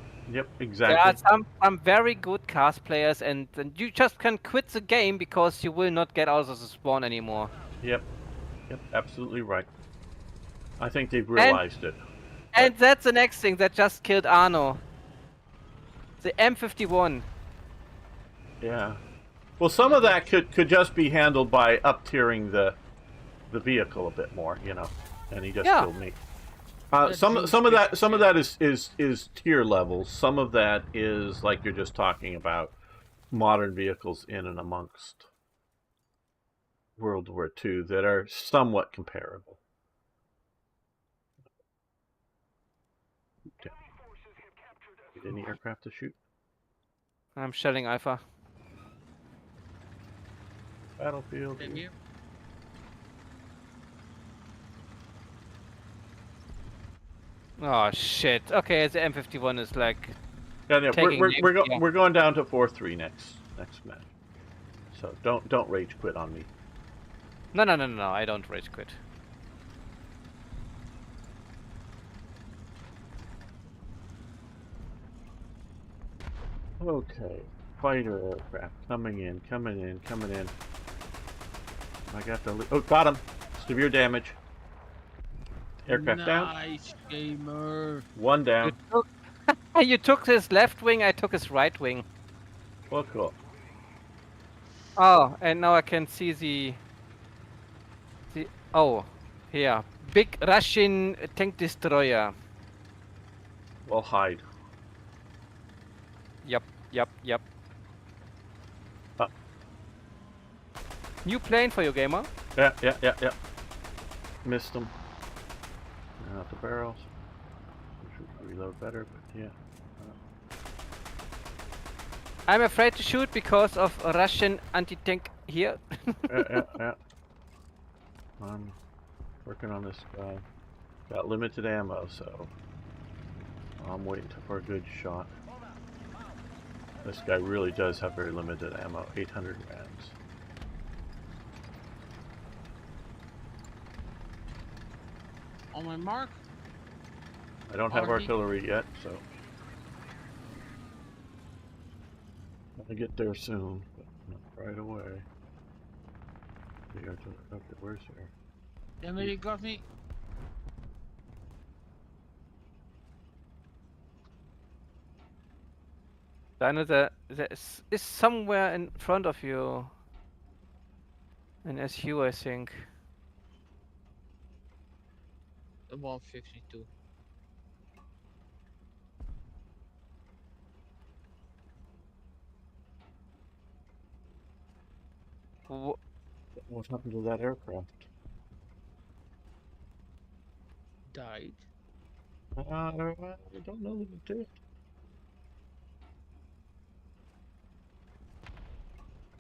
exactly. There are some very good cast players, and you just can quit the game because you will not get out of the spawn anymore. Yep, absolutely right. I think they've realized it. And that's the next thing that just killed Arno. The M51. Yeah. Well, some of that could just be handled by up-tiering the vehicle a bit more, you know. And he just killed me. Some of that is tier levels. Some of that is like you're just talking about modern vehicles in and amongst World War II that are somewhat comparable. Okay. Any aircraft to shoot? I'm shelling Alpha. Battlefield. Same here. Oh shit. Okay, the M51 is like. Yeah, taking we're going down to 4-3 next match. So don't rage quit on me. No, I don't rage quit. Okay, fighter aircraft coming in. I got the got him. Severe damage. Aircraft down. Nice gamer. One down. You took his left wing, I took his right wing. Well, cool. Oh, and now I can see the oh, here, big Russian tank destroyer. Well, hide. Yep. Ah. New plane for you, gamer. Yeah. Missed them. Out the barrels. Should reload better, but yeah. I'm afraid to shoot because of a Russian anti-tank here. Yeah. I'm working on this guy. Got limited ammo, so I'm waiting for a good shot. This guy really does have very limited ammo, 800 rounds. On my mark. I don't have artillery yet, so I'll get there soon, but not right away. The artillery, okay, where's here? Somebody got me. Dino, there is somewhere in front of you. An SU, I think. The 152. What happened to that aircraft? Died. I don't know that it did.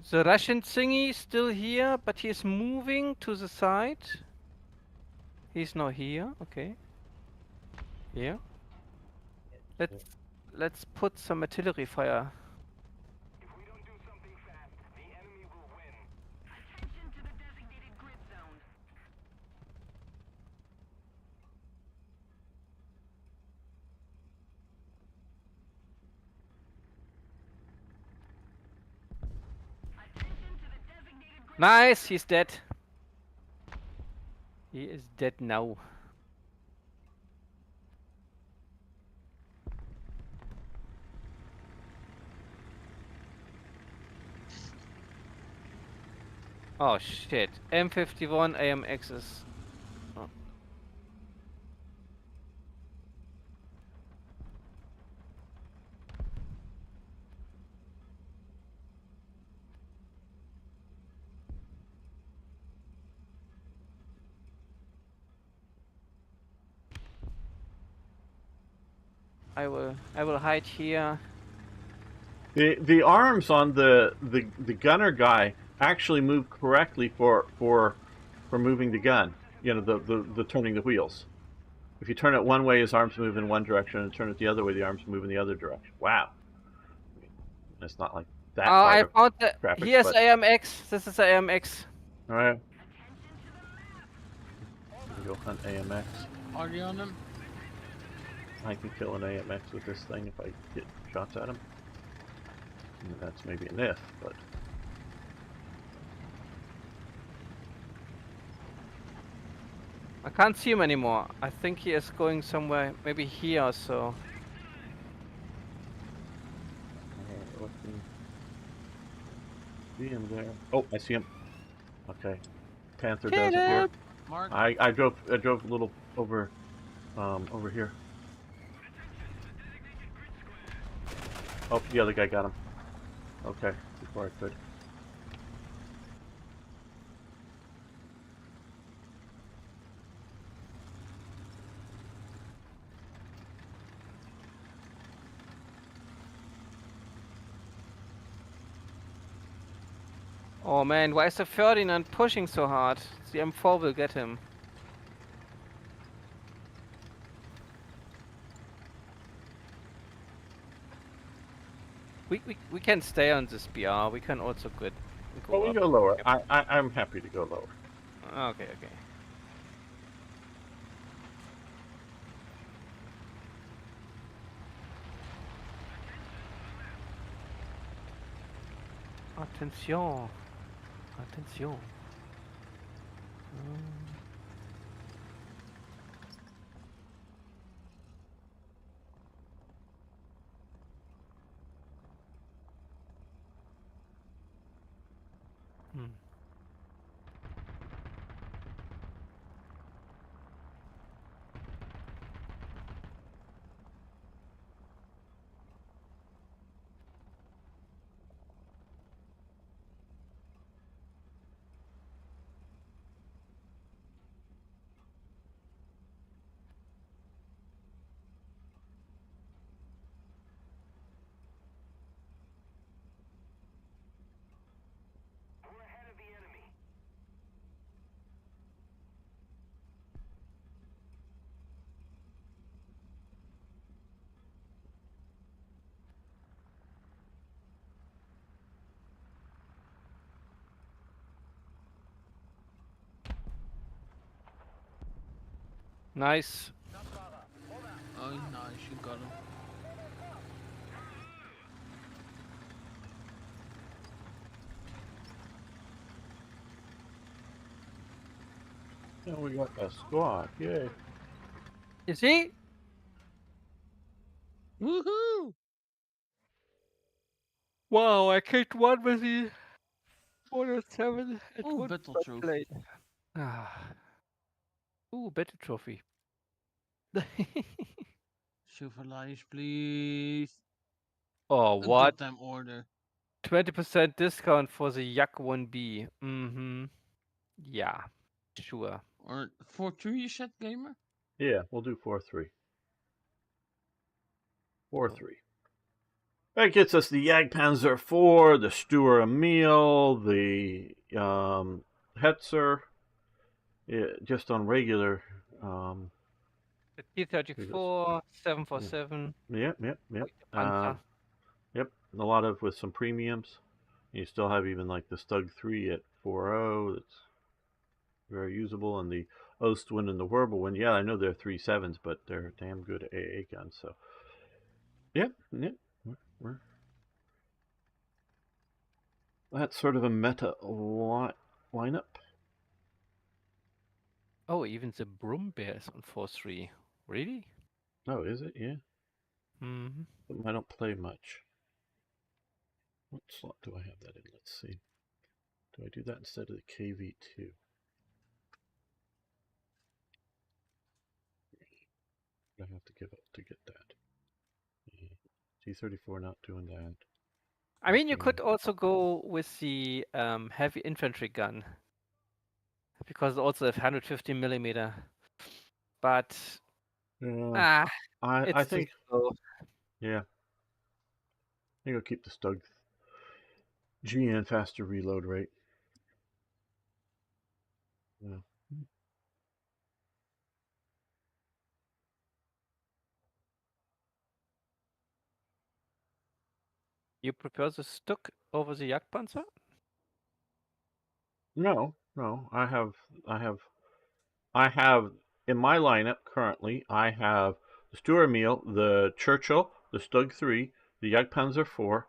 The Russian thingy is still here, but he's moving to the side. He's not here. Okay. Here. Let's put some artillery fire. If we don't do something fast, the enemy will win. Attention to the designated grid zone. Attention to the designated grid. Nice, he's dead. He is dead now. Oh shit. M51 AMXs. Oh. I will hide here. The arms on the gunner guy actually move correctly for moving the gun. You know, the turning the wheels. If you turn it one way, his arms move in one direction, and turn it the other way, the arms move in the other direction. Wow. It's not like that. I found the graphics, here's but... AMX. This is AMX. All right. Go hunt AMX. Are they on them? I can kill an AMX with this thing if I get shots at him. And that's maybe an if, but... I can't see him anymore. I think he is going somewhere, maybe here or so. See him there. Oh, I see him. Okay. Panther Kill doesn't work. him! Mark. I drove a little over over here. Oh, the other guy got him. Okay, before I could. Oh man, why is the Ferdinand pushing so hard? The M4 will get him. We can stay on this BR. We can also go Oh, we up. go lower. Yep. I'm happy to go lower. Okay, okay. Attention. Attention. Hmm. We're ahead of the enemy. Nice. Oh, nice, you got him. Yeah, we got a squad. Yay. You see? Woohoo! Wow, I kicked one with the 407. Oh, battle trophy. Ah. Ooh, battle trophy. Silver lions, please. Oh, A what? goddamn order. 20% discount for the Yak 1B. Mm-hmm. Yeah, sure. Or 4-2 you said, gamer? Yeah, we'll do 4-3. 4-3. That gets us the Jagdpanzer IV, the Stuhr Emil, the Hetzer, just on regular. The T-34, 747. Yep. Panzer. Yep, a lot of with some premiums. You still have even like the Stug 3 at 4.0. That's very usable, and the Ostwind and the Wirbelwind. Yeah, I know they're 3.7s, but they're damn good AA guns. So, yep. We're that's sort of a meta lineup. Oh, even the Broom Bear is on 4.3. Really? Oh, is it? Yeah. Mm-hmm. I don't play much. What slot do I have that in? Let's see. Do I do that instead of the KV2? I have to give up to get that. T-34 not doing that. I mean, you Okay. could also go with the heavy infantry gun. Because it also have 150 millimeter. But, Yeah. I it's too think, slow. yeah. I think I'll keep the Stug GN faster reload rate. Yeah. You prefer the Stuck over the Jagdpanzer? No. I have in my lineup currently. I have the Stuhr Emil, the Churchill, the Stug 3, the Jagdpanzer 4.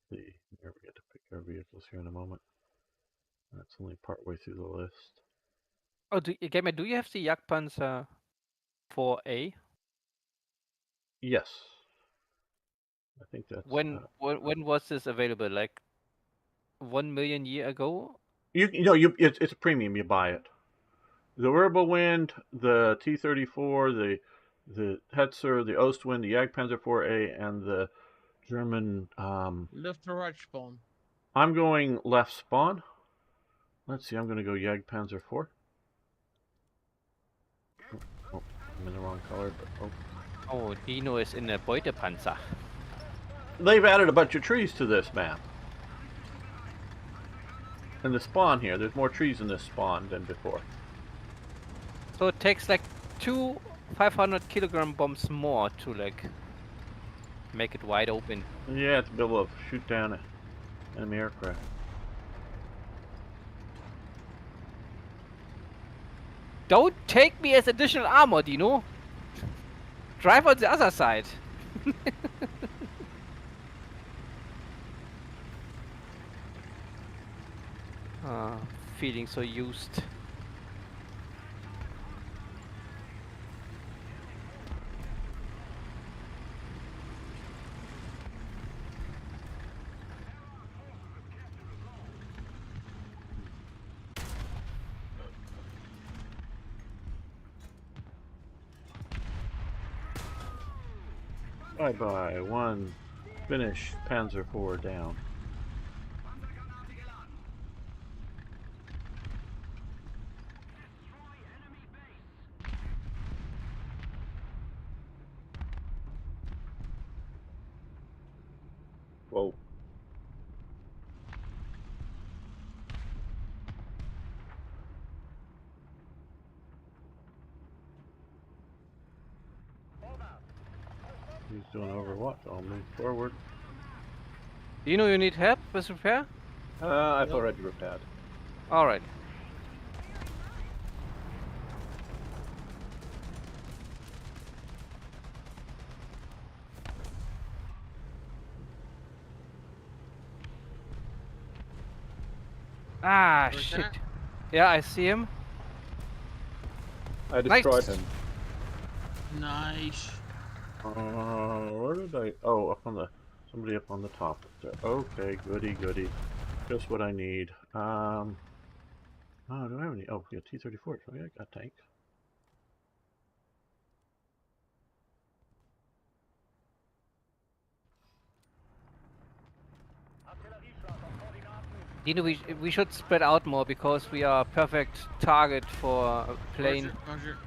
See, there we get to pick our vehicles here in a moment. That's only partway through the list. Oh, Gamer, do you have the Jagdpanzer 4A? Yes. I think that's When was this available? Like 1 million year ago? it's a premium. You buy it. The Wirbelwind, the T-34, the Hetzer, the Ostwind, the Jagdpanzer 4A, and the German. Left or right spawn? I'm going left spawn. Let's see. I'm going to go Jagdpanzer 4. Oh, I'm in the wrong color, but oh. Oh, Dino is in a Beutepanzer. They've added a bunch of trees to this map. In the spawn here, there's more trees in this spawn than before. So it takes like 2 500-kilogram bombs more to like make it wide open. Yeah, to be able to shoot down enemy aircraft. Don't take me as additional armor, Dino. Drive on the other side. Ah, feeling so used. Bye-bye. One finished Panzer IV down. Whoa. He's doing Overwatch. I'll move forward. Dino, you need help with repair? I've already repaired. Alright. Ah, Where's shit. that? Yeah, I see him. I destroyed Nice. him. Nice. Where did I? Oh, up on the. Somebody up on the top there. Okay, goody, goody. Just what I need. Oh, do I have any? Oh, yeah, T-34. So yeah, I got tank. Dino, we should spread out more because we are a perfect target for a plane. Roger.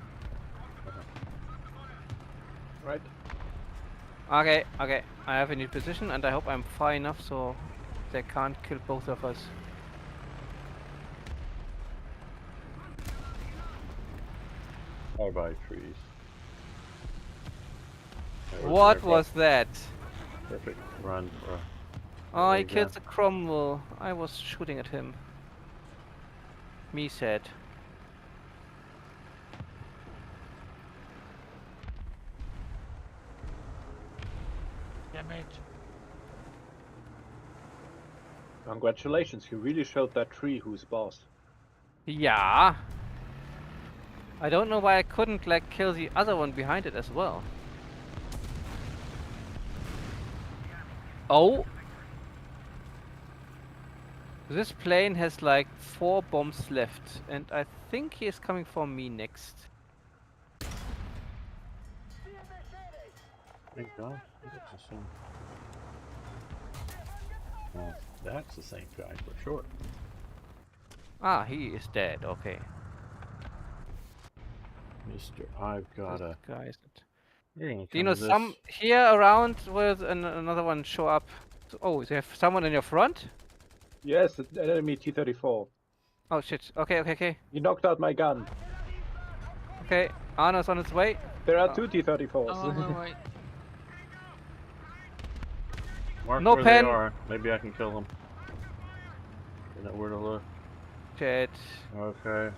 Right. Okay, okay. I have a new position and I hope I'm far enough so they can't kill both of us. Bye-bye, trees. There What an was that? perfect run for? Oh, he There you killed go. the Cromwell. I was shooting at him. Me said. Damn it. Congratulations, you really showed that tree who's boss. Yeah. I don't know why I couldn't like kill the other one behind it as well. Oh. This plane has like 4 bombs left and I think he is coming for me next. Thank God. That's the same. Well, that's the same guy for sure. Ah, he is dead. Okay. Mister, I've got This a. guy is dead. You're gonna Do come you know to this. some here around where another one show up? Oh, you have someone in your front? Yes, an enemy T-34. Oh shit. Okay, okay, okay. You knocked out my gun. Okay. Arno's on its way. There are Oh. 2 T-34s. Oh, wait, wait. Mark No where pen. they are. Maybe I can kill them. You know where to look. Shit. Okay.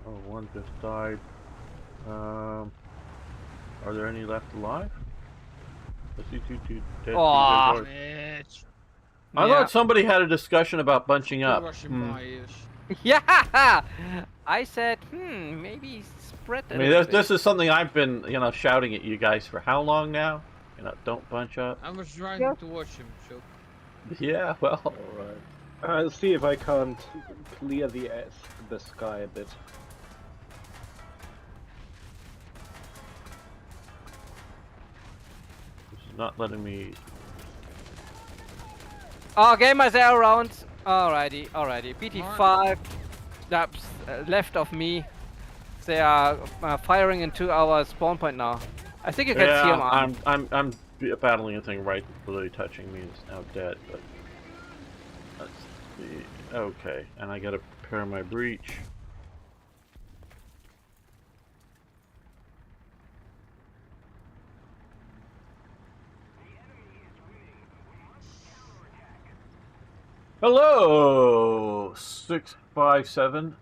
Oh, one just died. Are there any left alive? I see two dead Aw. T-34s. Bitch. I thought somebody had a discussion about bunching The up. Russian bias. Yeah, I said, maybe spread I a mean, little this bit. is something I've been, shouting at you guys for how long now? Don't bunch up. I was driving to watch him, so Yeah, well, Alright. I'll see if I can't clear the sky a bit. this is not letting me. Oh, gamers are around. Alrighty. BT5, that's left of me. They are firing into our spawn point now. I think you can see them. I'm battling a thing right below touching me. It's now dead, but let's see. Okay, and I gotta prepare my breach. Hello, 657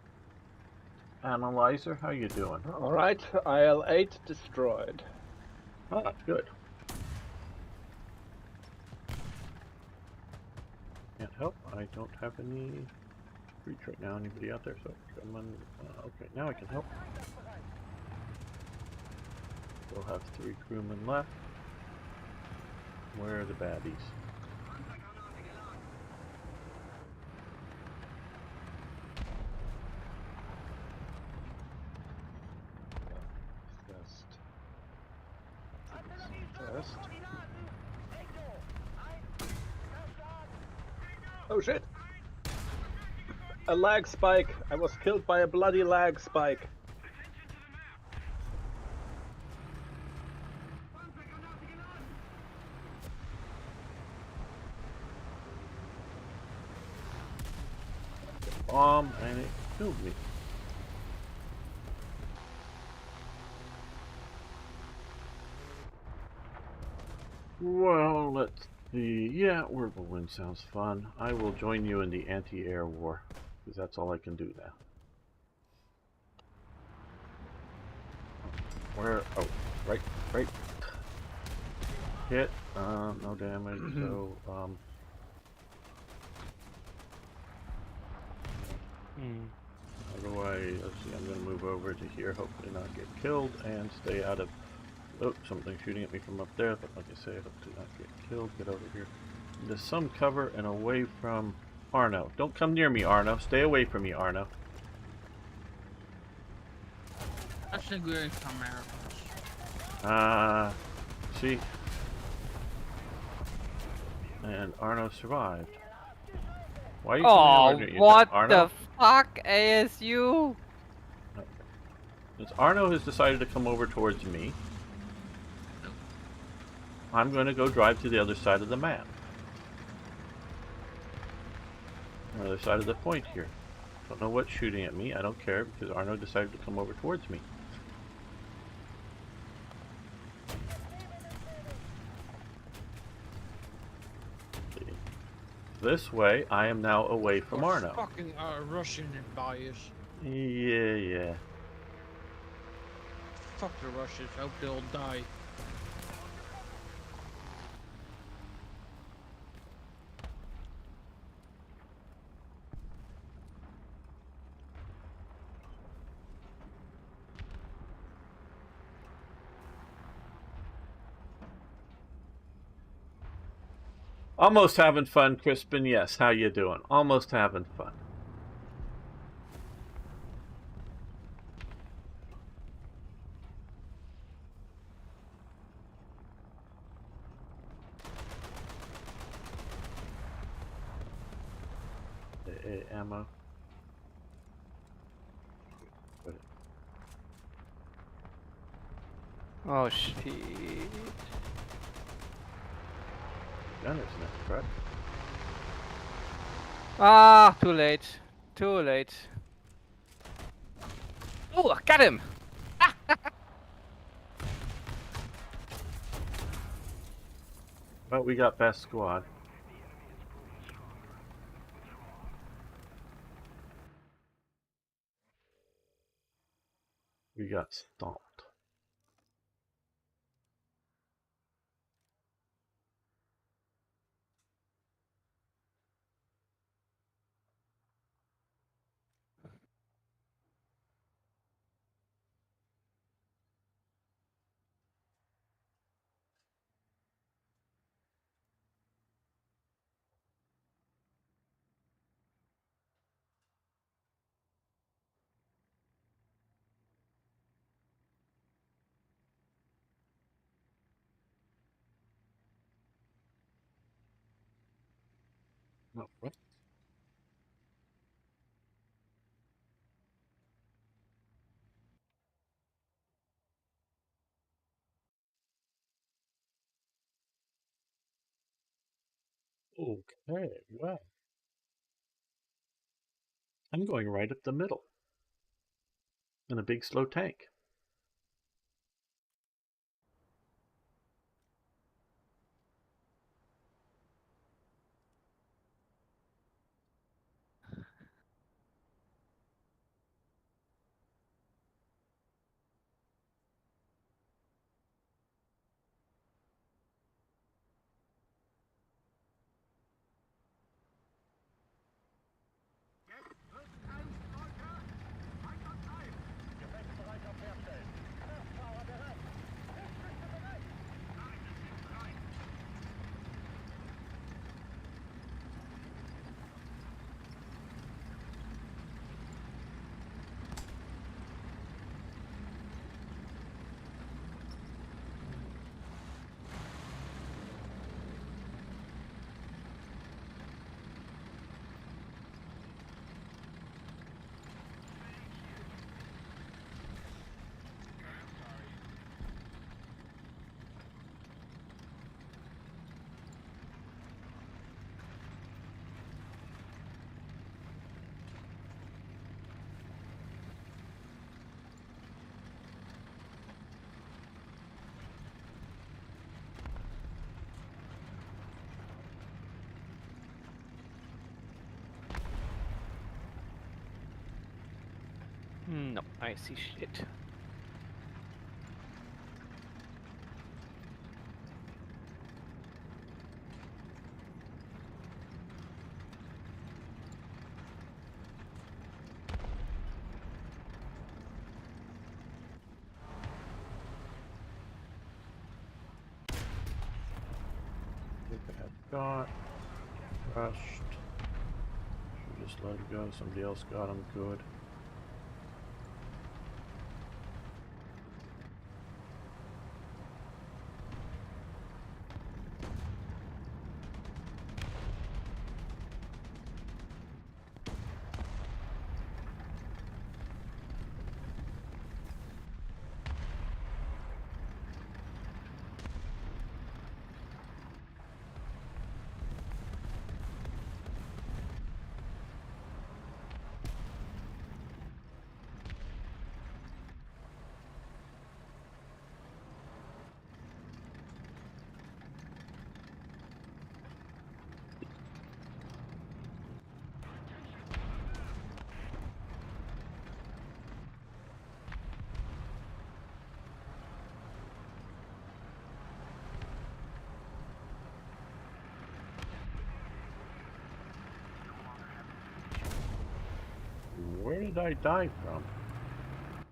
analyzer. How you doing? Alright, IL-8 destroyed. Oh, that's good. Can't help. I don't have any breach right now. Anybody out there? So come on. Okay, now I can help. We'll have 3 crewmen left. Where are the baddies? First. Oh shit! A lag spike! I was killed by a bloody lag spike. Bomb, and it killed me. Well, let's see. Yeah, Word Will Win sounds fun. I will join you in the anti-air war, because that's all I can do now. Where? Oh, right. Hit. No damage. So, otherwise, let's see. I'm gonna move over to here. Hopefully not get killed and stay out of. Oh, something shooting at me from up there. But like I say, I hope to not get killed. Get over here into some cover and away from Arno. Don't come near me, Arno. Stay away from me, Arno. that's a good Americans. See? And Arno survived. Why are you Oh, coming over? what Arno? the fuck, ASU? Since Arno has decided to come over towards me, I'm going to go drive to the other side of the map. The other side of the point here. Don't know what's shooting at me. I don't care because Arno decided to come over towards me. This way, I am now away from Arno. Fucking Russian bias. Yeah. Fuck the Russians. Hope they'll die. Almost having fun, Crispin. Yes, how you doing? Almost having fun. Ammo. Oh shit. Gunner's next, right? Ah, too late. Oh, got him! Well, we got best squad. We got stomped. Oh, what? Okay, well. I'm going right up the middle. In a big slow tank. No, I see shit. Look at that got crushed. Should just let it go. Somebody else got him. Good. Where did I die from?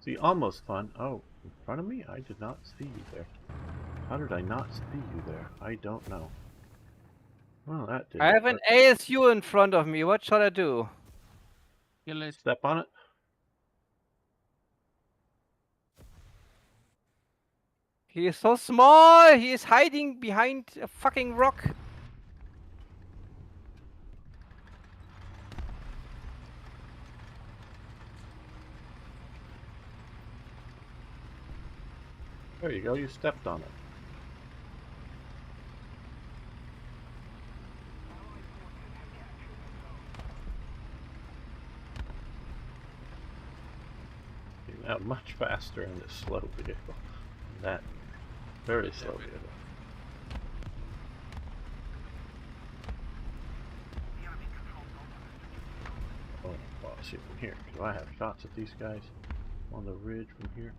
See, almost fun. Oh, in front of me? I did not see you there. How did I not see you there? I don't know. Well, that did. I have an ASU in front of me. What shall I do? Kill it. Step on it. He is so small. He is hiding behind a fucking rock. There you go. You stepped on it. You're now much faster in this slow vehicle. That very slow vehicle. Oh, well, let's see from here. Do I have shots at these guys on the ridge from here?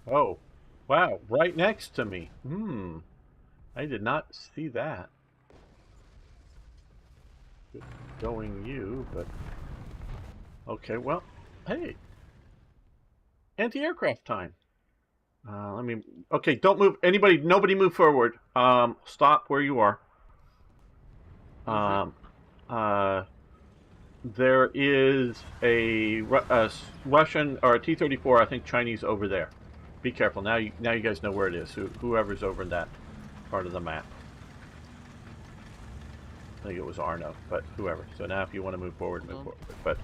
Oh, wow! Right next to me. I did not see that. Going you, but okay. Well, hey, anti-aircraft time. Let me. Okay, don't move. Nobody move forward. Stop where you are. There is a Russian or a T-34, I think Chinese over there. Be careful. Now you guys know where it is. Whoever's over in that part of the map. I think it was Arno, but whoever. So now if you want to move forward, move forward. But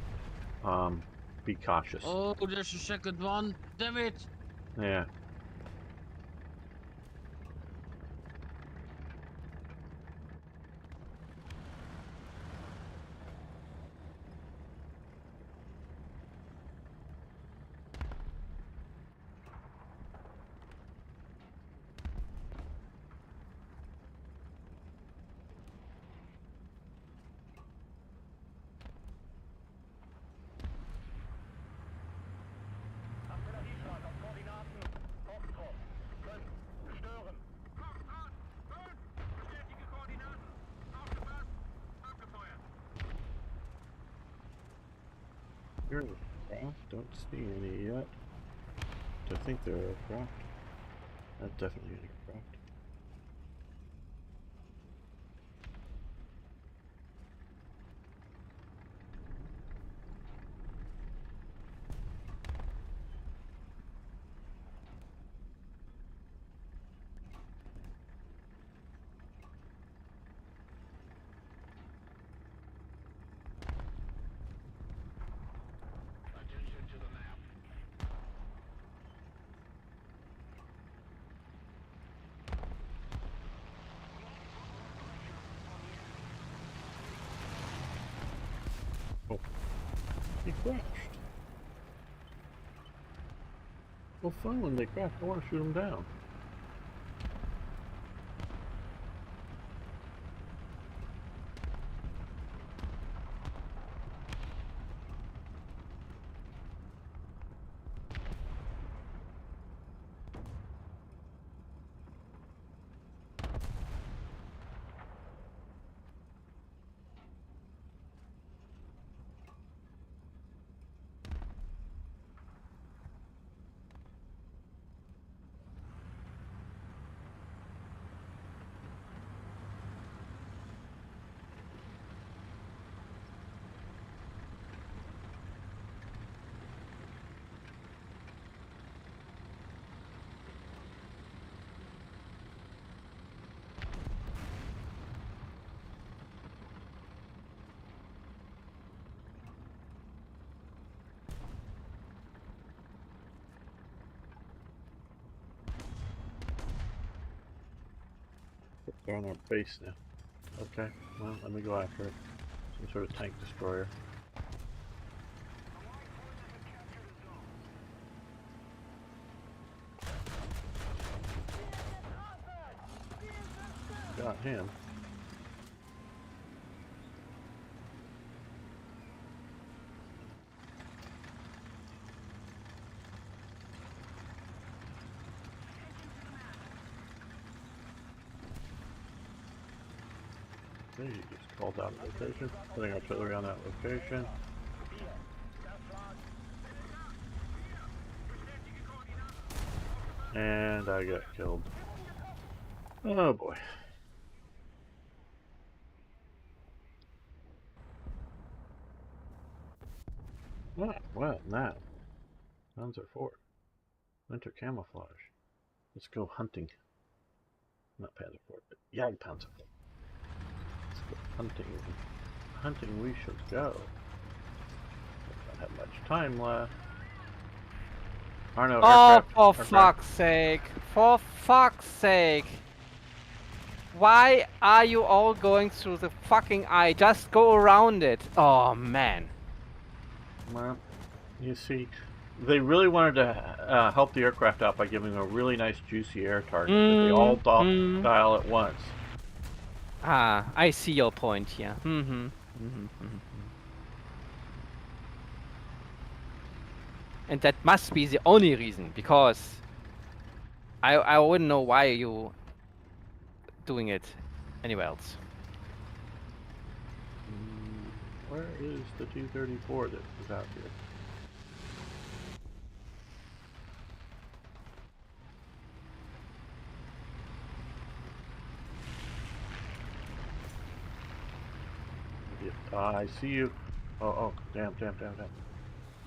be cautious. Oh, there's a second one. Damn it. Yeah. Here, don't see any yet. I think they're aircraft. That's definitely an aircraft. Oh, he crashed. Well, fine when they crash. I want to shoot them down. They're on our base now. Okay, well, let me go after it. Some sort of tank destroyer. Got him. He just called out location, putting artillery on that location. And I got killed. Oh boy. Ah, well, now. Panzer IV. Winter camouflage. Let's go hunting. Not Panzer IV, but Panzer IV. Let's go hunting. Hunting we should go. Don't have much time left. Arno, Oh, aircraft. for fuck's sake. For fuck's sake. Why are you all going through the fucking eye? Just go around it. Oh, man. Well, you see, they really wanted to help the aircraft out by giving them a really nice juicy air target, but they all dial at once. Ah, I see your point here. And that must be the only reason, because I wouldn't know why you doing it anywhere else. Where is the T-34 that was out here? I see you. Oh, damn.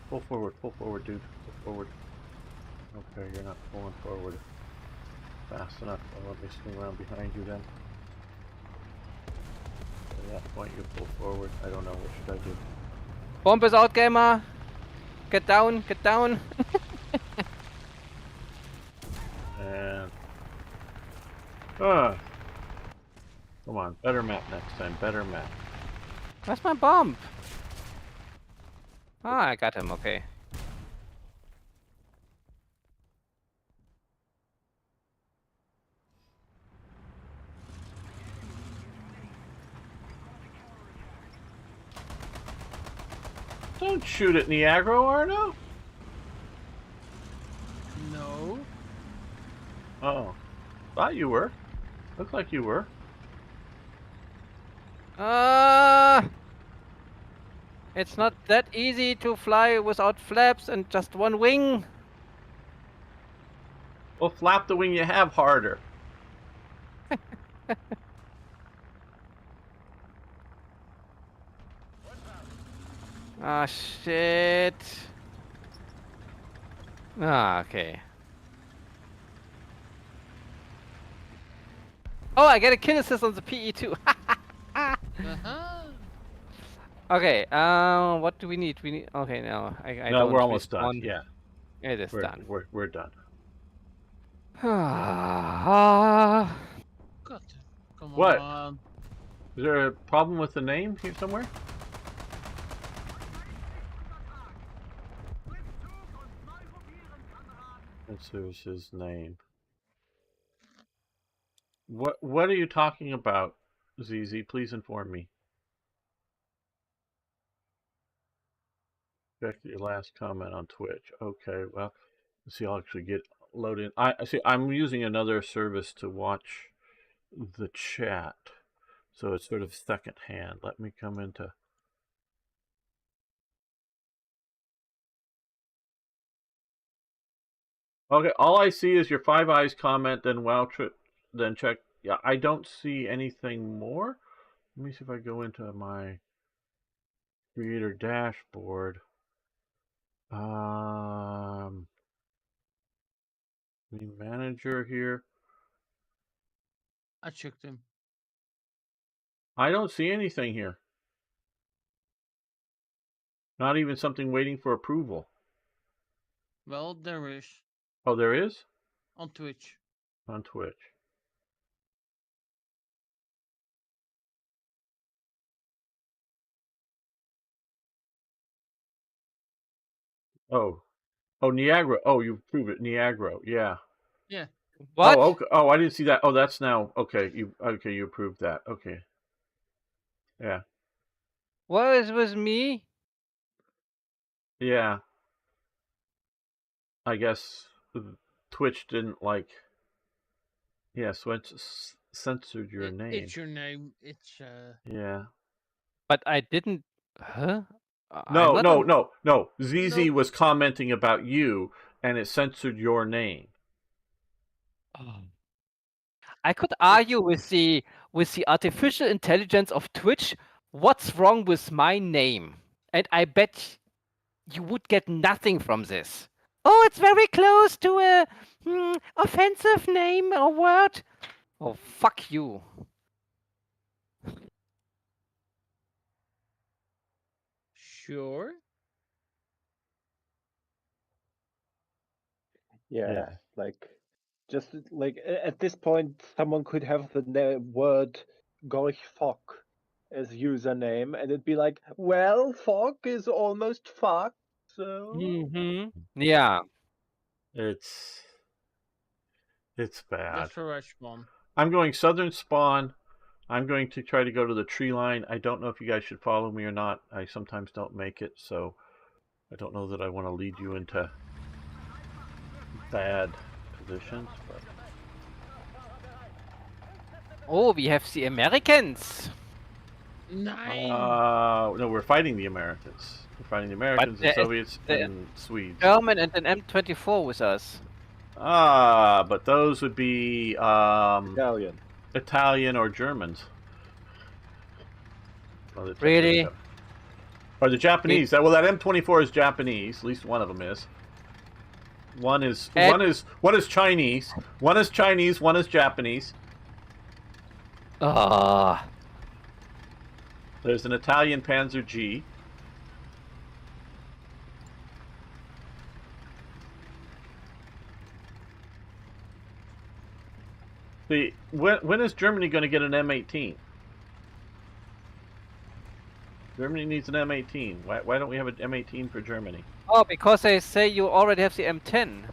Pull forward, dude. Pull forward. Okay, you're not pulling forward fast enough. Well, let me swing around behind you then. At that point, you pull forward. I don't know. What should I do? Bomb is out, gamer. Get down, get down. And come on, better map next time. Better map. Where's my bomb? Ah, I got him. Okay. Don't shoot at Niagara, Arno. No. Oh, thought you were. Looked like you were. It's not that easy to fly without flaps and just one wing. Well, flap the wing you have harder. Ah, shit. Ah, okay. Oh, I get a kill assist on the PE too. Uh-huh. Okay, what do we need? We need. Okay, no, I No, don't. we're almost done. respawn. Yeah, It is done. we're done. Ah. God, come What? on. Is there a problem with the name here somewhere? This is his name. What are you talking about, ZZ? Please inform me. Check your last comment on Twitch. Okay, well, let's see. I'll actually get loaded. I see. I'm using another service to watch the chat, so it's sort of second hand. Let me come into. Okay, all I see is your Five Eyes comment, then wow trip, then check. Yeah, I don't see anything more. Let me see if I go into my creator dashboard. The manager here. I checked him. I don't see anything here. Not even something waiting for approval. Well, there is. Oh, there is? On Twitch. On Twitch. Oh. Oh, Niagara. Oh, you prove it. Niagara. Yeah. Yeah. What? Oh, okay. Oh, I didn't see that. Oh, that's now. Okay. You approved that. Okay. Yeah. What is with me? Yeah. I guess Twitch didn't like. Yeah, so it's censored your name. It's your name. It's Yeah. But I didn't. Huh? No, I'm not no. ZZ Nope. was commenting about you, and it censored your name. I could argue with the artificial intelligence of Twitch. What's wrong with my name? And I bet you would get nothing from this. Oh, it's very close to a offensive name or word. Oh, fuck you. sure. Yeah, like just like at this point, someone could have the word Gorch as username, and it'd be like, well, Fock is almost fucked, so. Yeah. It's bad. Just for respawn. I'm going southern spawn. I'm going to try to go to the tree line. I don't know if you guys should follow me or not. I sometimes don't make it, so I don't know that I want to lead you into bad positions, but Oh, we have the Americans. Nine. no, we're fighting the Americans. We're fighting the Americans, the there is Soviets, the and Swedes. German and an M24 with us. Ah, but those would be Italian. Italian or Germans. Well, the Really? Or the Japanese. Well, that M24 is Japanese. At least one of them is. One is Chinese. One is Chinese. One is Japanese. Ah. There's an Italian Panzer G. When is Germany going to get an M18? Germany needs an M18. Why don't we have an M18 for Germany? Oh, because they say you already have the M10.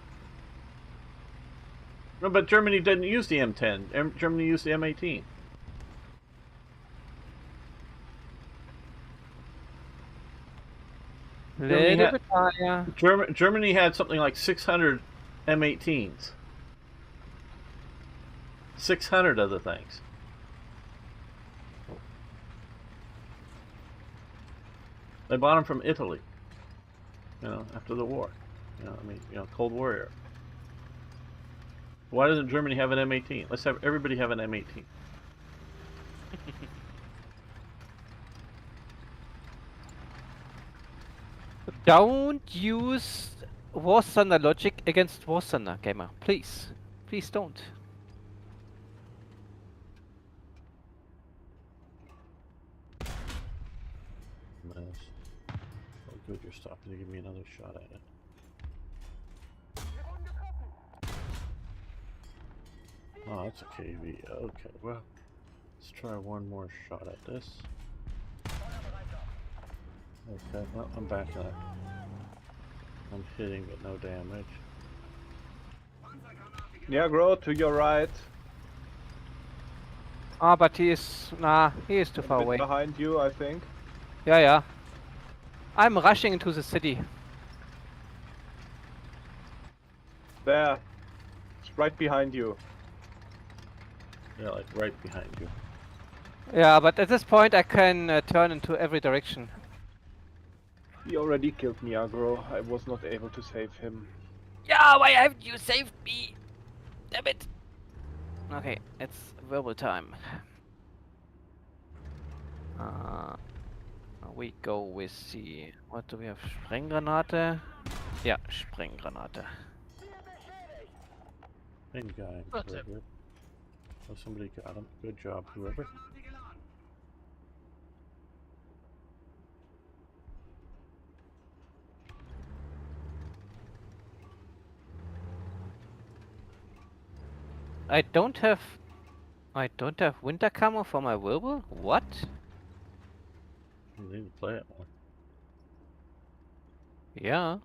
No, but Germany didn't use the M10. Germany used the M18. Little bit higher. Germany had something like 600 M18s. 600 other things. They bought them from Italy. You know, after the war. Cold War era. Why doesn't Germany have an M18? Let's have everybody have an M18. Don't use War Thunder logic against War Thunder, gamer. Please. Please don't. Oh, good, you're stopping to give me another shot at it. Oh, that's a KV. Okay, well, let's try one more shot at this. Okay, well, I'm back at. I'm hitting, but no damage. Yeah, Gro, to your right. Ah, but he is too far A bit away. behind you, I think. Yeah. I'm rushing into the city. There. It's right behind you. Yeah, like right behind you. Yeah, but at this point I can turn into every direction. He already killed me, Agro. I was not able to save him. Yeah, why haven't you saved me? Damn it! Okay, it's verbal time. We go with the... What do we have? Sprenggranate? Yeah, Sprenggranate. Same guy. Very good. Oh, somebody got him. Good job, whoever. I don't have winter camo for my Wilbur? What? You need to play it more. Yeah.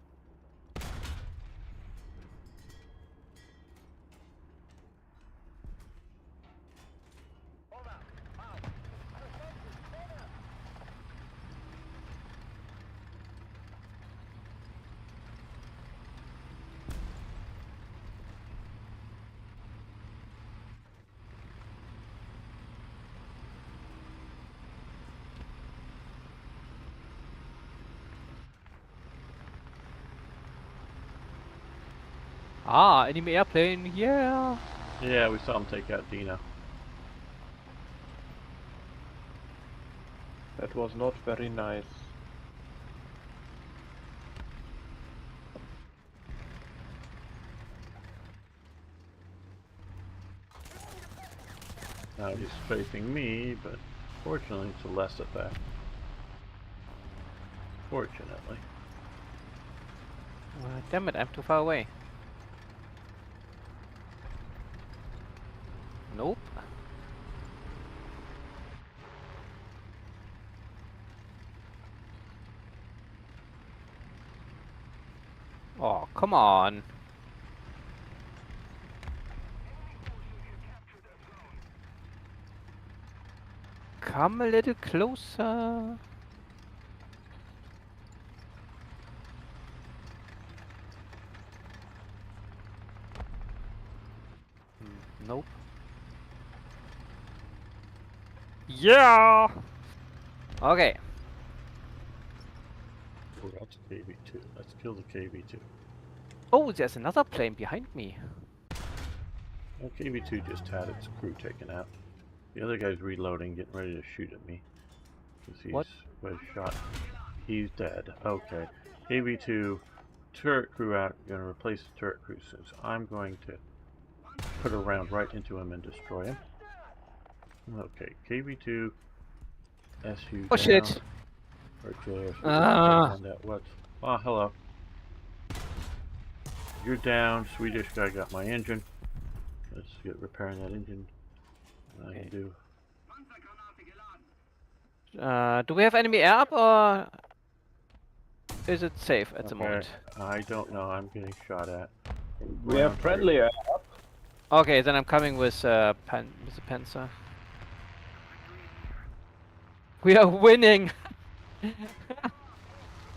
Ah, enemy airplane, yeah! Yeah, we saw him take out Dino. That was not very nice. Now he's facing me, but fortunately it's a less attack. Fortunately. Damn it, I'm too far away. Nope. Oh, come on. Come a little closer. Nope. Yeah. Okay. Oh, that's KV2. Let's kill the KV2. Oh, there's another plane behind me. Well, KV2 just had its crew taken out. The other guy's reloading, getting ready to shoot at me. Because he's What? was shot. He's dead. Okay. KV2, turret crew out. Gonna replace the turret crew soon. So I'm going to put a round right into him and destroy him. Okay. KV2, SU Oh down. shit. Right there. Ah. And that what? Oh, hello. You're down. Swedish guy got my engine. Let's get repairing that engine. I can do. Do we have enemy air up or is it safe at the moment? I don't know. I'm getting shot at. We have friendly air. Okay, then I'm coming with the Panzer. We are winning.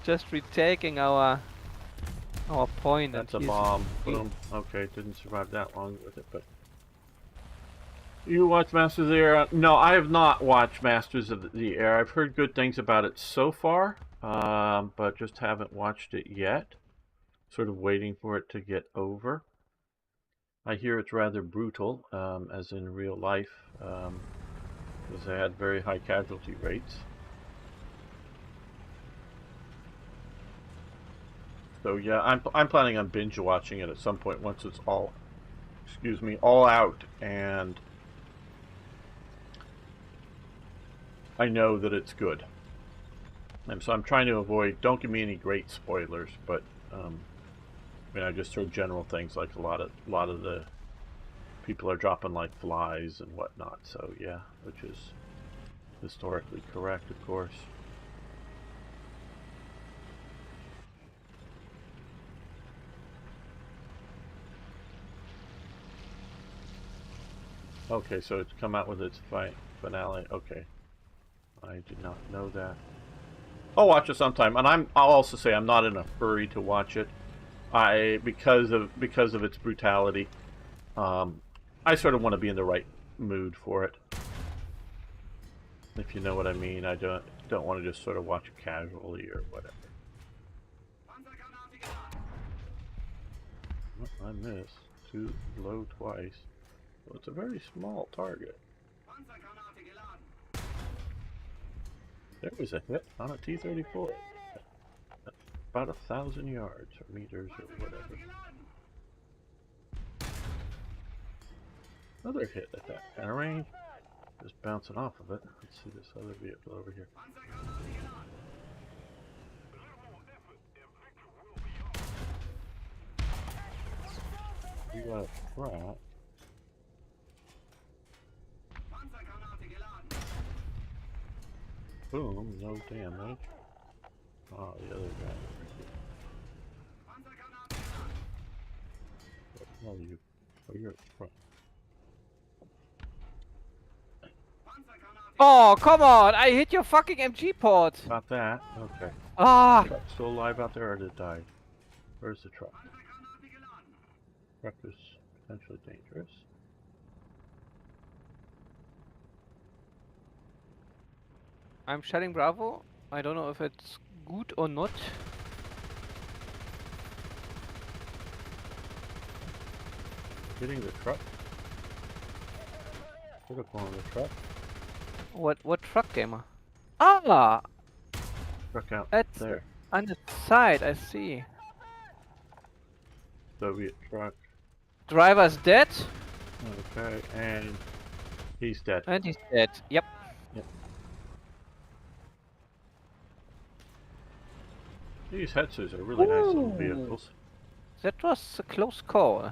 Just retaking our point. That's and a he's- bomb. Boom. Okay, didn't survive that long with it, but. You watch Masters of the Air? No, I have not watched Masters of the Air. I've heard good things about it so far, but just haven't watched it yet. Sort of waiting for it to get over. I hear it's rather brutal, as in real life, because they had very high casualty rates. So yeah, I'm planning on binge watching it at some point once it's all, excuse me, all out, and I know that it's good. And so I'm trying to avoid, don't give me any great spoilers, but I mean, I just heard general things like a lot of the people are dropping like flies and whatnot. So yeah, which is historically correct, of course. Okay, so it's come out with its finale. Okay, I did not know that. I'll watch it sometime, and I'll also say I'm not in a hurry to watch it. Because of its brutality, I sort of want to be in the right mood for it. If you know what I mean, I don't want to just sort of watch it casually or whatever. Oh, I missed. Too low twice. Well, it's a very small target. There was a hit on a T-34. About 1,000 yards or meters or whatever. Another hit at that kind of range. Just bouncing off of it. Let's see this other vehicle over here. You got a trap. Boom, no damage. Oh, the other guy over here. What are you? Oh, you're at the front. Oh, come on! I hit your fucking MG port! Got that? Okay. Ah! Truck still alive out there or did it die? Where's the truck? Truck is potentially dangerous. I'm shelling Bravo. I don't know if it's good or not. Hitting the truck. Hit up on the truck. What truck, gamer? Ah! Truck out It's there. on the side, I see. Soviet truck. Driver's dead, Okay, and he's dead. and he's dead. Yep. These Hetsus are really nice little vehicles. That was a close call.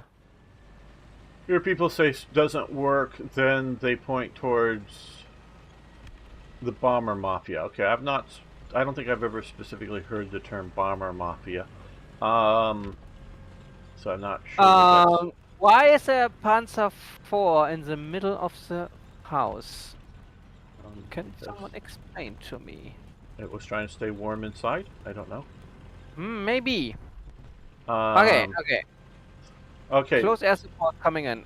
Here people say doesn't work, then they point towards the bomber mafia. Okay, I don't think I've ever specifically heard the term bomber mafia. So I'm not sure. Why is there a Panzer IV in the middle of the house? Can someone explain to me? It was trying to stay warm inside? I don't know. Maybe. Okay. Okay. Close air support coming in.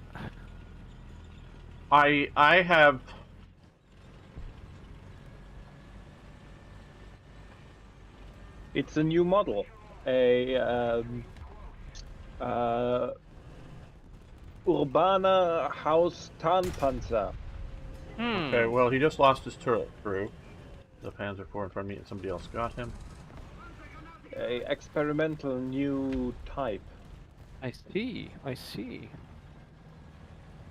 I have. It's a new model, a Urbana Haus Tarnpanzer. Okay, well, he just lost his turret crew. The Panzer IV in front of me, and somebody else got him. A experimental new type. I see. I see.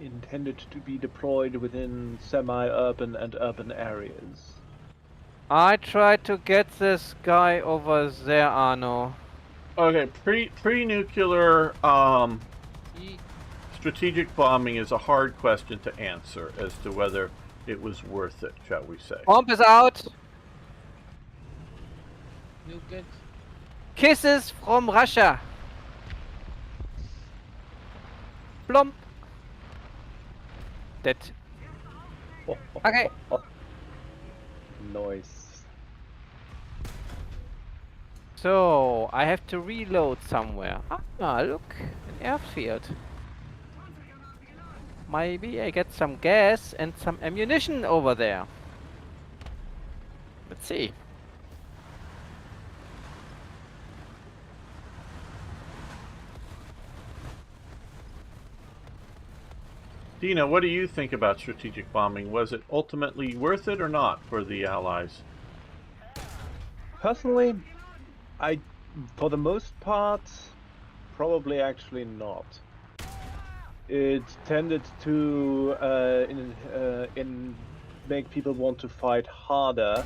Intended to be deployed within semi-urban and urban areas. I tried to get this guy over there, Arno. Okay, pre-nuclear strategic bombing is a hard question to answer as to whether it was worth it, shall we say. Bomb is out. Nuke it. Kisses from Russia. Plump. Dead. Okay. Noise. So, I have to reload somewhere. Ah, look. An airfield. Maybe I get some gas and some ammunition over there. Let's see. Dina, what do you think about strategic bombing? Was it ultimately worth it or not for the Allies? Personally, for the most part, probably actually not. It tended to make people want to fight harder.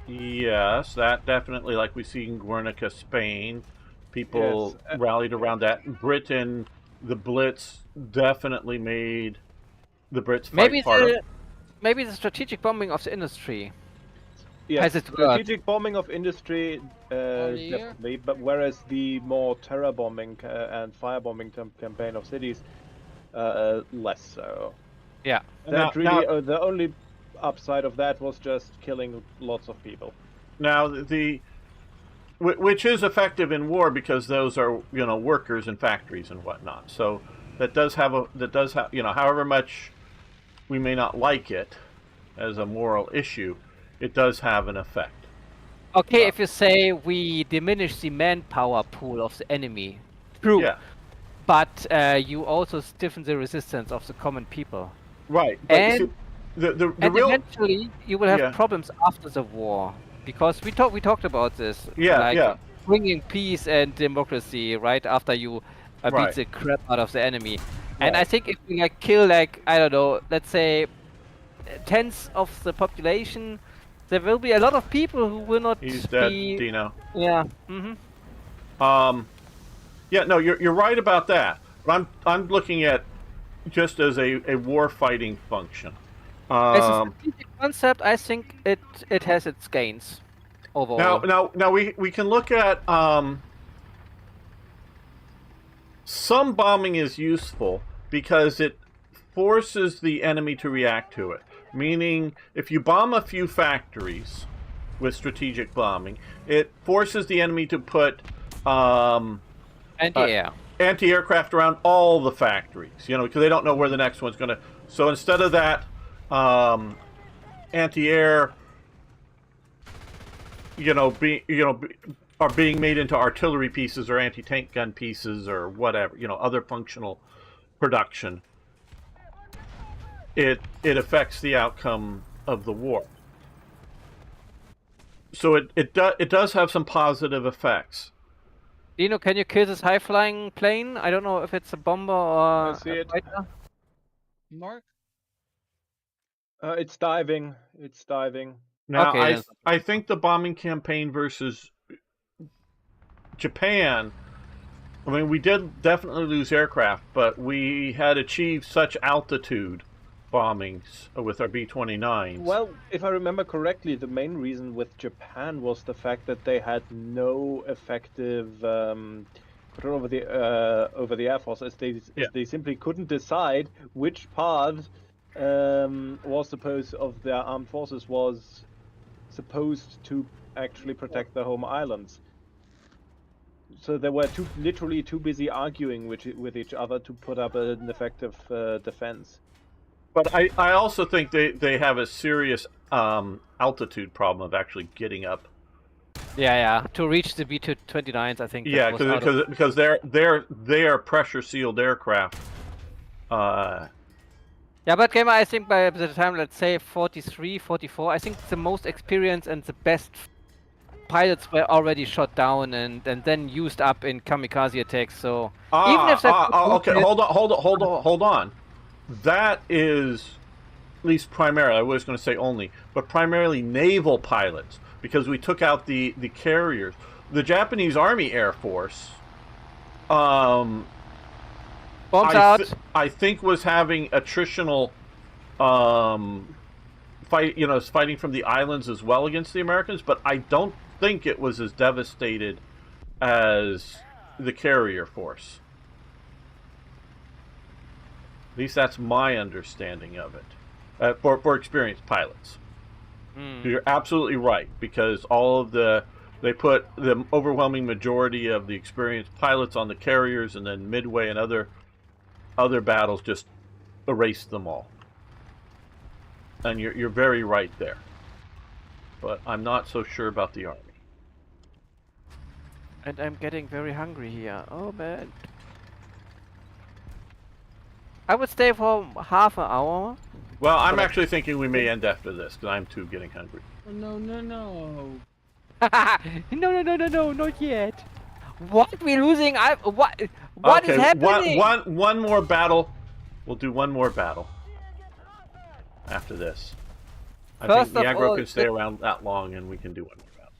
Yes, that definitely, like we see in Guernica, Spain, people Yes. rallied around that. Britain, the Blitz definitely made the Brits fight harder. Maybe the strategic bombing of the industry. Yes, Has it worked? strategic bombing of industry, Earlier? definitely. But whereas the more terror bombing and firebombing campaign of cities, less so. Yeah. That really, the only upside of that was just killing lots of people. Now, which is effective in war because those are, you know, workers in factories and whatnot. So that does have, you know, however much we may not like it as a moral issue, it does have an effect. Okay, if you say we diminish the manpower pool of the enemy, true. Yeah. But you also stiffen the resistance of the common people. Right. But And, see, the and real eventually you will have Yeah. problems after the war. Because we talked about this. Yeah, like yeah. bringing peace and democracy right after you beat Right. the crap out of the enemy. And I Right. think if we like kill like, I don't know, let's say tenths of the population, there will be a lot of people who will not He's dead, be... Dino. Yeah. Yeah, no, you're right about that. But I'm looking at just as a war fighting function. As a strategic concept, I think it has its gains overall. Now we can look at some bombing is useful because it forces the enemy to react to it. Meaning, if you bomb a few factories with strategic bombing, it forces the enemy to put Anti-air. anti-aircraft around all the factories, you know, because they don't know where the next one's going to. So instead of that, anti-air, are being made into artillery pieces or anti-tank gun pieces or whatever, you know, other functional production. It affects the outcome of the war. So it does have some positive effects. Dino, can you kill this high-flying plane? I don't know if it's a bomber or I see a it. fighter. Mark? It's diving. It's diving. Now, Okay, then. I think the bombing campaign versus Japan, I mean, we did definitely lose aircraft, but we had achieved such altitude bombings with our B-29s. Well, if I remember correctly, the main reason with Japan was the fact that they had no effective control over the air force, as they simply couldn't decide which part was supposed of their armed forces was supposed to actually protect their home islands. So they were literally too busy arguing with each other to put up an effective defense. But I also think they have a serious altitude problem of actually getting up. Yeah. To reach the B-29s, I think. Yeah, that was out of- because they're pressure sealed aircraft. Yeah, but Gamer, I think by the time, let's say 43, 44, I think the most experienced and the best pilots were already shot down and then used up in kamikaze attacks. So even if that okay, hold on. That is, at least primarily, I was going to say only, but primarily naval pilots, because we took out the carriers. The Japanese Army Air Force, bombs out. I think was having attritional, fighting from the islands as well against the Americans, but I don't think it was as devastated as the carrier force. At least that's my understanding of it. For experienced pilots. You're absolutely right, because they put the overwhelming majority of the experienced pilots on the carriers, and then Midway and other battles just erased them all. And you're very right there. But I'm not so sure about the Army. And I'm getting very hungry here. Oh man. I would stay for half an hour. Well, I'm actually thinking we may end after this, because I'm too getting hungry. Oh, no. No, not yet. What? We're losing? What is happening? One more battle. We'll do one more battle after this. I think the aggro can stay around that long, and we can do one more battle.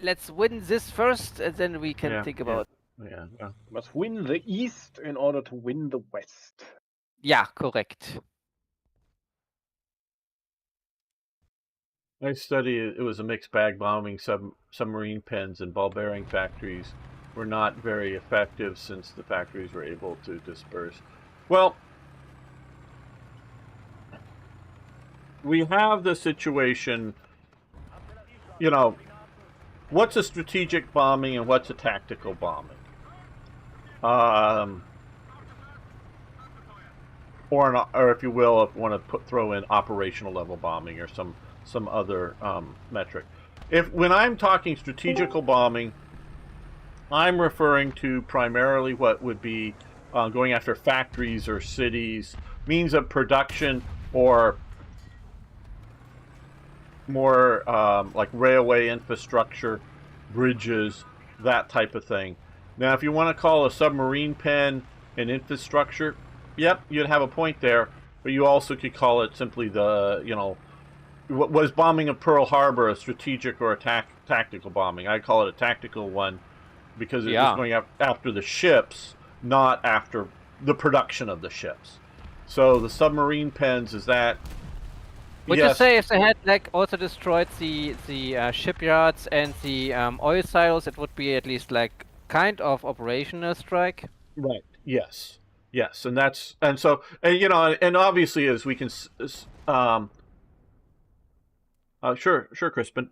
Let's win this first, and then we can think about. Yeah. Must win the East in order to win the West. Yeah, correct. I studied. It was a mixed bag. Bombing submarine pens and ball bearing factories were not very effective since the factories were able to disperse. Well, we have the situation. What's a strategic bombing and what's a tactical bombing? Or if you will, if you want to throw in operational level bombing or some other metric. When I'm talking strategical bombing, I'm referring to primarily what would be going after factories or cities, means of production, or more like railway infrastructure, bridges, that type of thing. Now, if you want to call a submarine pen an infrastructure, yep, you'd have a point there, but you also could call it simply was bombing of Pearl Harbor a strategic or a tactical bombing? I call it a tactical one because it was going after the ships, not after the production of the ships. So the submarine pens is that. Would you say if they had also destroyed the shipyards and the oil silos, it would be at least kind of operational strike? Right. Yes. And obviously as we can sure, Crispin.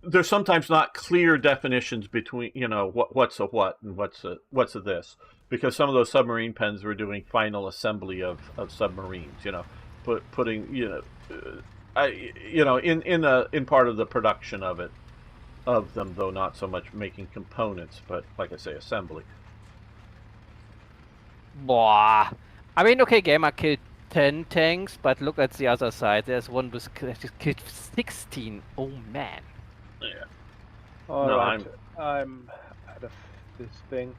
There's sometimes not clear definitions between what's a what and what's a this, because some of those submarine pens were doing final assembly of submarines. Putting in part of the production of them, though not so much making components, but like I say, assembly. Blah. I mean, okay, Gamer killed 10 tanks, but look at the other side. There's one with killed 16. Oh man. Yeah. Alright, I'm out of this thing.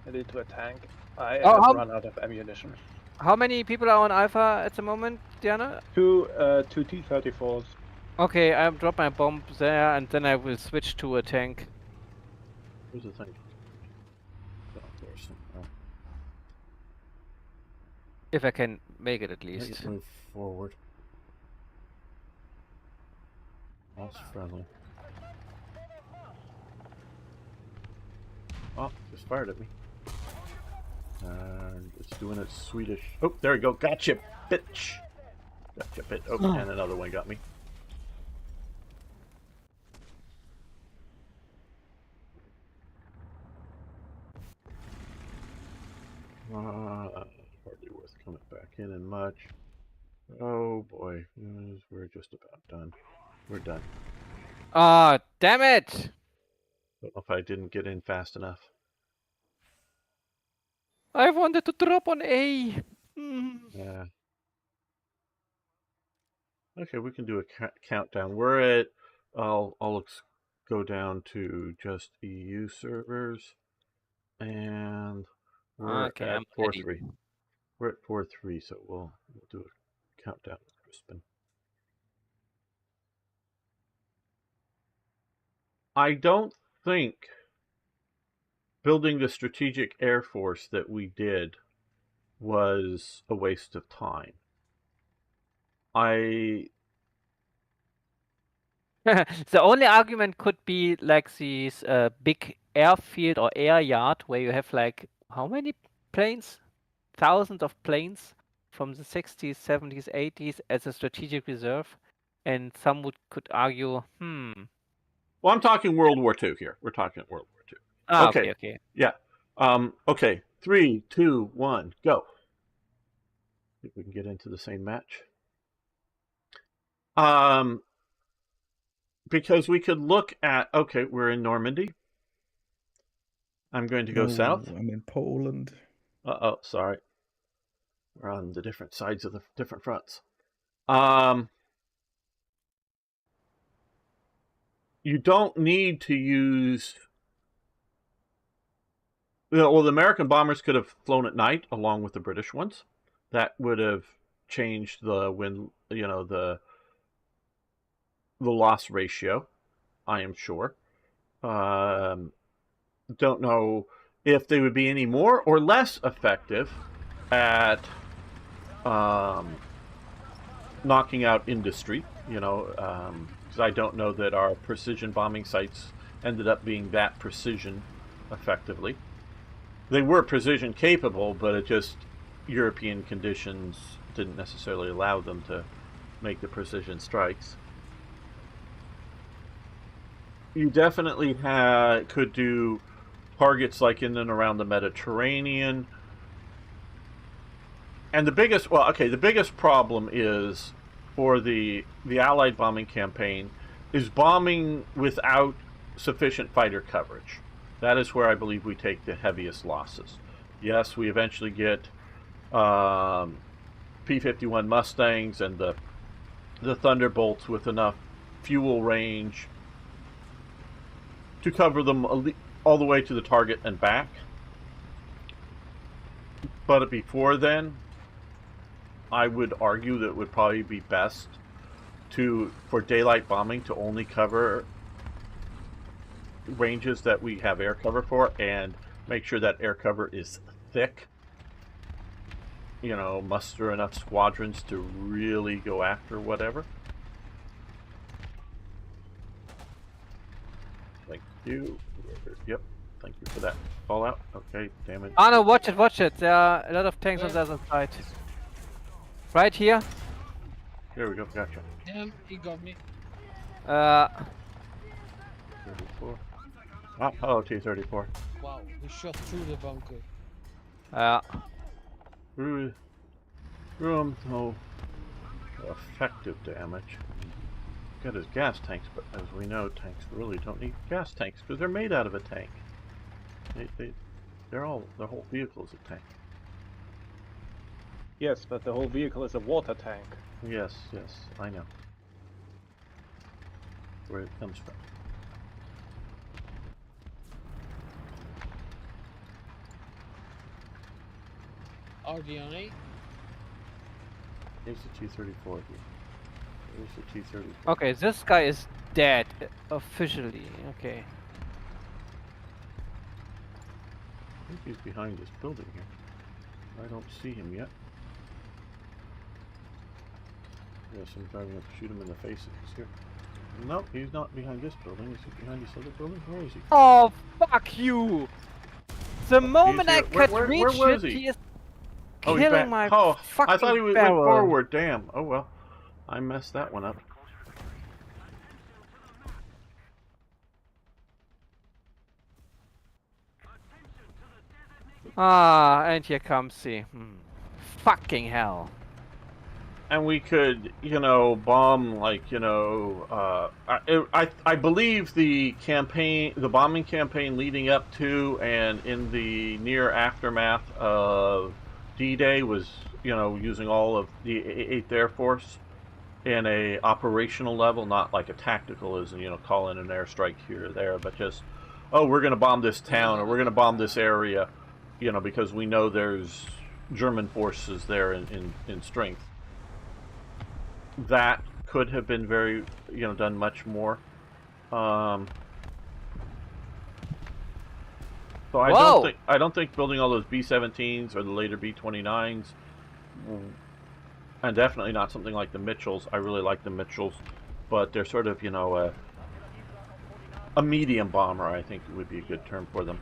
Head into a tank. I have run out of ammunition. How many people are on Alpha at the moment, Diana? Two T-34s. Okay, I'll drop my bomb there, and then I will switch to a tank. Where's the tank? If I can make it, at least. Move forward. That's friendly. Oh, just fired at me. And it's doing its Swedish. Oh, there we go. Gotcha, bitch. Gotcha, bitch. Oh, and another one got me. Hardly worth coming back in much. Oh boy, we're just about done. We're done. Ah, damn it! Don't know if I didn't get in fast enough. I wanted to drop on A. Yeah. Okay, we can do a countdown. We're at. I'll go down to just EU servers, and we're Okay, at I'm ready. 4-3. We're at 4-3, so we'll do a countdown with Crispin. I don't think building the strategic air force that we did was a waste of time. The only argument could be like these big airfield or air yard where you have like how many planes? Thousands of planes from the 60s, 70s, 80s as a strategic reserve, and some could argue, Well, I'm talking World War II here. We're talking World War II. Ah, Okay. okay. Yeah. Okay. 3, 2, 1, go. If we can get into the same match. Because we could look at. Okay, we're in Normandy. I'm going to go south. I'm in Poland. Oh, sorry. We're on the different sides of the different fronts. You don't need to use. Well, the American bombers could have flown at night along with the British ones. That would have changed the the loss ratio, I am sure. Don't know if they would be any more or less effective at knocking out industry, because I don't know that our precision bombing sites ended up being that precision effectively. They were precision capable, but it just European conditions didn't necessarily allow them to make the precision strikes. You definitely could do targets like in and around the Mediterranean. And the biggest problem is for the Allied bombing campaign is bombing without sufficient fighter coverage. That is where I believe we take the heaviest losses. Yes, we eventually get P-51 Mustangs and the Thunderbolts with enough fuel range to cover them all the way to the target and back. But before then, I would argue that it would probably be best for daylight bombing to only cover ranges that we have air cover for, and make sure that air cover is thick. Muster enough squadrons to really go after whatever. Thank you. Yep. Thank you for that call out. Okay, damage. Oh no, watch it. There are a lot of tanks on the other side. Right here. There we go. Gotcha. Yeah, he got me. 34. Oh, T-34. Wow, we shot through the bunker. Through him, no effective damage. Got his gas tanks, but as we know, tanks really don't need gas tanks because they're made out of a tank. The whole vehicle is a tank. Yes, but the whole vehicle is a water tank. Yes, I know. Where it comes from. RD on A. Here's the T-34 here. Here's the T-34. Okay, this guy is dead officially. Okay. I think he's behind this building here. I don't see him yet. Yes, I'm driving up to shoot him in the face if he's here. Nope, he's not behind this building. Is he behind this other building? Where is he? Oh, fuck you! The moment I here. could Where reach was it, he? he is Oh, he's killing back. my Oh, fucking I thought he went barrel. forward. Damn. Oh well. I messed that one up. Ah, and here comes the... Fucking hell. And we could, you know, bomb, like, you know, I believe the campaign, the bombing campaign leading up to and in the near aftermath of D-Day was, you know, using all of the 8th Air Force in a operational level, not like a tactical as in, you know, call in an airstrike here or there, but just, oh, we're going to bomb this town or we're going to bomb this area, you know, because we know there's German forces there in strength. That could have been very, you know, done much more. So I don't think building all those B-17s or the later B-29s, and definitely not something like the Mitchells. I really like the Mitchells, but they're sort of, you know, a medium bomber, I think would be a good term for them.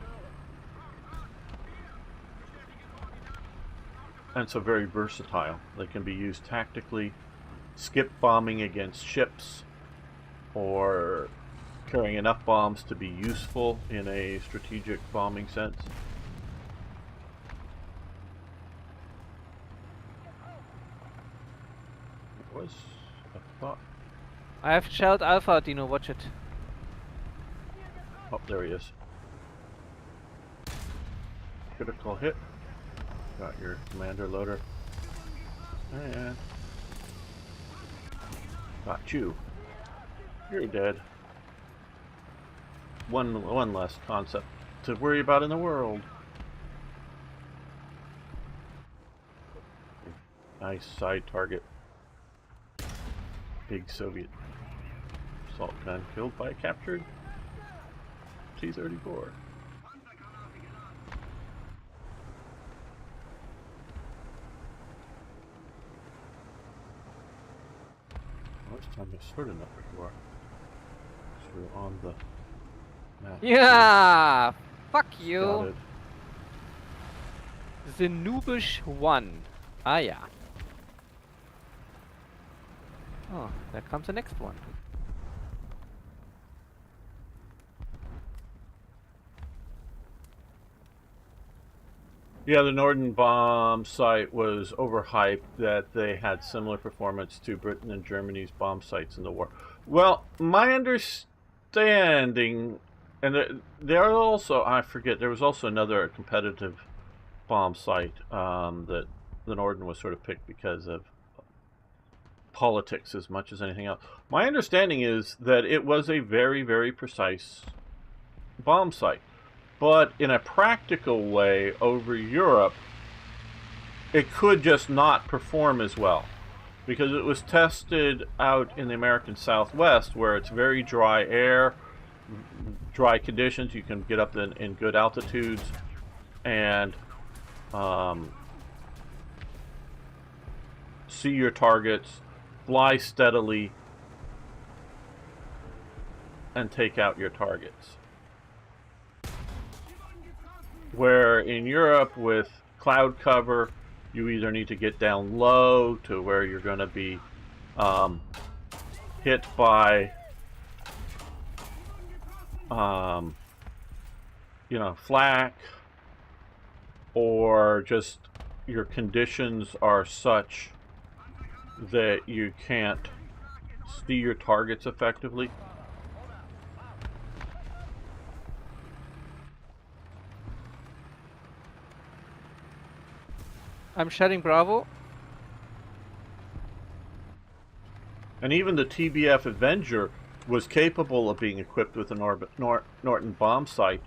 And so very versatile. They can be used tactically, skip bombing against ships, or carrying enough bombs to be useful in a strategic bombing sense. It was a thought. I have shelled Alpha, Dino, watch it. Oh, there he is. Critical hit. Got your commander loader. And got you. You're dead. One less concept to worry about in the world. Nice side target. Big Soviet assault gun killed by a captured T-34. This time it's sort of not before. So we're on the map. Yeah! Fuck you! Scouted. Zenubish 1. Ah, yeah. Oh, there comes the next one. Yeah, the Norden bomb site was overhyped that they had similar performance to Britain and Germany's bomb sites in the war. Well, my understanding, and there are also, I forget, there was also another competitive bomb site that the Norden was sort of picked because of politics as much as anything else. My understanding is that it was a very, very precise bomb site. But in a practical way, over Europe, it could just not perform as well. Because it was tested out in the American Southwest, where it's very dry air, dry conditions. You can get up in good altitudes, and see your targets, fly steadily, and take out your targets. Where in Europe, with cloud cover, you either need to get down low to where you're going to be hit by, you know, flak, or just your conditions are such that you can't see your targets effectively. I'm shedding Bravo. And even the TBF Avenger was capable of being equipped with an Norton bomb sight.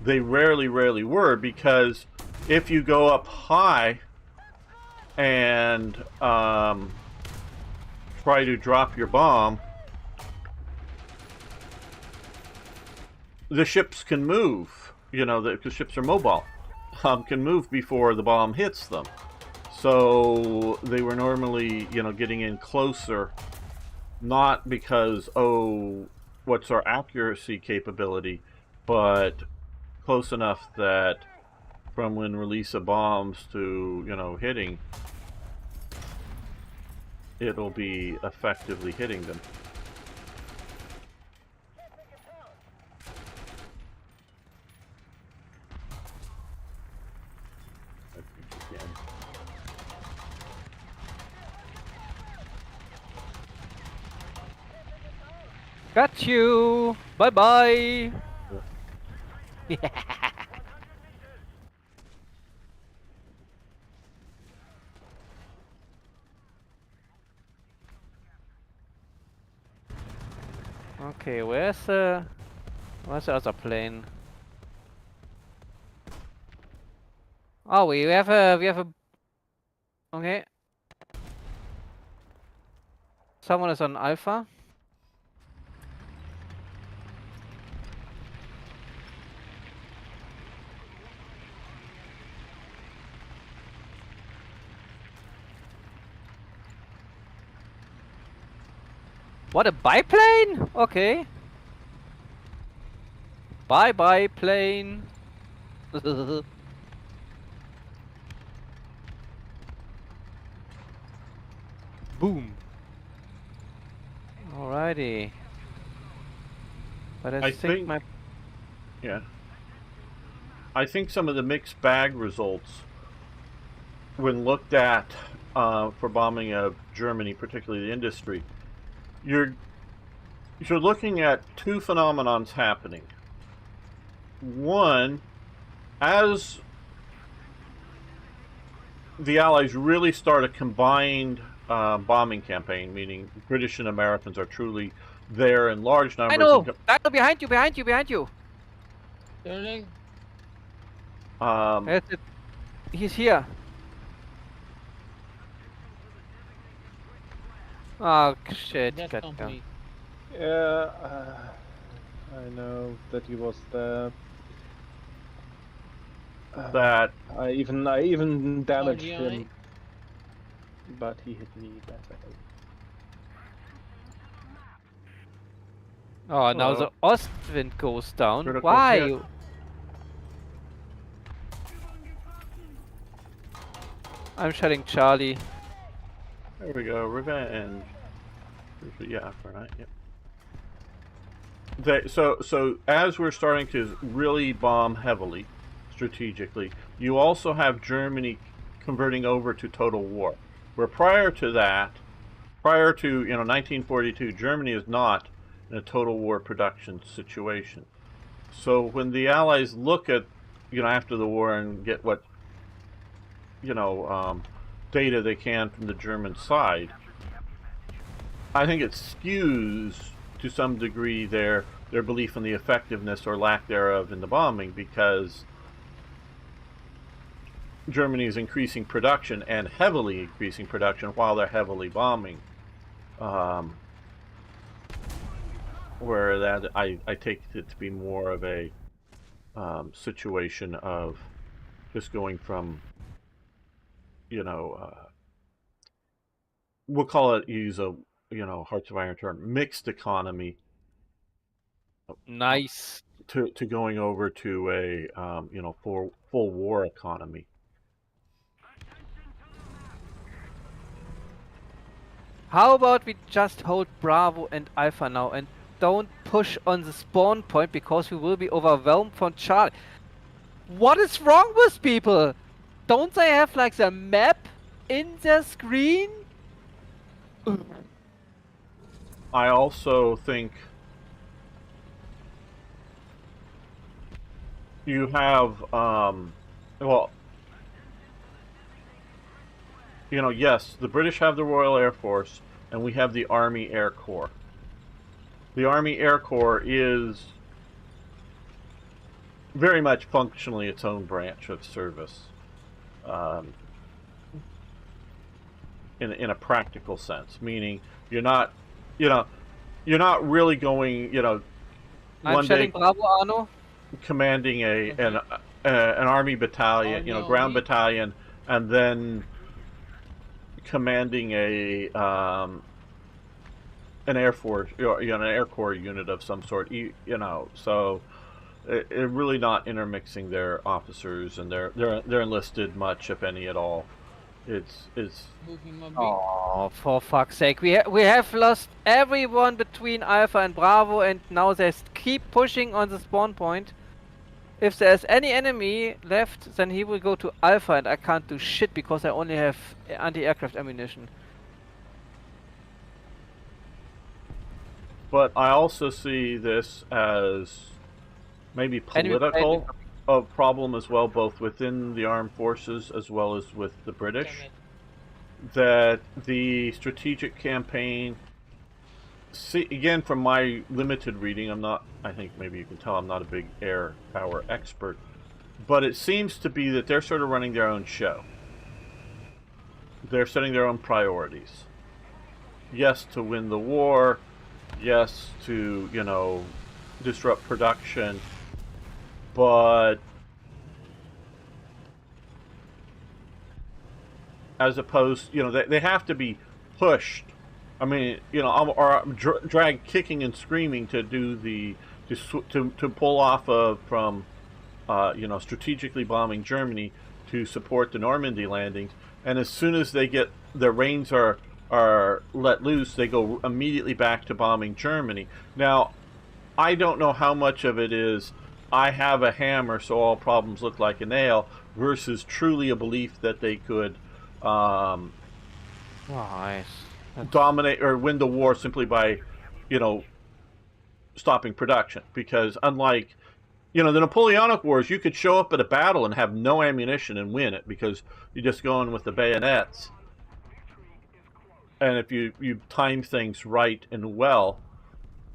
They rarely were, because if you go up high and try to drop your bomb, the ships can move. You know, the ships are mobile. Can move before the bomb hits them. So they were normally, you know, getting in closer, not because, oh, what's our accuracy capability, but close enough that from when release of bombs to, you know, hitting, it'll be effectively hitting them. Got you. Bye bye. Okay, where's the other plane? Oh, we have a. Okay. Someone is on Alpha. What, a biplane? Okay. Bye bye plane. Boom. Alrighty. But I think my yeah. I think some of the mixed bag results, when looked at for bombing of Germany, particularly the industry, you're looking at two phenomenons happening. One, as the Allies really start a combined bombing campaign, meaning British and Americans are truly there in large numbers. I know! Dino, behind you, behind you, behind you! Turning. That's it. He's here. Oh shit, That got company. Yeah, I know that he was there. That I even damaged RGI. him, but he hit me better. Oh, now the Hello. Ostwind goes down. Critical Why? hit. I'm shutting Charlie. There we go, revenge. Yeah, for night. Yep. So as we're starting to really bomb heavily, strategically, you also have Germany converting over to total war. Where prior to that, prior to 1942, Germany is not in a total war production situation. So when the Allies look at after the war and get what data they can from the German side, I think it skews to some degree their belief in the effectiveness or lack thereof in the bombing, because Germany is increasing production and heavily increasing production while they're heavily bombing. Where that I take it to be more of a situation of just going from we'll call it, use a Hearts of Iron term, mixed economy, Nice. to going over to a full war economy. How about we just hold Bravo and Alpha now and don't push on the spawn point, because we will be overwhelmed from Charlie. What is wrong with people? Don't they have like the map in their screen? I also think you have well, yes, the British have the Royal Air Force and we have the Army Air Corps. The Army Air Corps is very much functionally its own branch of service, in a practical sense, meaning you're not really going, I'm one shutting day Bravo, Arno. commanding an army battalion, ground battalion, and then commanding an air force, an air corps unit of some sort, so it really not intermixing their officers and they're enlisted much, if any at all. It's Moving my beat. Oh, for fuck's sake. We have lost everyone between Alpha and Bravo, and now they keep pushing on the spawn point. If there's any enemy left, then he will go to Alpha, and I can't do shit because I only have anti-aircraft ammunition. but I also see this as maybe Enemy political plane a problem as well, both within the armed forces as well as with the British. That the strategic campaign, see, again, from my limited reading, I think maybe you can tell I'm not a big air power expert, but it seems to be that they're sort of running their own show. They're setting their own priorities. Yes, to win the war. Yes, to, disrupt production. But as opposed, they have to be pushed. I mean, or dragged kicking and screaming to do to pull off of from, strategically bombing Germany to support the Normandy landings. And as soon as they get their reins are let loose, they go immediately back to bombing Germany. Now, I don't know how much of it is I have a hammer, so all problems look like a nail, versus truly a belief that they could nice. dominate or win the war simply by, stopping production. Because unlike, the Napoleonic Wars, you could show up at a battle and have no ammunition and win it because you're just going with the bayonets. And if you time things right and well,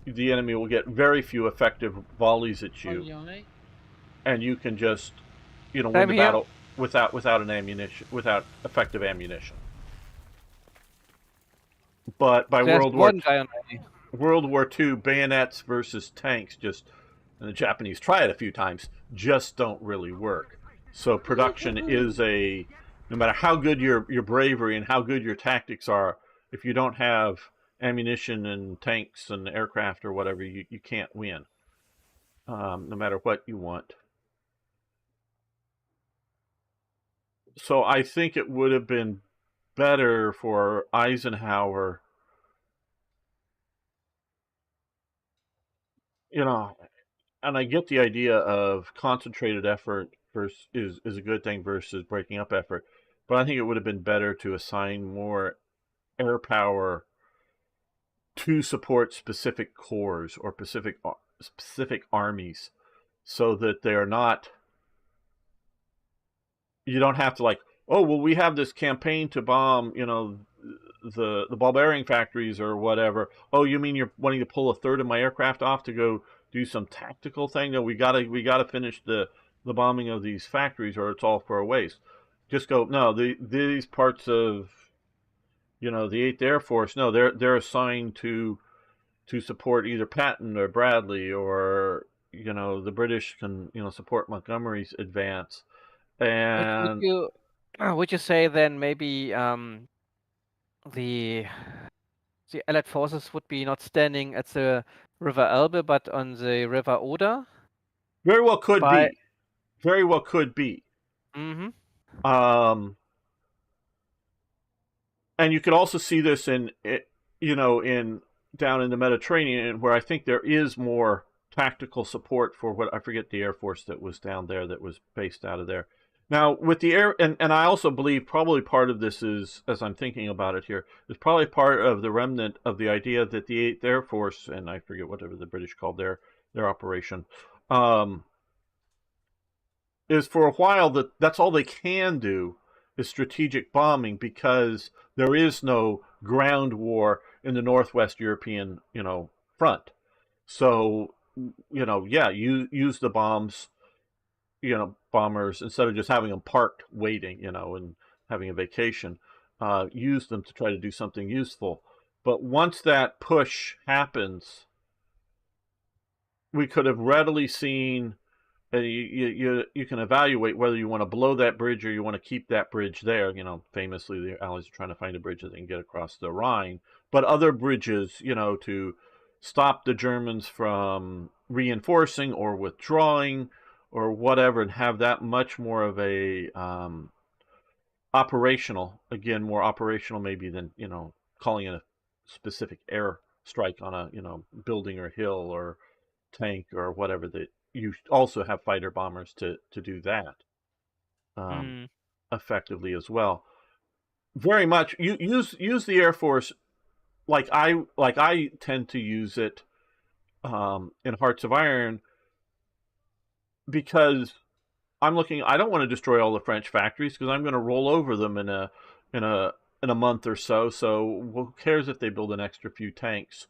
the enemy will get very few effective volleys at you, and you can just, win the battle without effective ammunition. But by World War II, bayonets versus tanks and the Japanese try it a few times, just don't really work. So production is no matter how good your bravery and how good your tactics are, if you don't have ammunition and tanks and aircraft or whatever, you can't win, no matter what you want. So I think it would have been better for Eisenhower, and I get the idea of concentrated effort is a good thing versus breaking up effort, but I think it would have been better to assign more air power to support specific corps or specific armies, so that they're not. You don't have to oh well, we have this campaign to bomb, the barbarian factories or whatever. Oh, you mean you're wanting to pull a third of my aircraft off to go do some tactical thing? No, we gotta finish the bombing of these factories, or it's all for a waste. Just go. No, these parts of the 8th Air Force. No, they're assigned to support either Patton or Bradley, or the British can support Montgomery's advance. And would you say then maybe the Allied forces would be not standing at the River Elbe, but on the River Oder? Very well could be. Very well could be. Mm-hmm. And you could also see this in down in the Mediterranean, where I think there is more tactical support for what I forget the Air Force that was down there, that was based out of there. Now, with the air, and I also believe probably part of this is, as I'm thinking about it here, is probably part of the remnant of the idea that the 8th Air Force, and I forget whatever the British called their operation, is for a while that's all they can do is strategic bombing, because there is no ground war in the Northwest European, front. So, you use the bombers, instead of just having them parked waiting, and having a vacation, use them to try to do something useful. But once that push happens, we could have readily seen, and you can evaluate whether you want to blow that bridge or you want to keep that bridge there. Famously, the Allies are trying to find a bridge that they can get across the Rhine, but other bridges, to stop the Germans from reinforcing or withdrawing or whatever, and have that much more of a more operational maybe than calling it a specific air strike on a building or hill or tank or whatever. That you also have fighter bombers to do that effectively as well. Very much use the Air Force like I tend to use it in Hearts of Iron because I'm looking. I don't want to destroy all the French factories because I'm going to roll over them in a month or so. So who cares if they build an extra few tanks?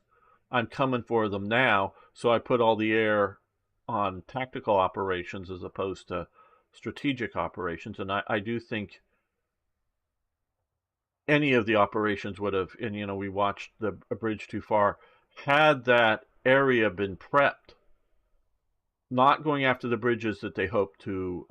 I'm coming for them now. So I put all the air on tactical operations as opposed to strategic operations. And I do think any of the operations would have, and we watched the A Bridge Too Far, had that area been prepped, not going after the bridges that they hope to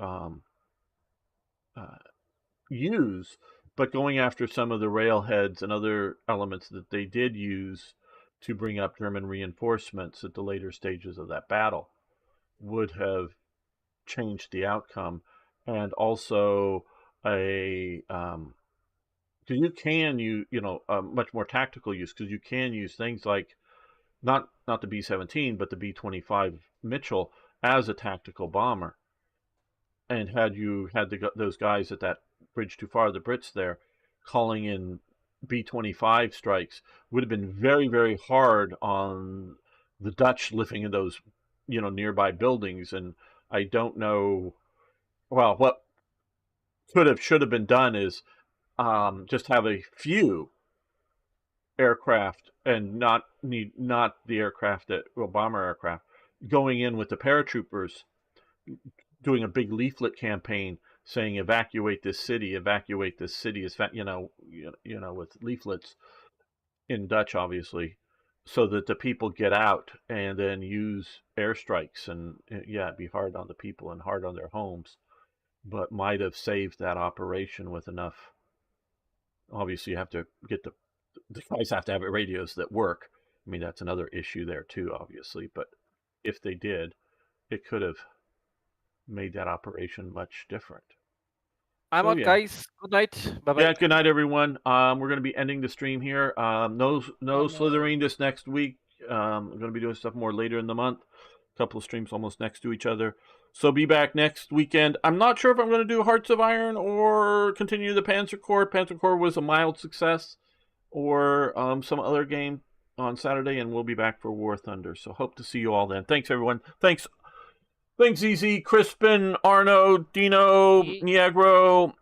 use, but going after some of the railheads and other elements that they did use to bring up German reinforcements at the later stages of that battle, would have changed the outcome. And also a because you can much more tactical use, because you can use things like not the B-17 but the B-25 Mitchell as a tactical bomber. And had you had those guys at that bridge too far, the Brits there, calling in B-25 strikes, would have been very, very hard on the Dutch living in those nearby buildings. And I don't know. Well, what should have been done is just have a few aircraft, and not the aircraft bomber aircraft, going in with the paratroopers, doing a big leaflet campaign saying evacuate this city, with leaflets in Dutch, obviously, so that the people get out, and then use airstrikes. And it'd be hard on the people and hard on their homes, but might have saved that operation with enough. Obviously, you have to get the guys have to have radios that work. I mean, that's another issue there too, obviously. But if they did, it could have made that operation much different. I'm So, out, yeah. guys. Good night. Bye bye. Yeah, good night, everyone. We're going to be ending the stream here. No Slithering this next week. I'm going to be doing stuff more later in the month. A couple of streams almost next to each other. So be back next weekend. I'm not sure if I'm going to do Hearts of Iron or continue the Panzer Corps. Panzer Corps was a mild success, or some other game on Saturday, and we'll be back for War Thunder. So hope to see you all then. Thanks, everyone. Thanks, ZZ, Crispin, Arno, Dino, Niagro.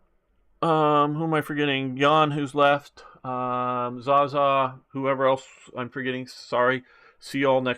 Who am I forgetting? Jan, who's left. Zaza, whoever else I'm forgetting. Sorry. See you all next